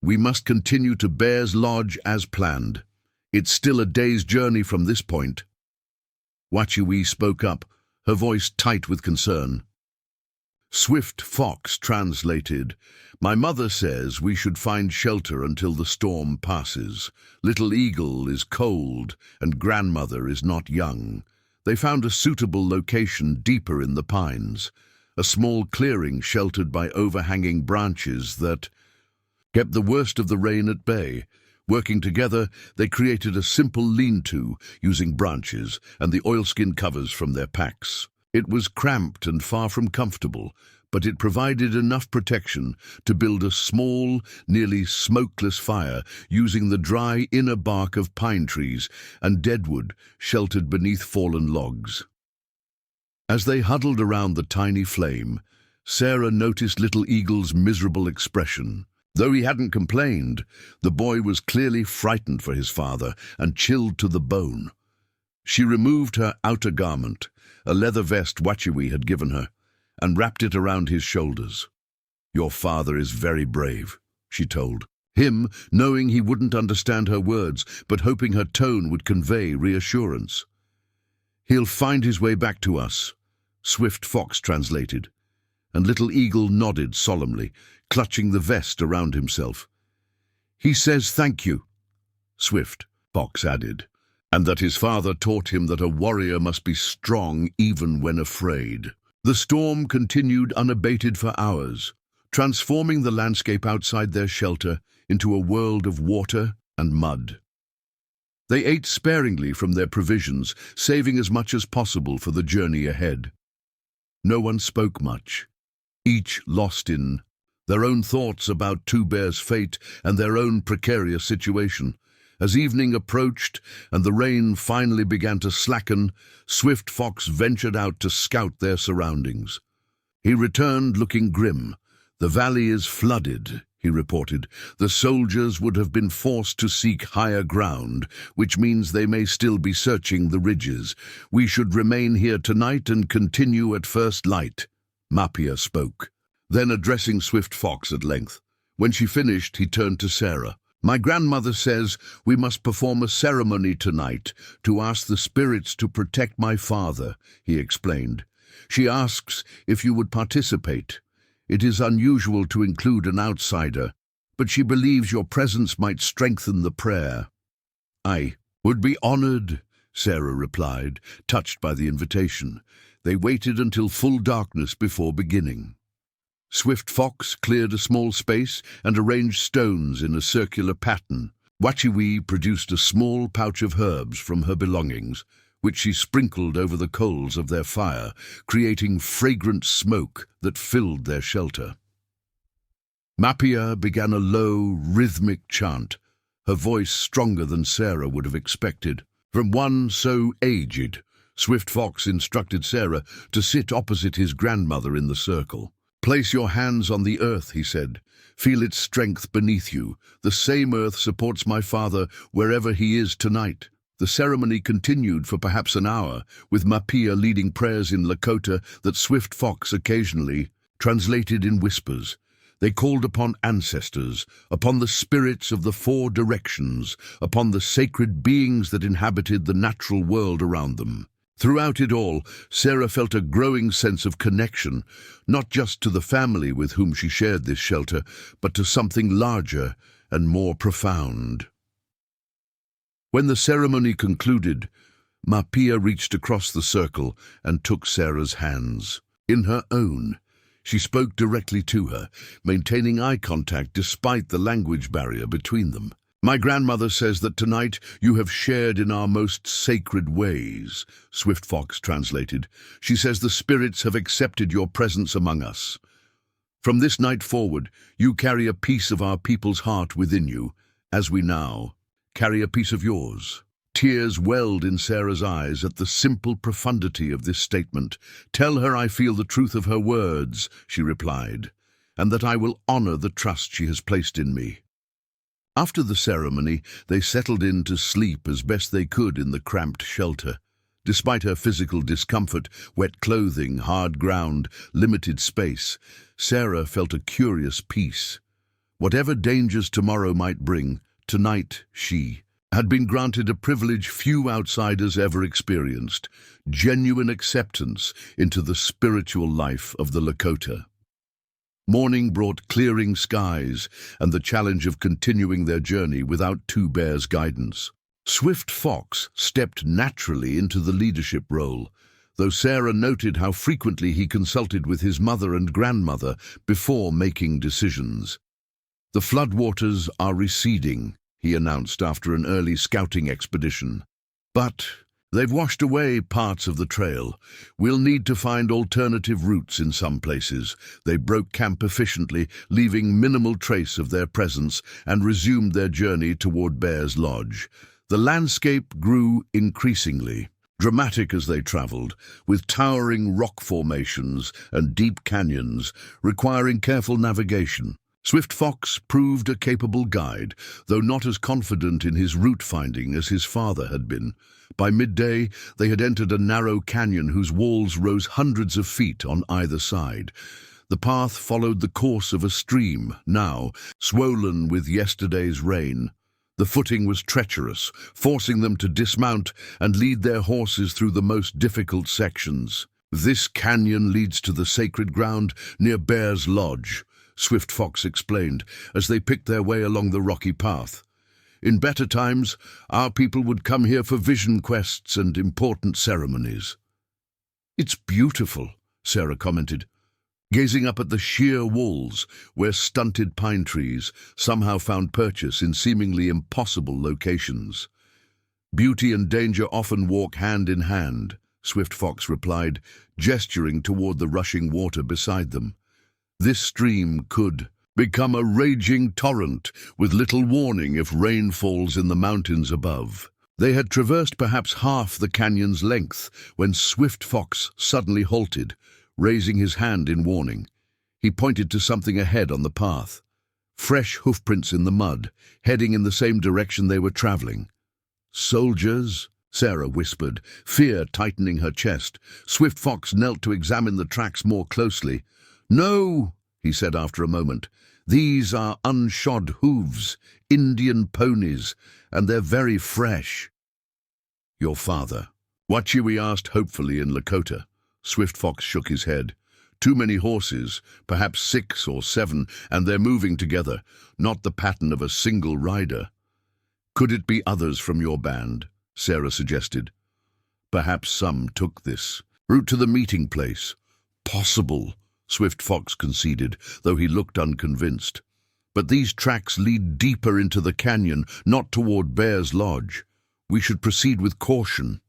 We must continue to Bear's Lodge as planned. It's still a day's journey from this point." Wachiwi spoke up, her voice tight with concern. Swift Fox translated, "My mother says we should find shelter until the storm passes. Little Eagle is cold, and grandmother is not young." They found a suitable location deeper in the pines, a small clearing sheltered by overhanging branches that kept the worst of the rain at bay. Working together, they created a simple lean-to using branches and the oilskin covers from their packs. It was cramped and far from comfortable, but it provided enough protection to build a small, nearly smokeless fire using the dry inner bark of pine trees and deadwood sheltered beneath fallen logs. As they huddled around the tiny flame, Sarah noticed Little Eagle's miserable expression. Though he hadn't complained, the boy was clearly frightened for his father and chilled to the bone. She removed her outer garment, a leather vest Wachiwi had given her, and wrapped it around his shoulders. "Your father is very brave," she told him, knowing he wouldn't understand her words, but hoping her tone would convey reassurance. "He'll find his way back to us," Swift Fox translated, and Little Eagle nodded solemnly, clutching the vest around himself. "He says thank you," Swift Fox added, and that his father taught him that a warrior must be strong even when afraid. The storm continued unabated for hours, transforming the landscape outside their shelter into a world of water and mud. They ate sparingly from their provisions, saving as much as possible for the journey ahead. No one spoke much, each lost in their own thoughts about Two Bear's fate and their own precarious situation. As evening approached and the rain finally began to slacken, Swift Fox ventured out to scout their surroundings. He returned looking grim. "The valley is flooded," he reported. "The soldiers would have been forced to seek higher ground, which means they may still be searching the ridges. We should remain here tonight and continue at first light." Mapia spoke, then addressing Swift Fox at length. When she finished, he turned to Sarah. "My grandmother says we must perform a ceremony tonight to ask the spirits to protect my father," he explained. "She asks if you would participate. It is unusual to include an outsider, but she believes your presence might strengthen the prayer." "I would be honored," Sarah replied, touched by the invitation. They waited until full darkness before beginning. Swift Fox cleared a small space and arranged stones in a circular pattern. Wachiwi produced a small pouch of herbs from her belongings, which she sprinkled over the coals of their fire, creating fragrant smoke that filled their shelter. Mapia began a low, rhythmic chant, her voice stronger than Sarah would have expected. From one so aged, Swift Fox instructed Sarah to sit opposite his grandmother in the circle. "Place your hands on the earth," he said. "Feel its strength beneath you. The same earth supports my father wherever he is tonight." The ceremony continued for perhaps an hour, with Mapia leading prayers in Lakota that Swift Fox occasionally translated in whispers. They called upon ancestors, upon the spirits of the four directions, upon the sacred beings that inhabited the natural world around them. Throughout it all, Sarah felt a growing sense of connection, not just to the family with whom she shared this shelter, but to something larger and more profound. When the ceremony concluded, Mapia reached across the circle and took Sarah's hands. In her own, she spoke directly to her, maintaining eye contact despite the language barrier between them. My grandmother says that tonight you have shared in our most sacred ways, Swift Fox translated. She says the spirits have accepted your presence among us. From this night forward, you carry a piece of our people's heart within you, as we now carry a piece of yours. Tears welled in Sarah's eyes at the simple profundity of this statement. Tell her I feel the truth of her words, she replied, and that I will honor the trust she has placed in me. After the ceremony, they settled in to sleep as best they could in the cramped shelter. Despite her physical discomfort, wet clothing, hard ground, limited space, Sarah felt a curious peace. Whatever dangers tomorrow might bring, tonight she had been granted a privilege few outsiders ever experienced, genuine acceptance into the spiritual life of the Lakota. Morning brought clearing skies and the challenge of continuing their journey without Two Bears' guidance. Swift Fox stepped naturally into the leadership role, though Sarah noted how frequently he consulted with his mother and grandmother before making decisions. The floodwaters are receding, he announced after an early scouting expedition. But they've washed away parts of the trail. We'll need to find alternative routes in some places. They broke camp efficiently, leaving minimal trace of their presence, and resumed their journey toward Bear's Lodge. The landscape grew increasingly dramatic as they traveled, with towering rock formations and deep canyons requiring careful navigation. Swift Fox proved a capable guide, though not as confident in his route finding as his father had been. By midday, they had entered a narrow canyon whose walls rose hundreds of feet on either side. The path followed the course of a stream, now swollen with yesterday's rain. The footing was treacherous, forcing them to dismount and lead their horses through the most difficult sections. This canyon leads to the sacred ground near Bear's Lodge, Swift Fox explained, as they picked their way along the rocky path. In better times, our people would come here for vision quests and important ceremonies. It's beautiful, Sarah commented, gazing up at the sheer walls where stunted pine trees somehow found purchase in seemingly impossible locations. Beauty and danger often walk hand in hand, Swift Fox replied, gesturing toward the rushing water beside them. This stream could become a raging torrent with little warning if rain falls in the mountains above. They had traversed perhaps half the canyon's length when Swift Fox suddenly halted, raising his hand in warning. He pointed to something ahead on the path. Fresh hoofprints in the mud, heading in the same direction they were traveling. Soldiers? Sarah whispered, fear tightening her chest. Swift Fox knelt to examine the tracks more closely. No, he said after a moment. These are unshod hooves, Indian ponies, and they're very fresh. Your father. Wachiwi asked hopefully in Lakota. Swift Fox shook his head. Too many horses, perhaps 6 or 7, and they're moving together, not the pattern of a single rider. Could it be others from your band? Sarah suggested. Perhaps some took this route to the meeting place. Possible, Swift Fox conceded, though he looked unconvinced. But these tracks lead deeper into the canyon, not toward Bear's Lodge. We should proceed with caution.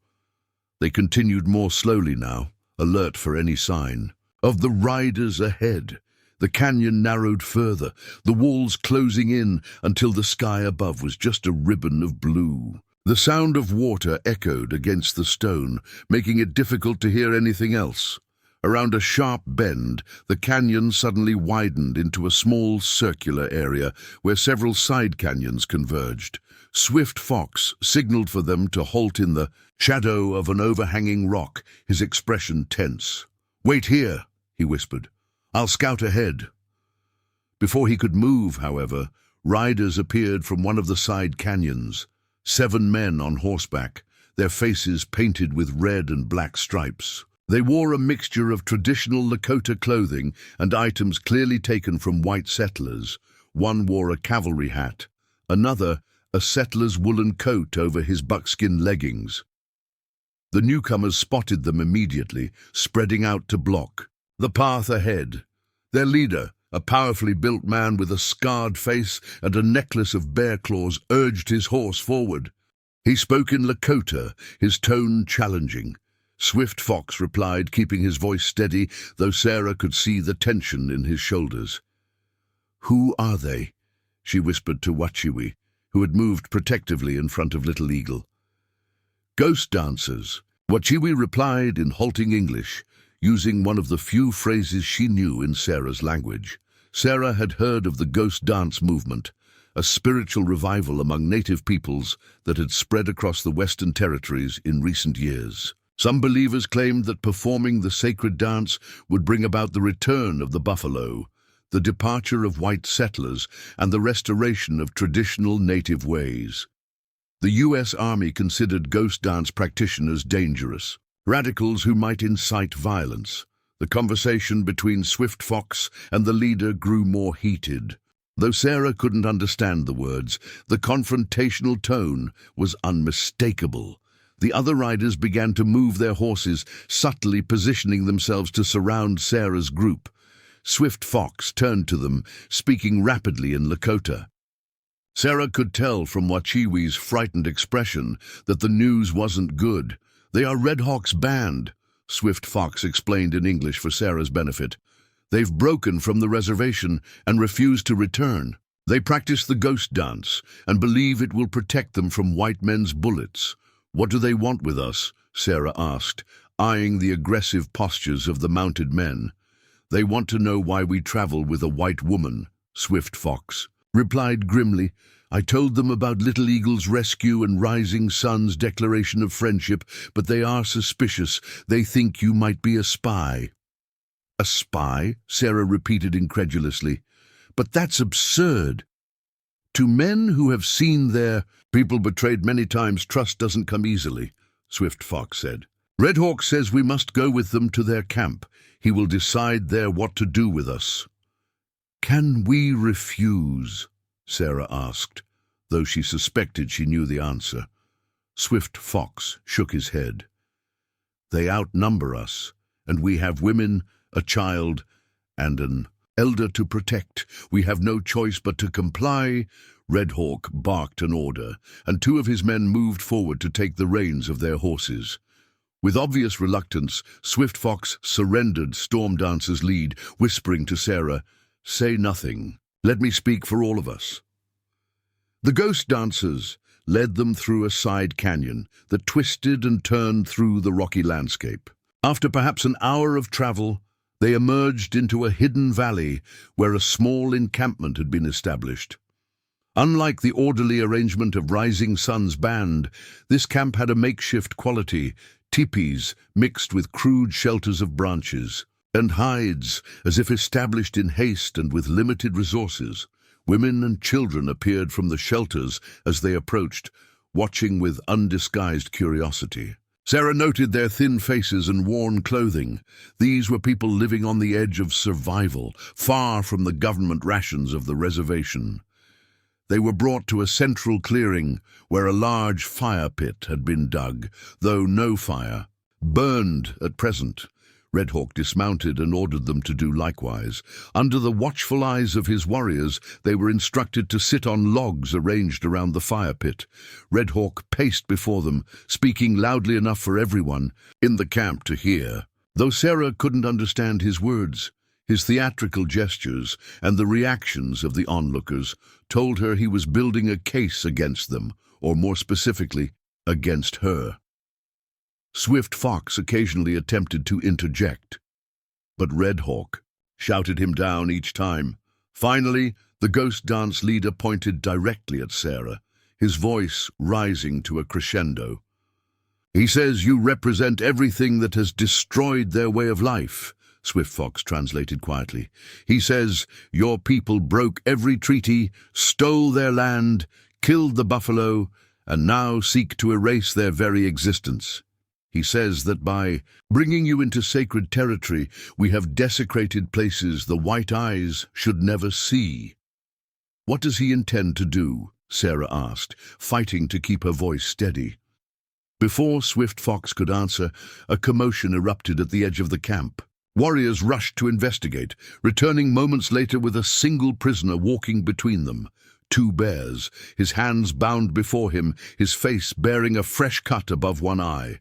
They continued more slowly now, alert for any sign. Of the riders ahead, the canyon narrowed further, the walls closing in until the sky above was just a ribbon of blue. The sound of water echoed against the stone, making it difficult to hear anything else. Around a sharp bend, the canyon suddenly widened into a small circular area where several side canyons converged. Swift Fox signaled for them to halt in the shadow of an overhanging rock, his expression tense. "Wait here," he whispered. "I'll scout ahead." Before he could move, however, riders appeared from one of the side canyons. 7 men on horseback, their faces painted with red and black stripes. They wore a mixture of traditional Lakota clothing and items clearly taken from white settlers. One wore a cavalry hat, another a settler's woolen coat over his buckskin leggings. The newcomers spotted them immediately, spreading out to block the path ahead. Their leader, A powerfully built man with a scarred face and a necklace of bear claws urged his horse forward. He spoke in Lakota, his tone challenging. Swift Fox replied, keeping his voice steady, though Sarah could see the tension in his shoulders. "Who are they?" she whispered to Wachiwi, who had moved protectively in front of Little Eagle. "Ghost dancers," Wachiwi replied in halting English, using one of the few phrases she knew in Sarah's language. Sarah had heard of the ghost dance movement, a spiritual revival among native peoples that had spread across the Western Territories in recent years. Some believers claimed that performing the sacred dance would bring about the return of the buffalo, the departure of white settlers, and the restoration of traditional native ways. The U.S. Army considered ghost dance practitioners dangerous, radicals who might incite violence. The conversation between Swift Fox and the leader grew more heated. Though Sarah couldn't understand the words, the confrontational tone was unmistakable. The other riders began to move their horses, subtly positioning themselves to surround Sarah's group. Swift Fox turned to them, speaking rapidly in Lakota. Sarah could tell from Wachiwi's frightened expression that the news wasn't good. "They are Red Hawk's band," Swift Fox explained in English for Sarah's benefit. "They've broken from the reservation and refuse to return. They practice the ghost dance and believe it will protect them from white men's bullets." "What do they want with us?" Sarah asked, eyeing the aggressive postures of the mounted men. "They want to know why we travel with a white woman," Swift Fox replied grimly. "I told them about Little Eagle's rescue and Rising Sun's declaration of friendship, but they are suspicious. They think you might be a spy." "A spy?" Sarah repeated incredulously. "But that's absurd. To men who have seen their people betrayed many times, trust doesn't come easily," Swift Fox said. "Red Hawk says we must go with them to their camp. He will decide there what to do with us." "Can we refuse?" Sarah asked, though she suspected she knew the answer. Swift Fox shook his head. "They outnumber us, and we have women, a child, and an elder to protect. We have no choice but to comply." Red Hawk barked an order, and two of his men moved forward to take the reins of their horses. With obvious reluctance, Swift Fox surrendered Storm Dancer's lead, whispering to Sarah, "Say nothing. Let me speak for all of us." The ghost dancers led them through a side canyon that twisted and turned through the rocky landscape. After perhaps an hour of travel, they emerged into a hidden valley where a small encampment had been established. Unlike the orderly arrangement of Rising Sun's band, this camp had a makeshift quality, teepees mixed with crude shelters of branches, and hides, as if established in haste and with limited resources. Women and children appeared from the shelters as they approached, watching with undisguised curiosity. Sarah noted their thin faces and worn clothing. These were people living on the edge of survival, far from the government rations of the reservation. They were brought to a central clearing where a large fire pit had been dug, though no fire burned at present. Red Hawk dismounted and ordered them to do likewise. Under the watchful eyes of his warriors, they were instructed to sit on logs arranged around the fire pit. Red Hawk paced before them, speaking loudly enough for everyone in the camp to hear. Though Sarah couldn't understand his words, his theatrical gestures and the reactions of the onlookers told her he was building a case against them, or more specifically, against her. Swift Fox occasionally attempted to interject, but Red Hawk shouted him down each time. Finally, the ghost dance leader pointed directly at Sarah, his voice rising to a crescendo. "He says you represent everything that has destroyed their way of life," Swift Fox translated quietly. "He says your people broke every treaty, stole their land, killed the buffalo, and now seek to erase their very existence. He says that by bringing you into sacred territory, we have desecrated places the white eyes should never see." "What does he intend to do?" Sarah asked, fighting to keep her voice steady. Before Swift Fox could answer, a commotion erupted at the edge of the camp. Warriors rushed to investigate, returning moments later with a single prisoner walking between them. Two bears, his hands bound before him, his face bearing a fresh cut above one eye.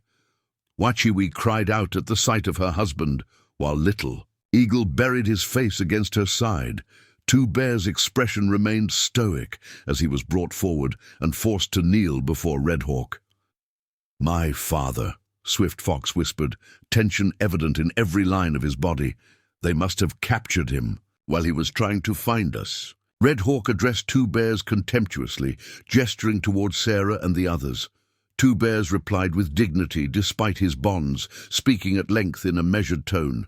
Wachiwi cried out at the sight of her husband, while Little Eagle buried his face against her side. Two Bear's expression remained stoic as he was brought forward and forced to kneel before Red Hawk. "My father," Swift Fox whispered, tension evident in every line of his body. "They must have captured him while he was trying to find us." Red Hawk addressed Two Bears contemptuously, gesturing towards Sarah and the others. Two Bears replied with dignity despite his bonds, speaking at length in a measured tone.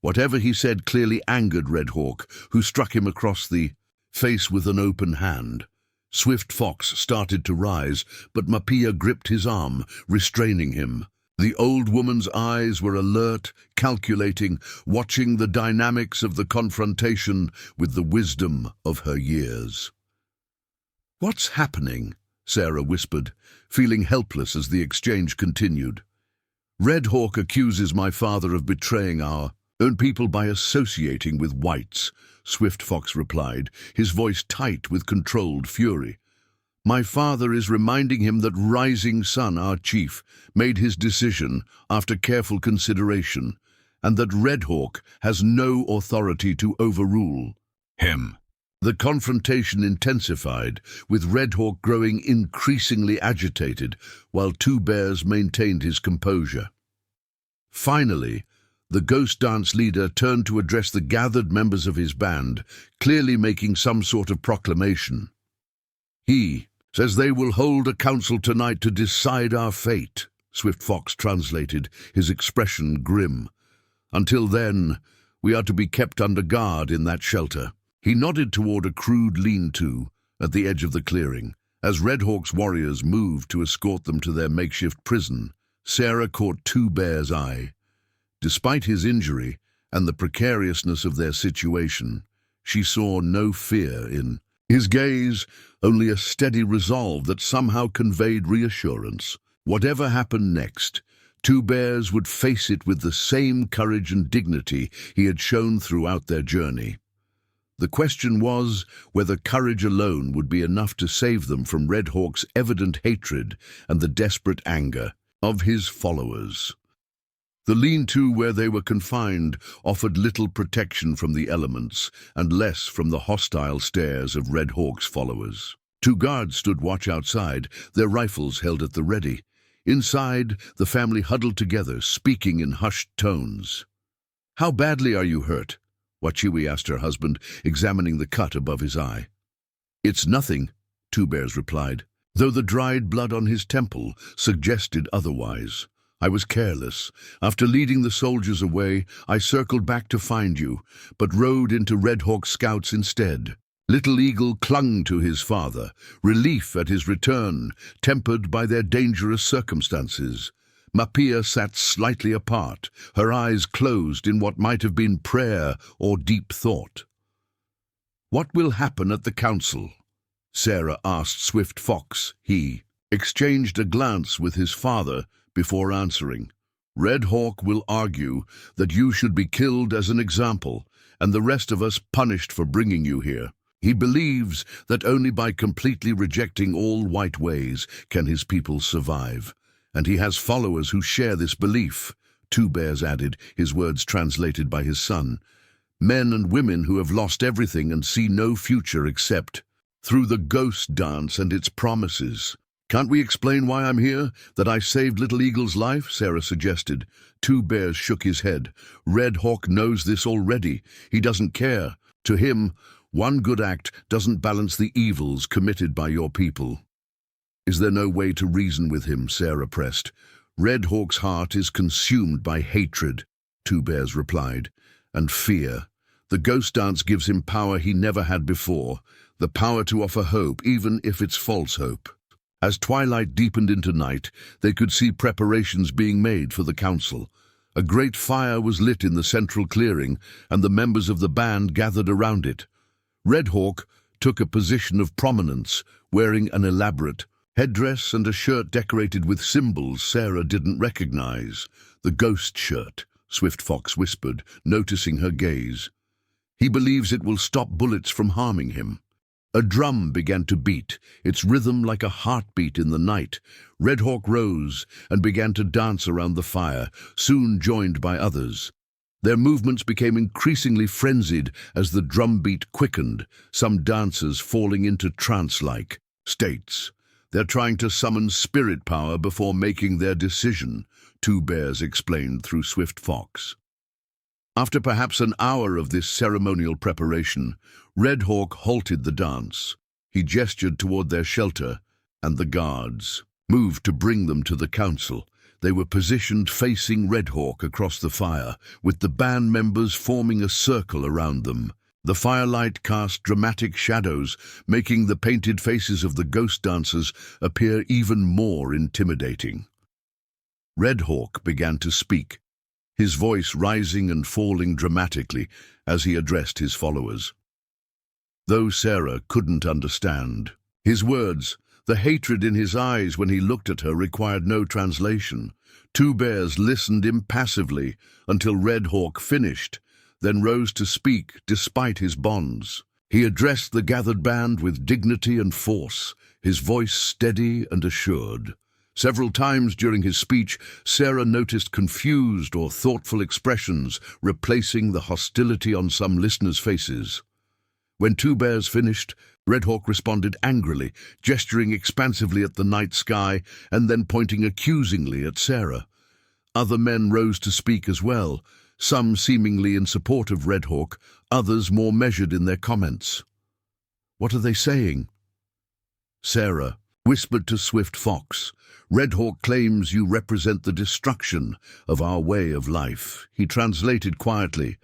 Whatever he said clearly angered Red Hawk, who struck him across the face with an open hand. Swift Fox started to rise, but Mapia gripped his arm, restraining him. The old woman's eyes were alert, calculating, watching the dynamics of the confrontation with the wisdom of her years. "What's happening?" Sarah whispered, feeling helpless as the exchange continued. "Red Hawk accuses my father of betraying our own people by associating with whites," Swift Fox replied, his voice tight with controlled fury. "My father is reminding him that Rising Sun, our chief, made his decision after careful consideration, and that Red Hawk has no authority to overrule him." The confrontation intensified, with Red Hawk growing increasingly agitated, while Two Bears maintained his composure. Finally, the ghost dance leader turned to address the gathered members of his band, clearly making some sort of proclamation. "He says they will hold a council tonight to decide our fate," Swift Fox translated, his expression grim. "Until then, we are to be kept under guard in that shelter." He nodded toward a crude lean-to at the edge of the clearing. As Red Hawk's warriors moved to escort them to their makeshift prison, Sarah caught Two Bears' eye. Despite his injury and the precariousness of their situation, she saw no fear in his gaze, only a steady resolve that somehow conveyed reassurance. Whatever happened next, Two Bears would face it with the same courage and dignity he had shown throughout their journey. The question was whether courage alone would be enough to save them from Red Hawk's evident hatred and the desperate anger of his followers. The lean-to where they were confined offered little protection from the elements and less from the hostile stares of Red Hawk's followers. Two guards stood watch outside, their rifles held at the ready. Inside, the family huddled together, speaking in hushed tones. "How badly are you hurt?" Wachiwi asked her husband, examining the cut above his eye. "It's nothing," Two Bears replied, though the dried blood on his temple suggested otherwise. "I was careless. After leading the soldiers away, I circled back to find you, but rode into Red Hawk's scouts instead." Little Eagle clung to his father, relief at his return, tempered by their dangerous circumstances. Mapia sat slightly apart, her eyes closed in what might have been prayer or deep thought. "What will happen at the council?" Sarah asked Swift Fox. He exchanged a glance with his father before answering. "Red Hawk will argue that you should be killed as an example, and the rest of us punished for bringing you here. He believes that only by completely rejecting all white ways can his people survive. And he has followers who share this belief," Two Bears added, his words translated by his son. "Men and women who have lost everything and see no future except through the ghost dance and its promises." "Can't we explain why I'm here, that I saved Little Eagle's life?" Sarah suggested. Two Bears shook his head. "Red Hawk knows this already. He doesn't care. To him, one good act doesn't balance the evils committed by your people." "Is there no way to reason with him?" Sarah pressed. "Red Hawk's heart is consumed by hatred," Two Bears replied, "and fear. The ghost dance gives him power he never had before, the power to offer hope, even if it's false hope." As twilight deepened into night, they could see preparations being made for the council. A great fire was lit in the central clearing, and the members of the band gathered around it. Red Hawk took a position of prominence, wearing an elaborate headdress and a shirt decorated with symbols Sarah didn't recognize, the ghost shirt. Swift Fox whispered, noticing her gaze. "He believes it will stop bullets from harming him." A drum began to beat, its rhythm like a heartbeat in the night. Red Hawk rose and began to dance around the fire, soon joined by others. Their movements became increasingly frenzied as the drumbeat quickened, some dancers falling into trance-like states. "They're trying to summon spirit power before making their decision," Two Bears explained through Swift Fox. After perhaps an hour of this ceremonial preparation, Red Hawk halted the dance. He gestured toward their shelter, and the guards moved to bring them to the council. They were positioned facing Red Hawk across the fire, with the band members forming a circle around them. The firelight cast dramatic shadows, making the painted faces of the ghost dancers appear even more intimidating. Red Hawk began to speak, his voice rising and falling dramatically as he addressed his followers. Though Sarah couldn't understand his words, the hatred in his eyes when he looked at her required no translation. Two Bears listened impassively until Red Hawk finished, then rose to speak despite his bonds. He addressed the gathered band with dignity and force, his voice steady and assured. Several times during his speech, Sarah noticed confused or thoughtful expressions, replacing the hostility on some listeners' faces. When Two Bears finished, Red Hawk responded angrily, gesturing expansively at the night sky and then pointing accusingly at Sarah. Other men rose to speak as well, some seemingly in support of Red Hawk, others more measured in their comments. "What are they saying?" Sarah whispered to Swift Fox, "Red Hawk claims you represent the destruction of our way of life." He translated quietly,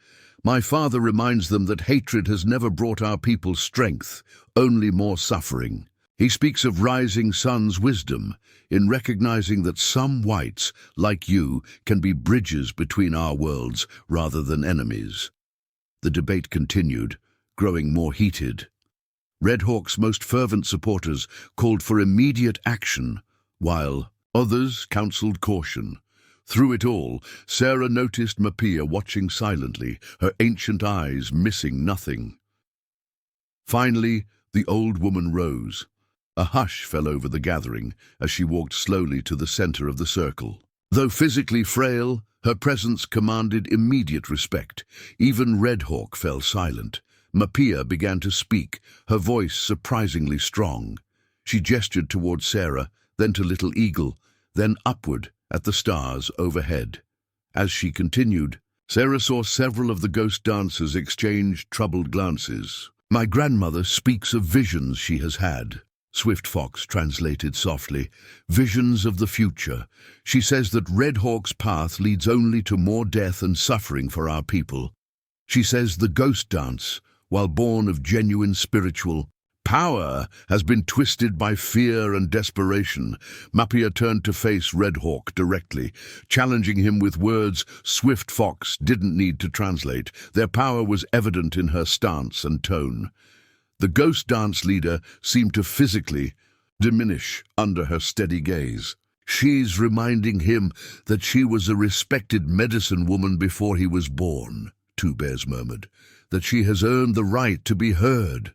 "My father reminds them that hatred has never brought our people strength, only more suffering." He speaks of rising sun's wisdom in recognizing that some whites, like you, can be bridges between our worlds rather than enemies. The debate continued, growing more heated. Red Hawk's most fervent supporters called for immediate action, while others counseled caution. Through it all, Sarah noticed Mapia watching silently, her ancient eyes missing nothing. Finally, the old woman rose. A hush fell over the gathering as she walked slowly to the center of the circle. Though physically frail, her presence commanded immediate respect. Even Red Hawk fell silent. Mapia began to speak, her voice surprisingly strong. She gestured toward Sarah, then to Little Eagle, then upward at the stars overhead. As she continued, Sarah saw several of the ghost dancers exchange troubled glances. "My grandmother speaks of visions she has had," Swift Fox translated softly, "visions of the future. She says that Red Hawk's path leads only to more death and suffering for our people. She says the ghost dance, while born of genuine spiritual power, has been twisted by fear and desperation." Mapia turned to face Red Hawk directly, challenging him with words Swift Fox didn't need to translate. Their power was evident in her stance and tone. The ghost dance leader seemed to physically diminish under her steady gaze. "She's reminding him that she was a respected medicine woman before he was born," Two Bears murmured, "that she has earned the right to be heard."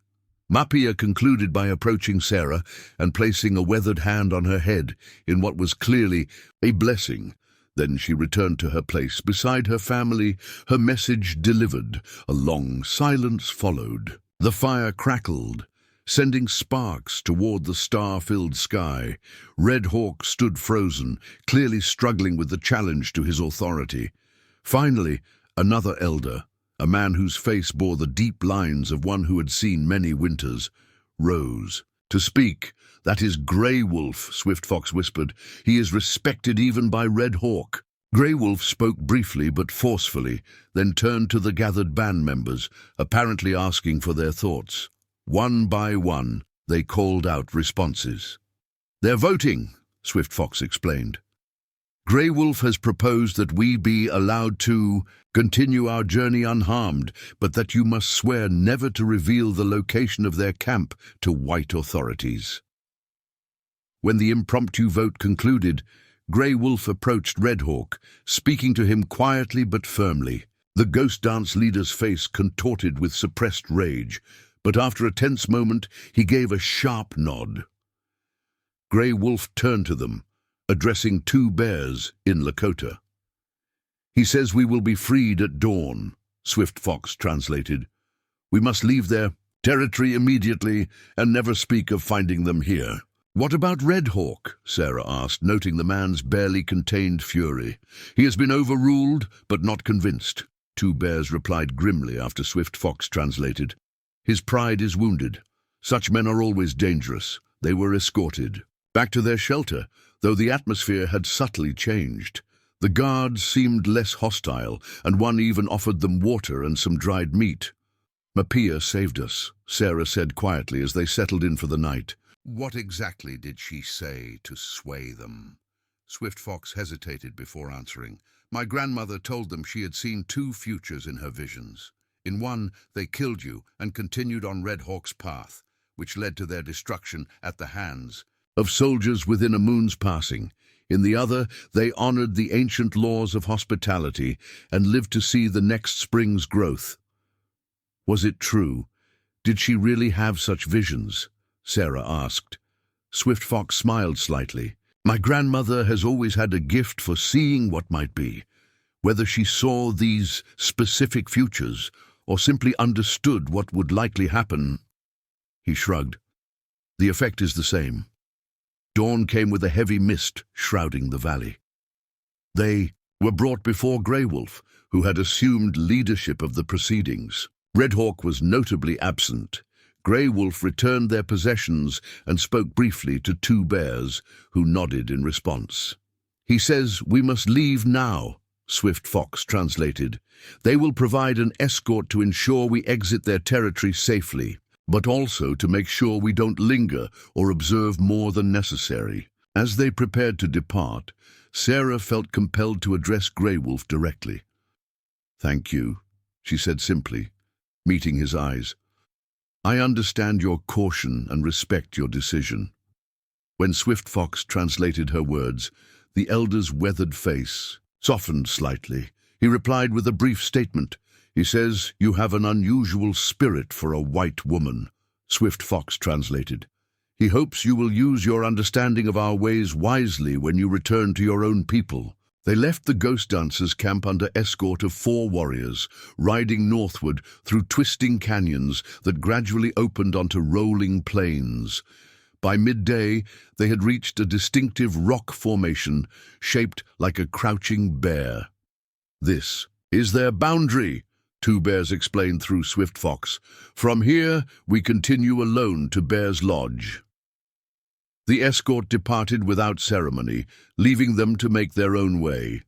Mapia concluded by approaching Sarah and placing a weathered hand on her head in what was clearly a blessing. Then she returned to her place beside her family, her message delivered. A long silence followed. The fire crackled, sending sparks toward the star-filled sky. Red Hawk stood frozen, clearly struggling with the challenge to his authority. Finally, another elder, a man whose face bore the deep lines of one who had seen many winters, rose to speak. "That is Grey Wolf," Swift Fox whispered. "He is respected even by Red Hawk." Grey Wolf spoke briefly but forcefully, then turned to the gathered band members, apparently asking for their thoughts. One by one, they called out responses. "They're voting," Swift Fox explained. "Grey Wolf has proposed that we be allowed to continue our journey unharmed, but that you must swear never to reveal the location of their camp to white authorities." When the impromptu vote concluded, Grey Wolf approached Red Hawk, speaking to him quietly but firmly. The ghost dance leader's face contorted with suppressed rage, but after a tense moment, he gave a sharp nod. Grey Wolf turned to them, addressing two bears in Lakota. "He says we will be freed at dawn," Swift Fox translated. "We must leave their territory immediately and never speak of finding them here." "What about Red Hawk?" Sarah asked, noting the man's barely contained fury. "He has been overruled, but not convinced." Two bears replied grimly after Swift Fox translated. "His pride is wounded. Such men are always dangerous." They were escorted back to their shelter, though the atmosphere had subtly changed. The guards seemed less hostile, and one even offered them water and some dried meat. "Mapia saved us," Sarah said quietly as they settled in for the night. "What exactly did she say to sway them?" Swift Fox hesitated before answering. "My grandmother told them she had seen two futures in her visions. In one, they killed you and continued on Red Hawk's path, which led to their destruction at the hands of soldiers within a moon's passing. In the other, they honored the ancient laws of hospitality and lived to see the next spring's growth." "Was it true? Did she really have such visions?" Sarah asked. Swift Fox smiled slightly. "My grandmother has always had a gift for seeing what might be. Whether she saw these specific futures or simply understood what would likely happen," he shrugged, "the effect is the same." Dawn came with a heavy mist shrouding the valley. They were brought before Grey Wolf, who had assumed leadership of the proceedings. Red Hawk was notably absent. Grey Wolf returned their possessions and spoke briefly to two bears, who nodded in response. "He says we must leave now," Swift Fox translated. "They will provide an escort to ensure we exit their territory safely, but also to make sure we don't linger or observe more than necessary." As they prepared to depart, Sarah felt compelled to address Grey Wolf directly. "Thank you," she said simply, meeting his eyes. "I understand your caution and respect your decision." When Swift Fox translated her words, the elder's weathered face softened slightly. He replied with a brief statement. "He says you have an unusual spirit for a white woman," Swift Fox translated. "He hopes you will use your understanding of our ways wisely when you return to your own people." They left the Ghost Dancers' camp under escort of 4 warriors, riding northward through twisting canyons that gradually opened onto rolling plains. By midday, they had reached a distinctive rock formation shaped like a crouching bear. "This is their boundary," Two Bears explained through Swift Fox. "From here, we continue alone to Bear's Lodge." The escort departed without ceremony, leaving them to make their own way.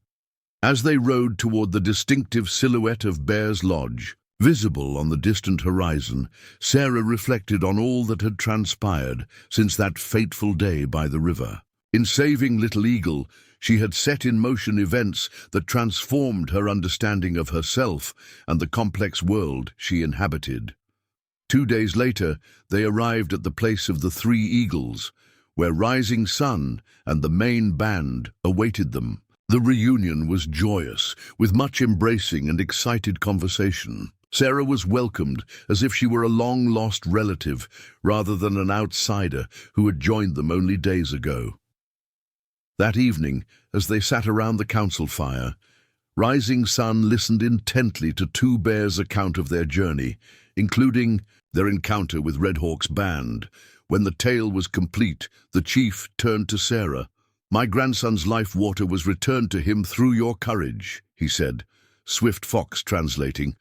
As they rode toward the distinctive silhouette of Bear's Lodge, visible on the distant horizon, Sarah reflected on all that had transpired since that fateful day by the river. In saving Little Eagle, she had set in motion events that transformed her understanding of herself and the complex world she inhabited. 2 days later, they arrived at the place of the 3 Eagles, where Rising Sun and the main band awaited them. The reunion was joyous, with much embracing and excited conversation. Sarah was welcomed as if she were a long-lost relative rather than an outsider who had joined them only days ago. That evening, as they sat around the council fire, Rising Sun listened intently to Two Bears' account of their journey, including their encounter with Red Hawk's band. When the tale was complete, the chief turned to Sarah. "My grandson's life water was returned to him through your courage," he said, Swift Fox translating.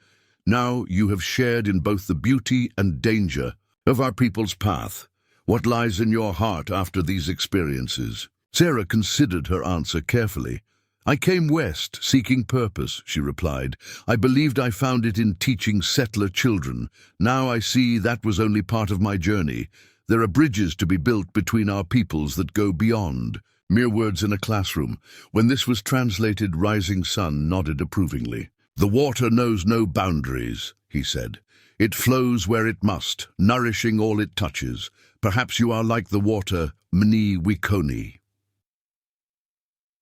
"Now you have shared in both the beauty and danger of our people's path. What lies in your heart after these experiences?" Sarah considered her answer carefully. "I came west, seeking purpose," she replied. "I believed I found it in teaching settler children. Now I see that was only part of my journey. There are bridges to be built between our peoples that go beyond." Mere words in a classroom. When this was translated, Rising Sun nodded approvingly. "The water knows no boundaries," he said. "It flows where it must, nourishing all it touches. Perhaps you are like the water, Mni Wikoni."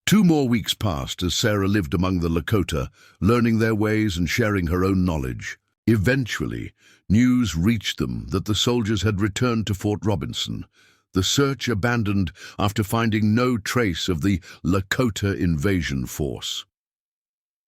2 more weeks passed as Sarah lived among the Lakota, learning their ways and sharing her own knowledge. Eventually, news reached them that the soldiers had returned to Fort Robinson, the search abandoned after finding no trace of the Lakota invasion force.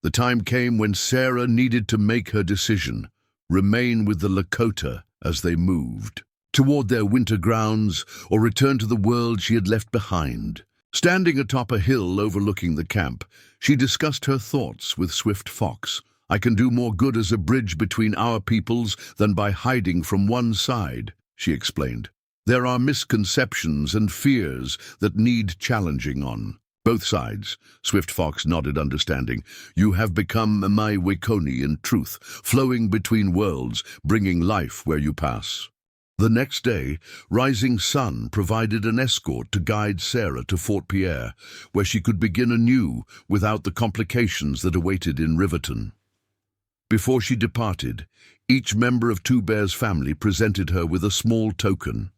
The time came when Sarah needed to make her decision, remain with the Lakota as they moved toward their winter grounds or return to the world she had left behind. Standing atop a hill overlooking the camp, she discussed her thoughts with Swift Fox. "I can do more good as a bridge between our peoples than by hiding from one side," she explained. "There are misconceptions and fears that need challenging on both sides." Swift Fox nodded understanding. "You have become my Wiconi in truth, flowing between worlds, bringing life where you pass." The next day, Rising Sun provided an escort to guide Sarah to Fort Pierre, where she could begin anew without the complications that awaited in Riverton. Before she departed, each member of Two Bear's family presented her with a small token,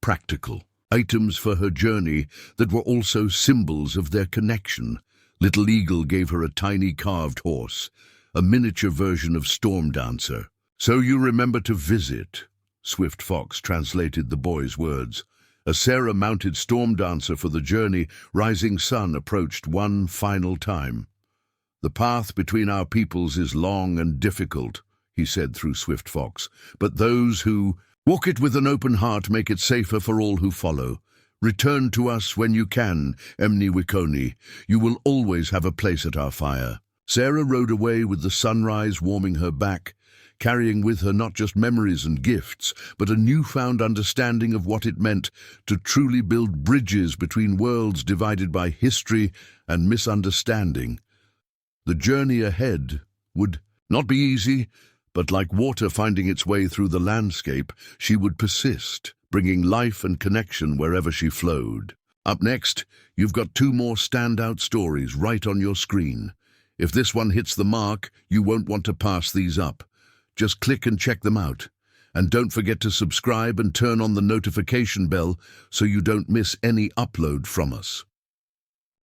practical items for her journey that were also symbols of their connection. Little Eagle gave her a tiny carved horse, a miniature version of Storm Dancer. "So you remember to visit," Swift Fox translated the boy's words. As Sarah mounted Storm Dancer for the journey, Rising Sun approached one final time. "The path between our peoples is long and difficult," he said through Swift Fox, "but those who walk it with an open heart make it safer for all who follow. Return to us when you can, Emni Wiconi. You will always have a place at our fire." Sarah rode away with the sunrise warming her back, carrying with her not just memories and gifts, but a newfound understanding of what it meant to truly build bridges between worlds divided by history and misunderstanding. The journey ahead would not be easy, but like water finding its way through the landscape, she would persist, bringing life and connection wherever she flowed. Up next, you've got 2 more standout stories right on your screen. If this one hits the mark, you won't want to pass these up. Just click and check them out. And don't forget to subscribe and turn on the notification bell so you don't miss any upload from us.